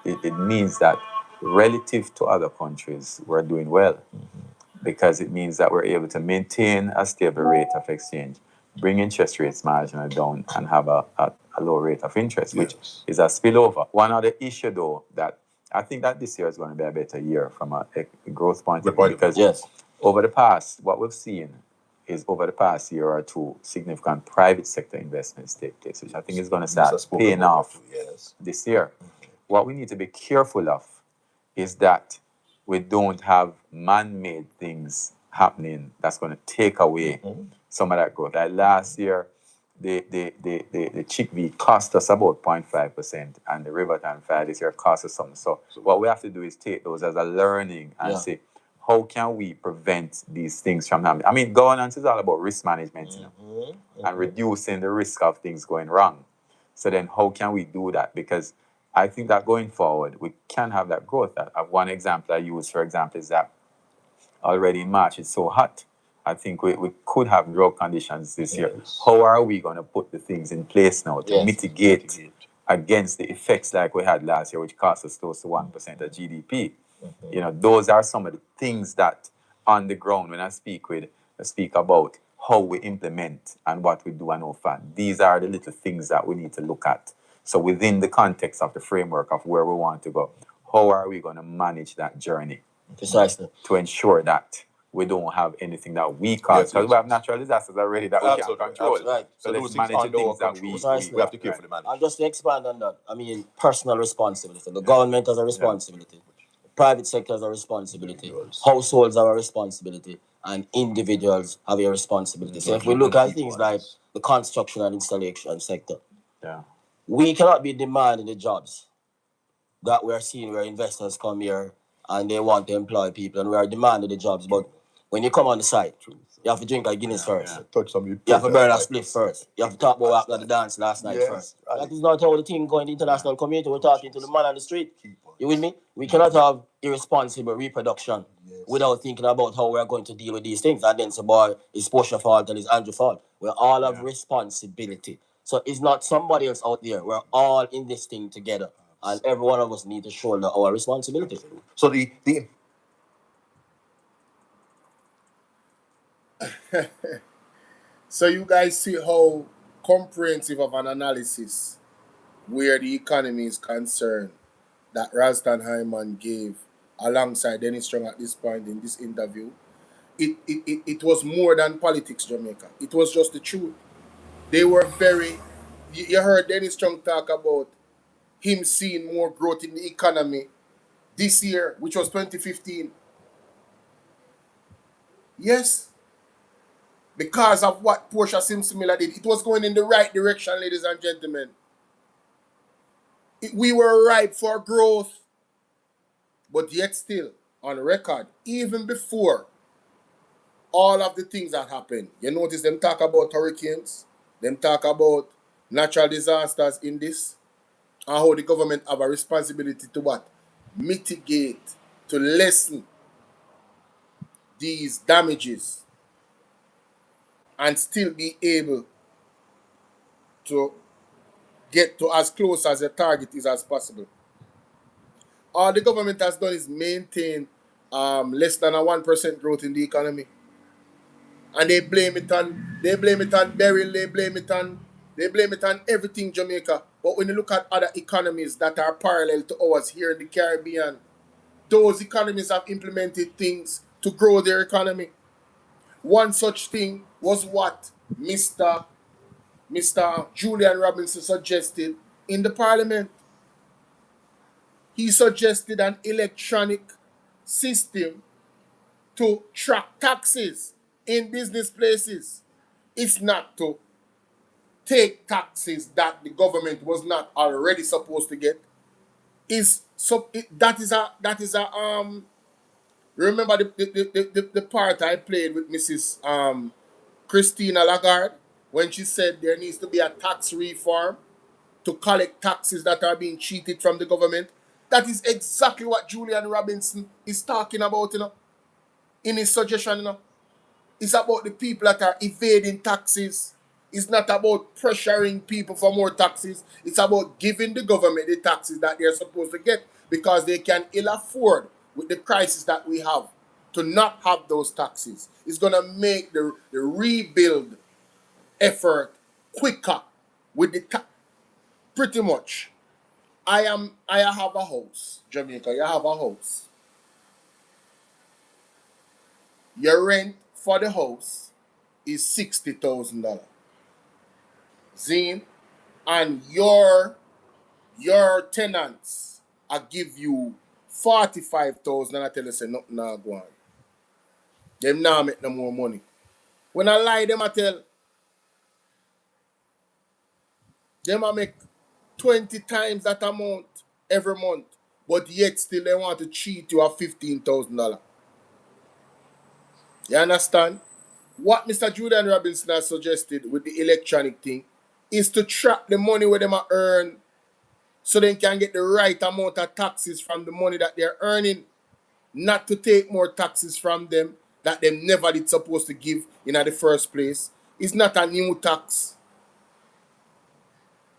it means that relative to other countries, we're doing well, because it means that we're able to maintain a stable rate of exchange, bring interest rates marginally down, and have a low rate of interest, which is a spillover. One other issue, though, that I think that this year is going to be a better year from a growth point of view, because over the past, what we've seen is over the past year or two, significant private sector investments take place, which I think is going to start paying off this year. What we need to be careful of is that we don't have man-made things happening that's going to take away some of that growth. Like last year, the chickpea cost us about 0.5%, and the Riverton Fire this year cost us something. So what we have to do is take those as a learning and say, how can we prevent these things from happening? I mean, governance is all about risk management, and reducing the risk of things going wrong. So then how can we do that? Because I think that going forward, we can have that growth. One example I use, for example, is that already in March, it's so hot. I think we could have drought conditions this year. How are we going to put the things in place now to mitigate against the effects like we had last year, which cost us close to 1% of GDP? You know, those are some of the things that on the ground, when I speak about how we implement and what we do and how far. These are the little things that we need to look at. So within the context of the framework of where we want to go, how are we going to manage that journey? Precisely. To ensure that we don't have anything that we cause. Because we have natural disasters already that we can't control. Right. So let's manage the things that we have to carefully manage. And just to expand on that, I mean, personal responsibility. The government has a responsibility. The private sector has a responsibility. Households have a responsibility. And individuals have a responsibility. So if we look at things like the construction and installation sector, we cannot be demanding the jobs that we are seeing where investors come here and they want to employ people, and we are demanding the jobs. But when you come on the site, you have to drink a Guinness first. Touch some. You have to burn a spliff first. You have to talk about what the dance last night first. Right. That is not how the thing going in the international community. We're talking to the man on the street. You with me? We cannot have irresponsible reproduction without thinking about how we're going to deal with these things. And then say, boy, it's Portia's fault and it's Andrew's fault. We all have responsibility. So it's not somebody else out there. We're all in this thing together. And every one of us need to shoulder our responsibility. So the So you guys see how comprehensive of an analysis where the economy is concerned that Ralston Hyman gave alongside Dennis Strong at this point in this interview. It was more than politics, Jamaica. It was just the truth. They were very... You heard Dennis Strong talk about him seeing more growth in the economy this year, which was 2015. Yes, because of what Portia Simpson Miller did. It was going in the right direction, ladies and gentlemen. We were ripe for growth, but yet still, on record, even before all of the things that happened, you notice them talk about hurricanes, them talk about natural disasters in this, and how the government have a responsibility to what? Mitigate, to lessen these damages and still be able to get to as close as the target is as possible. All the government has done is maintain less than a 1% growth in the economy. And they blame it on Beryl, they blame it on everything Jamaica. But when you look at other economies that are parallel to ours here in the Caribbean, those economies have implemented things to grow their economy. One such thing was what Mr. Julian Robinson suggested in the parliament. He suggested an electronic system to track taxes in business places. It's not to take taxes that the government was not already supposed to get. Remember the part I played with Mrs. Christina Lagarde when she said there needs to be a tax reform to collect taxes that are being cheated from the government. That is exactly what Julian Robinson is talking about, in his suggestion, It's about the people that are evading taxes. It's not about pressuring people for more taxes. It's about giving the government the taxes that they're supposed to get because they can ill afford, with the crisis that we have, to not have those taxes. It's going to make the rebuild effort quicker with the pretty much. I have a house, Jamaica. You have a house. Your rent for the house is $60,000. Zine, and your tenants I give you 45,000, and I tell you say nothing now go on. Them now make no more money. When I lie, them I tell them I make 20 times that amount every month, but yet still they want to cheat you of $15,000. You understand? What Mr. Julian Robinson has suggested with the electronic thing is to track the money where them earn so they can get the right amount of taxes from the money that they're earning, not to take more taxes from them that they never did supposed to give in the first place. It's not a new tax.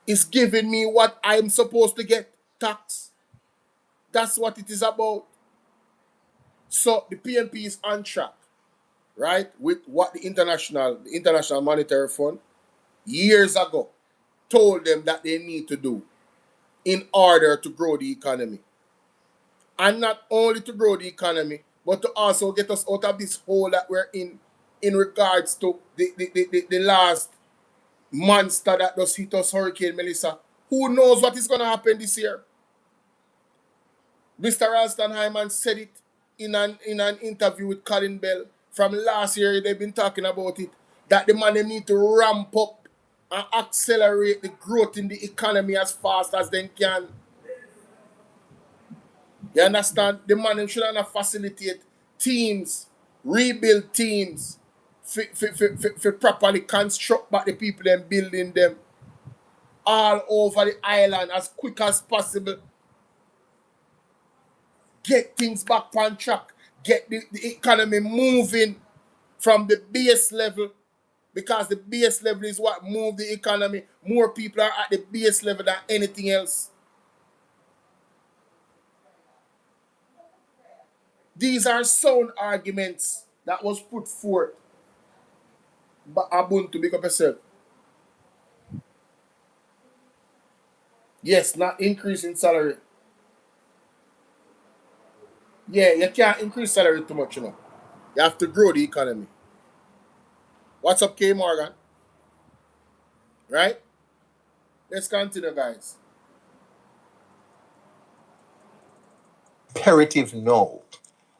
It's giving me what I'm supposed to get, tax. That's what it is about. So the PNP is on track, right, with what the International Monetary Fund years ago told them that they need to do in order to grow the economy. And not only to grow the economy, but to also get us out of this hole that we're in regards to the last monster that just hit us, Hurricane Melissa. Who knows what is going to happen this year? Mr. Ralston Hyman said it in an interview with Colin Bell from last year. They've been talking about it, that the man, they need to ramp up and accelerate the growth in the economy as fast as they can. You understand? The man should not facilitate teams, rebuild teams, for properly construct back the people and building them all over the island as quick as possible. Get things back on track. get the economy moving from the base level, because the base level is what moves the economy. More people are at the base level than anything else. These are sound arguments that was put forth by Ubuntu. Big up yourself. Yes, not increasing salary. Yeah, you can't increase salary too much, you know. You have to grow the economy. What's up, K Morgan? Right? Let's continue, guys. Imperative now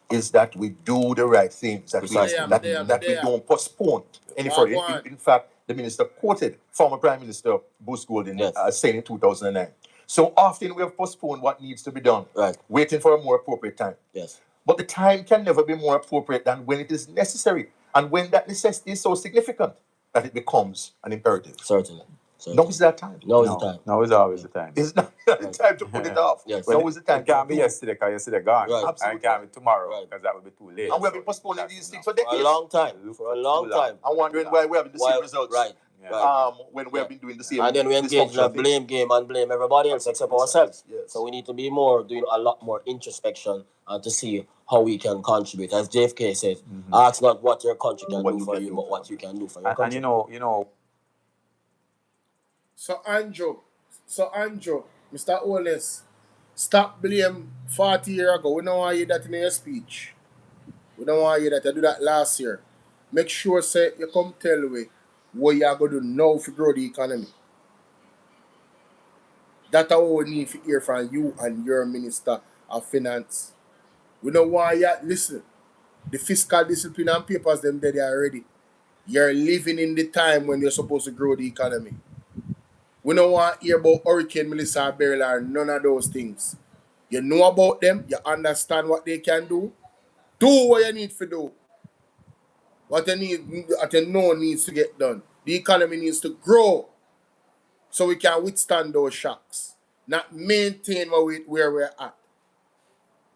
is that we do the right things, that we don't postpone any further. In fact, the minister quoted former Prime Minister Bruce Golding saying in 2009. So often we have postponed what needs to be done, waiting for a more appropriate time. Yes. But the time can never be more appropriate than when it is necessary, and when that necessity is so significant that it becomes an imperative. Certainly. Now is that time. Now is the time. Now is always the time. It's not the time to put it off. Yes. Now is the time. It can't be yesterday because yesterday gone. Right. And it can't be tomorrow because that would be too late. And we have been postponing these things for decades. A long time. For a long time. I'm wondering why we haven't the same results. Right. When we have been doing the same. And then we engage in a blame game and blame everybody else except ourselves. Yes. So we need to be doing a lot more introspection to see how we can contribute. As JFK said, ask not what your country can do for you, but what you can do for your country. And you know. So Andrew, Mr. Holness, stop blame 40 years ago. We don't want to hear that in your speech. We don't want to hear that. You do that last year. Make sure say you come tell me what you are going to do now to grow the economy. That's what we need to hear from you and your Minister of Finance. We don't want you listen. The fiscal discipline and papers them there they are already. You're living in the time when you're supposed to grow the economy. We don't want to hear about Hurricane Melissa or Beryl or none of those things. You know about them, you understand what they can do. Do what you need to do. What you know needs to get done. The economy needs to grow so we can withstand those shocks. Not maintain where we're at.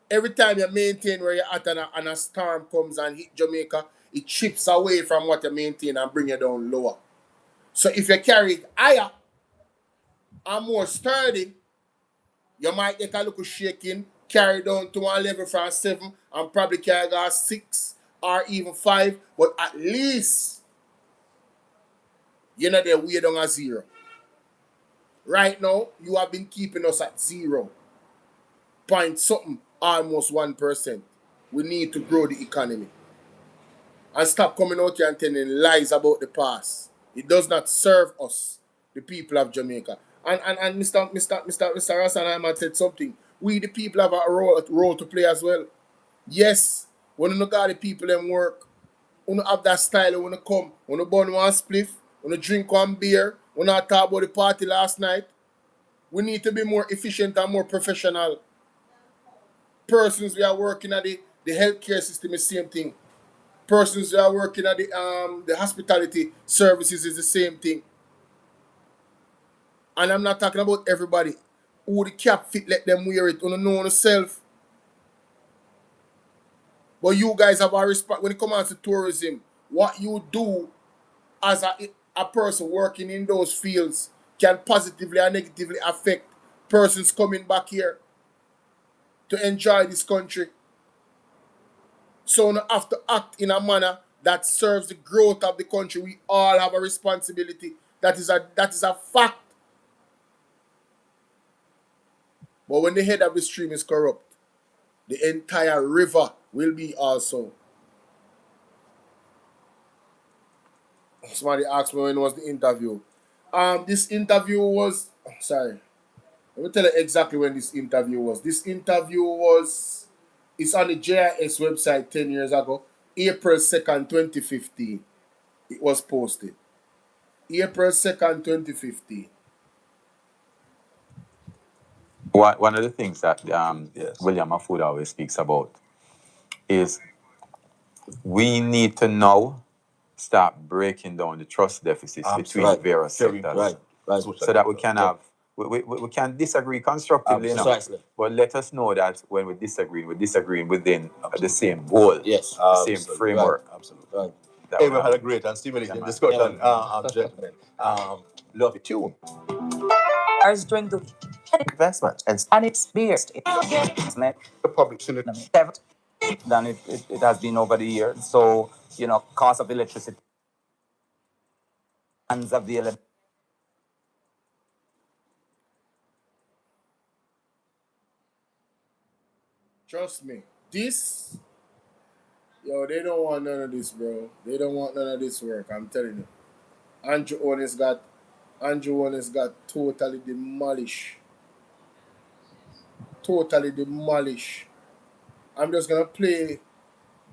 Every time you maintain where you're at and a storm comes and hit Jamaica, it chips away from what you maintain and bring you down lower. So if you carry it higher and more sturdy, you might get a little shaking, carry down to one level from 7 and probably carry a 6 or even 5, but at least you're not there way down at 0. Right now, you have been keeping us at 0. Point something, almost 1%. We need to grow the economy. And stop coming out here and telling lies about the past. It does not serve us, the people of Jamaica. And Mr. Rassan said something. We the people have a role to play as well. Yes, when you got the people in work, when you have that style, when you come, when you burn one spliff, when you drink one beer, when you talk about the party last night, we need to be more efficient and more professional. Persons we are working at the healthcare system is the same thing. Persons we are working at the hospitality services is the same thing. And I'm not talking about everybody. Who the cap fit, let them wear it. You know yourself. But you guys have a respect when it comes to tourism. What you do as a person working in those fields can positively and negatively affect persons coming back here to enjoy this country. So you have to act in a manner that serves the growth of the country. We all have a responsibility. That is a fact. But when the head of the stream is corrupt, the entire river will be also. Somebody asked me when was the interview. This interview was, sorry. Let me tell you exactly when this interview was. This interview was, it's on the JIS website 10 years ago. April 2nd, 2015. It was posted. April 2nd, 2015. One of the things that William Afood always speaks about is we need to now start breaking down the trust deficits between various sectors. Right. So that we can have we can disagree constructively, Precisely. but let us know that when we're disagreeing within the same goal, Yes. the same framework. Right. Absolutely. Right. Hey, we had a great and stimulating discussion, gentlemen. Love it too. As during the investment and it's based in The public should than it has been over the years. So, cost of electricity and available. Trust me. They don't want none of this, bro. They don't want none of this work. I'm telling you. Andrew Holness got totally demolished. Totally demolished. I'm just gonna play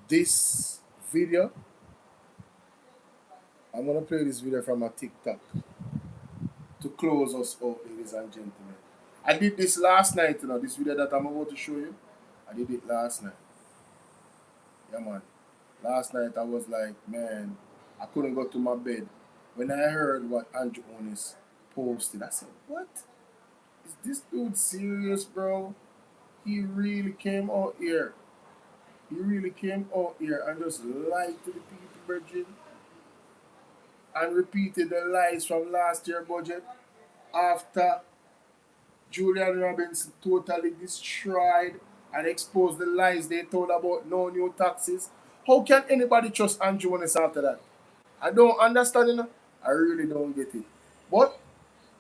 this video. I'm gonna play this video from a TikTok to close us out, ladies and gentlemen. I did this last night, this video that I'm about to show you. I did it last night. Yeah, man. Last night I was like, man, I couldn't go to my bed. When I heard what Andrew Holness posted, I said, what? Is this dude serious, bro? He really came out here. He really came out here and just lied to the people, Virgin. And repeated the lies from last year's budget after Julian Robinson totally destroyed and exposed the lies they told about no new taxes. How can anybody trust Andrew Holness after that? I don't understand, I really don't get it. But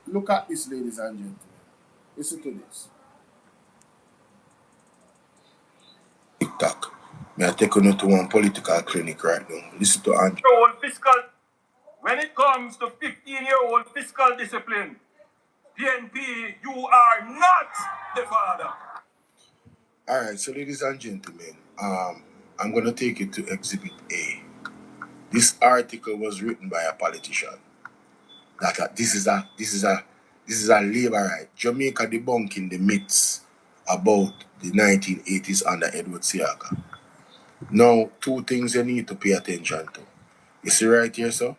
look at this, ladies and gentlemen. Listen to this. TikTok. May I take you to one political clinic right now. Listen to Andrew. Fiscal, when it comes to 15-year-old fiscal discipline, PNP, you are not the father. All right, so ladies and gentlemen, I'm going to take you to Exhibit A. This article was written by a politician. This is a laborite. Jamaica debunking the myths about the 1980s under Edward Seaga. Now, two things you need to pay attention to. You see right here, sir?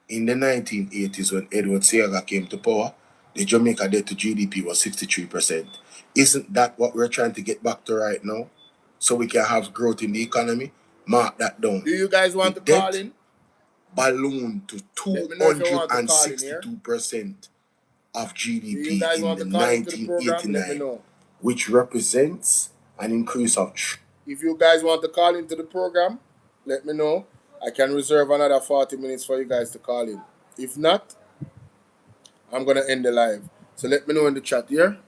In the 1980s, when Edward Seaga came to power, the Jamaica debt to GDP was 63%. Isn't that what we're trying to get back to right now? So we can have growth in the economy? Mark that down. Do you guys want to call in? Ballooned to 262% of GDP in the 1989, which represents an increase of... If you guys want to call into the program, let me know. I can reserve another 40 minutes for you guys to call in. If not, I'm going to end the live. So let me know in the chat here.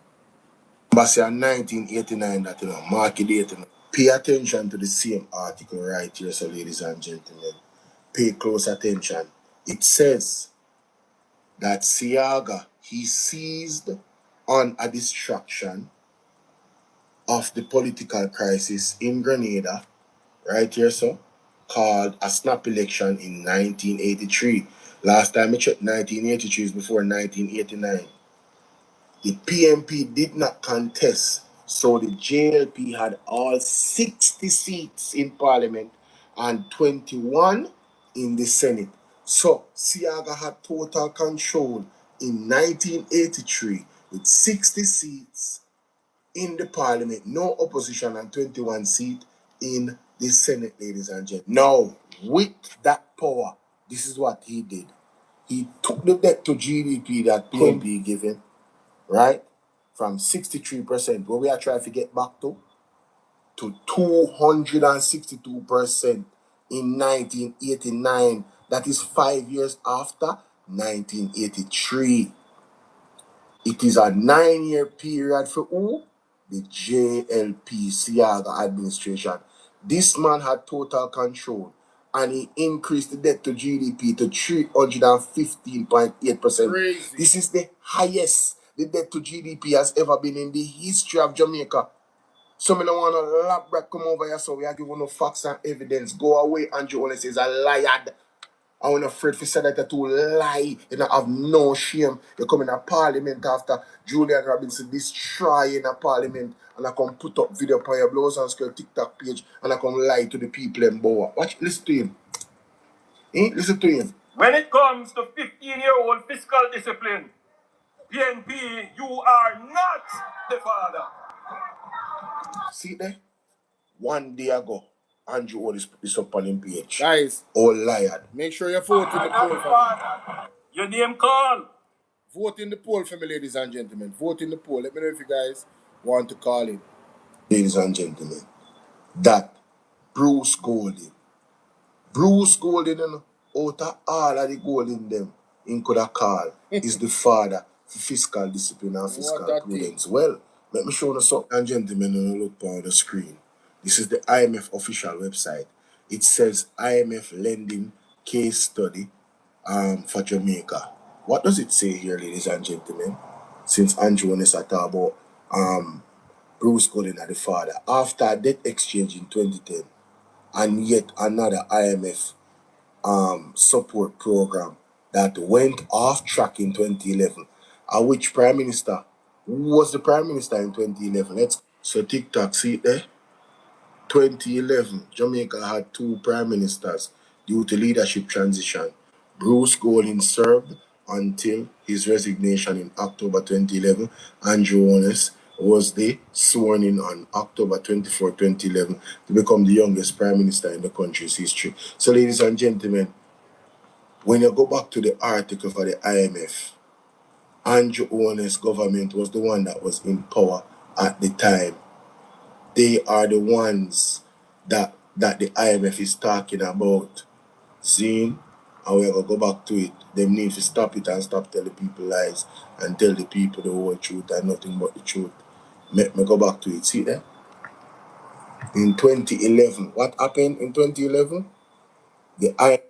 But say 1989 that, market date. Pay attention to the same article right here, so ladies and gentlemen. Pay close attention. It says that Seaga, he seized on a distraction of the political crisis in Grenada, right here, so, called a snap election in 1983. Last time I checked, 1983 is before 1989. The PMP did not contest, so the JLP had all 60 seats in Parliament and 21 in the Senate. So Seaga had total control in 1983 with 60 seats in the Parliament, no opposition, and 21 seats in the Senate, ladies and gentlemen. Now, with that power, this is what he did. He took the debt to GDP that PMP given, right, from 63%, where we are trying to get back to 262% in 1989. That is 5 years after 1983. It is a 9-year period for who? The JLP Seaga administration. This man had total control, and he increased the debt to GDP to 315.8%. This is the highest the debt to GDP has ever been in the history of Jamaica. So I don't want to lap back come over here, so we are giving no facts and evidence. Go away, Andrew Holness is a liar. I'm afraid to say that you two lie. You don't have no shame. You come in a parliament after Julian Robinson destroying a parliament, and I come put up video on your Blows and Square TikTok page, and I come lie to the people in Boa. Watch, listen to him. Listen to him. When it comes to 15-year-old fiscal discipline, PNP, you are not the father. See there? One day ago, Andrew Holness put this up on him page. Guys, All liar. make sure you vote in the poll for me. Your name call. Vote in the poll for me, ladies and gentlemen. Vote in the poll. Let me know if you guys want to call in. Ladies and gentlemen, that Bruce Golding, you know, out of all of the gold in them, in could have called, is the father for fiscal discipline and fiscal prudence. Well, let me show you something, and gentlemen, look on the screen. This is the IMF official website. It says IMF lending case study for Jamaica. What does it say here, ladies and gentlemen? Since Andrew Holness talk about Bruce Golding as the father, after a debt exchange in 2010, and yet another IMF support program that went off track in 2011. Which Prime Minister? Who was the Prime Minister in 2011? So TikTok, see it there? 2011, Jamaica had two Prime Ministers due to leadership transition. Bruce Golding served until his resignation in October 2011. Andrew Holness was sworn in on October 24, 2011 to become the youngest Prime Minister in the country's history. So ladies and gentlemen, when you go back to the article for the IMF, Andrew Holness' government was the one that was in power at the time. They are the ones that the IMF is talking about. Zine, and we're going to go back to it. They need to stop it and stop telling people lies and tell the people the whole truth and nothing but the truth. Let me go back to it. See there? In 2011, what happened in 2011? The IMF.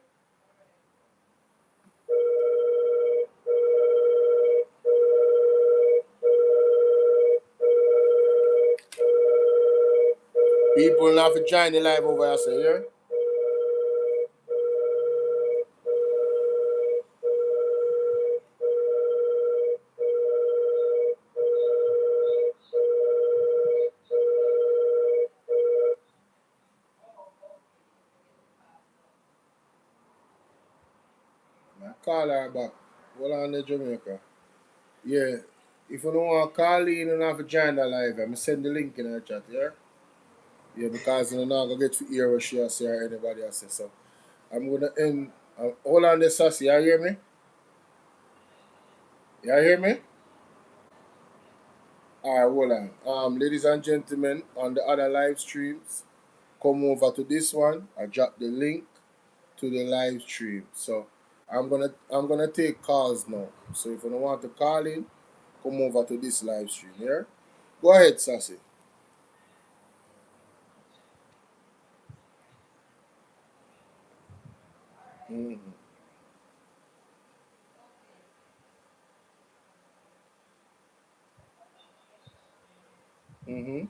People have to join the live over here, so yeah? Call her back. Hold on to Jamaica. Yeah. If you don't want to call in, you don't have to join the live. I'm send the link in the chat, yeah? Yeah, because you're not going to get to hear what she has say or anybody else say. So I'm going to end. Hold on there, Sassy. You hear me? You hear me? Alright, hold on. Ladies and gentlemen, on the other live streams, come over to this one. I drop the link to the live stream. So I'm gonna take calls now. So if you don't want to call in, come over to this live stream, yeah? Go ahead, Sassy. Mm-hmm. Mm-hmm.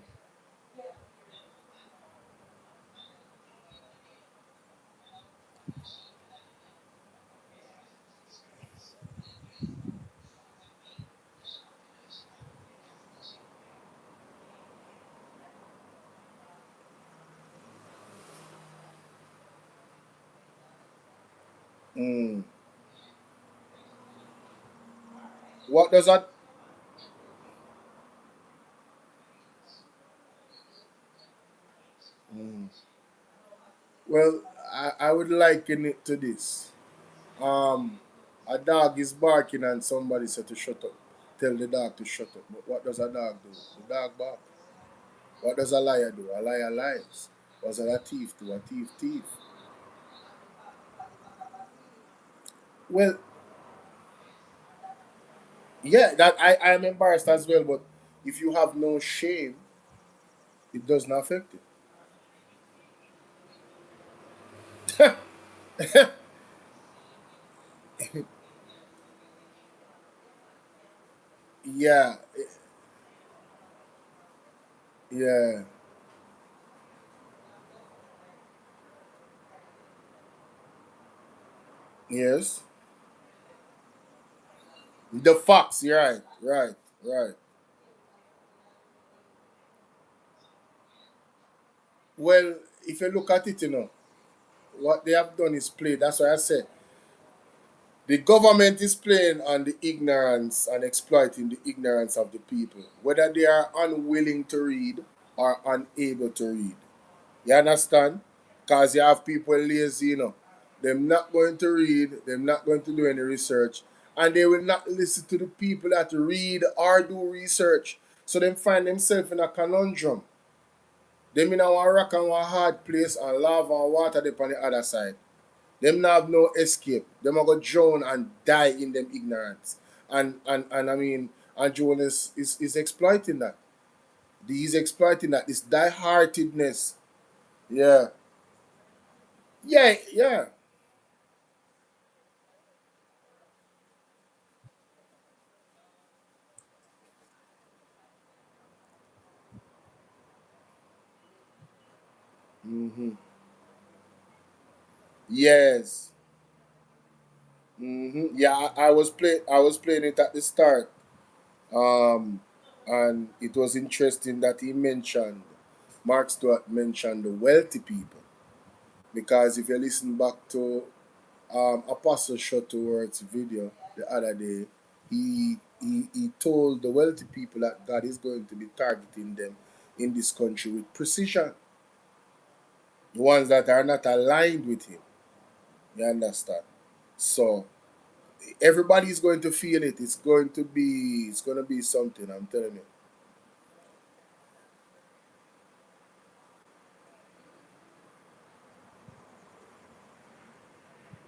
Mm. What does that? Mm. Well, I would liken it to this. A dog is barking and somebody said to shut up. Tell the dog to shut up. But what does a dog do? The dog bark. What does a liar do? A liar lies. What does a thief do? A thief. Well, yeah, that I am embarrassed as well, but if you have no shame, it does not affect it. Yeah, yeah, yes. The fox, right. Well, if you look at it, what they have done is play. That's why I said The government is playing on the ignorance and exploiting the ignorance of the people, whether they are unwilling to read or unable to read. You understand? Because you have people lazy, you know. They're not going to read, they're not going to do any research, and they will not listen to the people that read or do research. So they find themselves in a conundrum. Them in a one rock and one hard place and lava and water they on the other side. Them not have no escape. Them are going to drown and die in them ignorance. And I mean, and Jonas is exploiting that. He's exploiting that. This die-heartedness. Yeah. Yeah. Mm-hmm. Yes. Mm-hmm. Yeah, I was playing it at the start. And it was interesting that Mark Stewart mentioned the wealthy people. Because if you listen back to Apostle Shuttleworth's video the other day, he told the wealthy people that God is going to be targeting them in this country with precision. The ones that are not aligned with him. You understand? So everybody's going to feel it. It's going to be something, I'm telling you.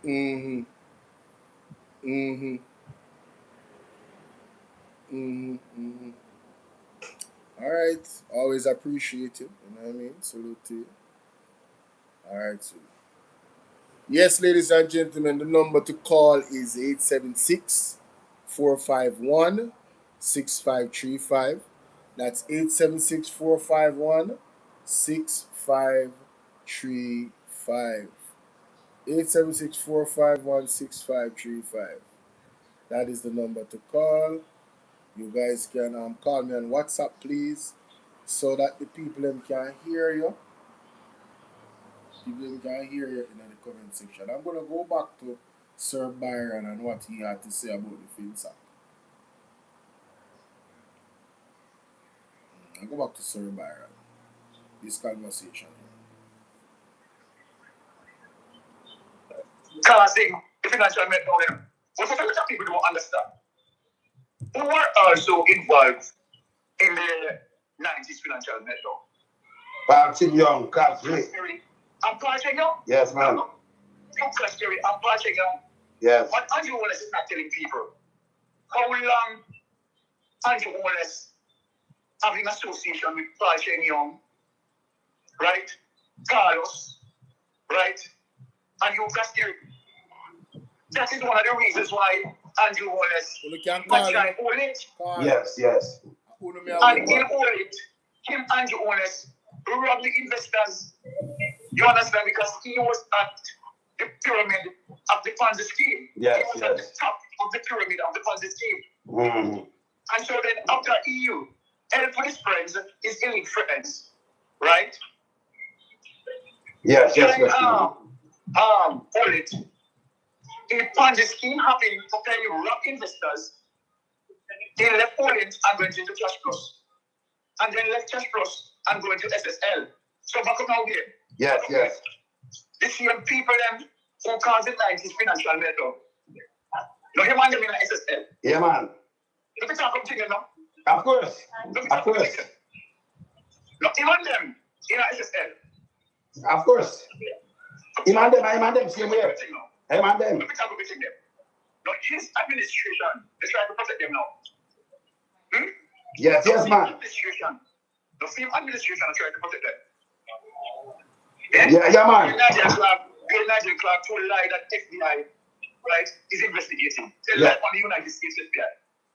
Mm-hmm. Mm-hmm. Mm-hmm. Mm-hmm. All right. Always appreciate you. You know what I mean? Salute to you. All right. So, yes, ladies and gentlemen, the number to call is 876-451-6535. That's 876-451-6535. 876-451-6535. That is the number to call. You guys can call me on WhatsApp, please, so that the people can hear you. People can hear you in the comment section. I'm going to go back to Sir Byron and what he had to say about the Finsac. I'll go back to Sir Byron. This conversation Causing the financial meltdown. What a lot of people don't understand. Who were also involved in the 90s financial meltdown? Party Young, Catholic. I'm Party Young? Yes, man. I'm Party Young. Yes. What Andrew Holness is not telling people. How long Andrew Holness having association with Party Young, right? Carlos, right? And you Cascari. That is one of the reasons why Andrew Holness was trying to hold it. Yes. And in all it, him Andrew Holness robbed the investors. You understand? Because he was at the pyramid of the Ponzi scheme. Yes, he was at the top of the pyramid of the Ponzi scheme. Mm-hmm. And so then after EU, help his friends, his elite friends, right? Yes. Hold it. The Ponzi scheme happened to pay rob investors. They left Poland and went into Cash Plus. And then left Cash Plus and going to SSL. So back up now here. Yes. The same people them who caused the 90s financial meltdown. No, you man them in SSL. Yeah, man. Look at that thing now. Of course. No, you man them in SSL. Of course. I man them, same way. I man them. Look at that thing them. No, his administration is trying to protect them now. Yes, man. The same administration is trying to protect them. Yeah, man. Bill Nigel Clark told a lie that FBI, right, is investigating. Tell lie on the United States FBI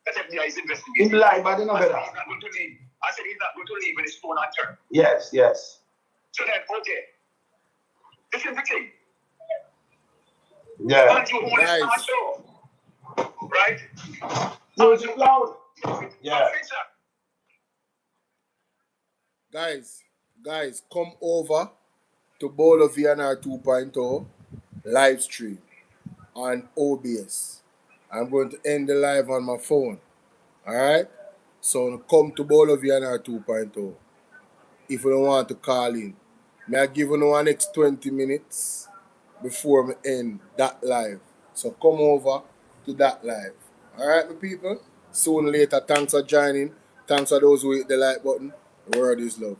that FBI is investigating. He lied, but they know better. He's not going to leave. I said he's not going to leave when his phone turned. Yes. So then, okay. This is the thing. Yeah. Andrew Holness not show. Right? Music loud. Yeah. Guys, come over to Bolo VNR 2.0 live stream. on OBS. I'm going to end the live on my phone. Alright? So come to Bolo VNR 2.0. If you don't want to call in. May I give you the next 20 minutes before I end that live. So come over to that live. Alright, my people? Soon later, thanks for joining. Thanks for those who hit the like button. The word is love.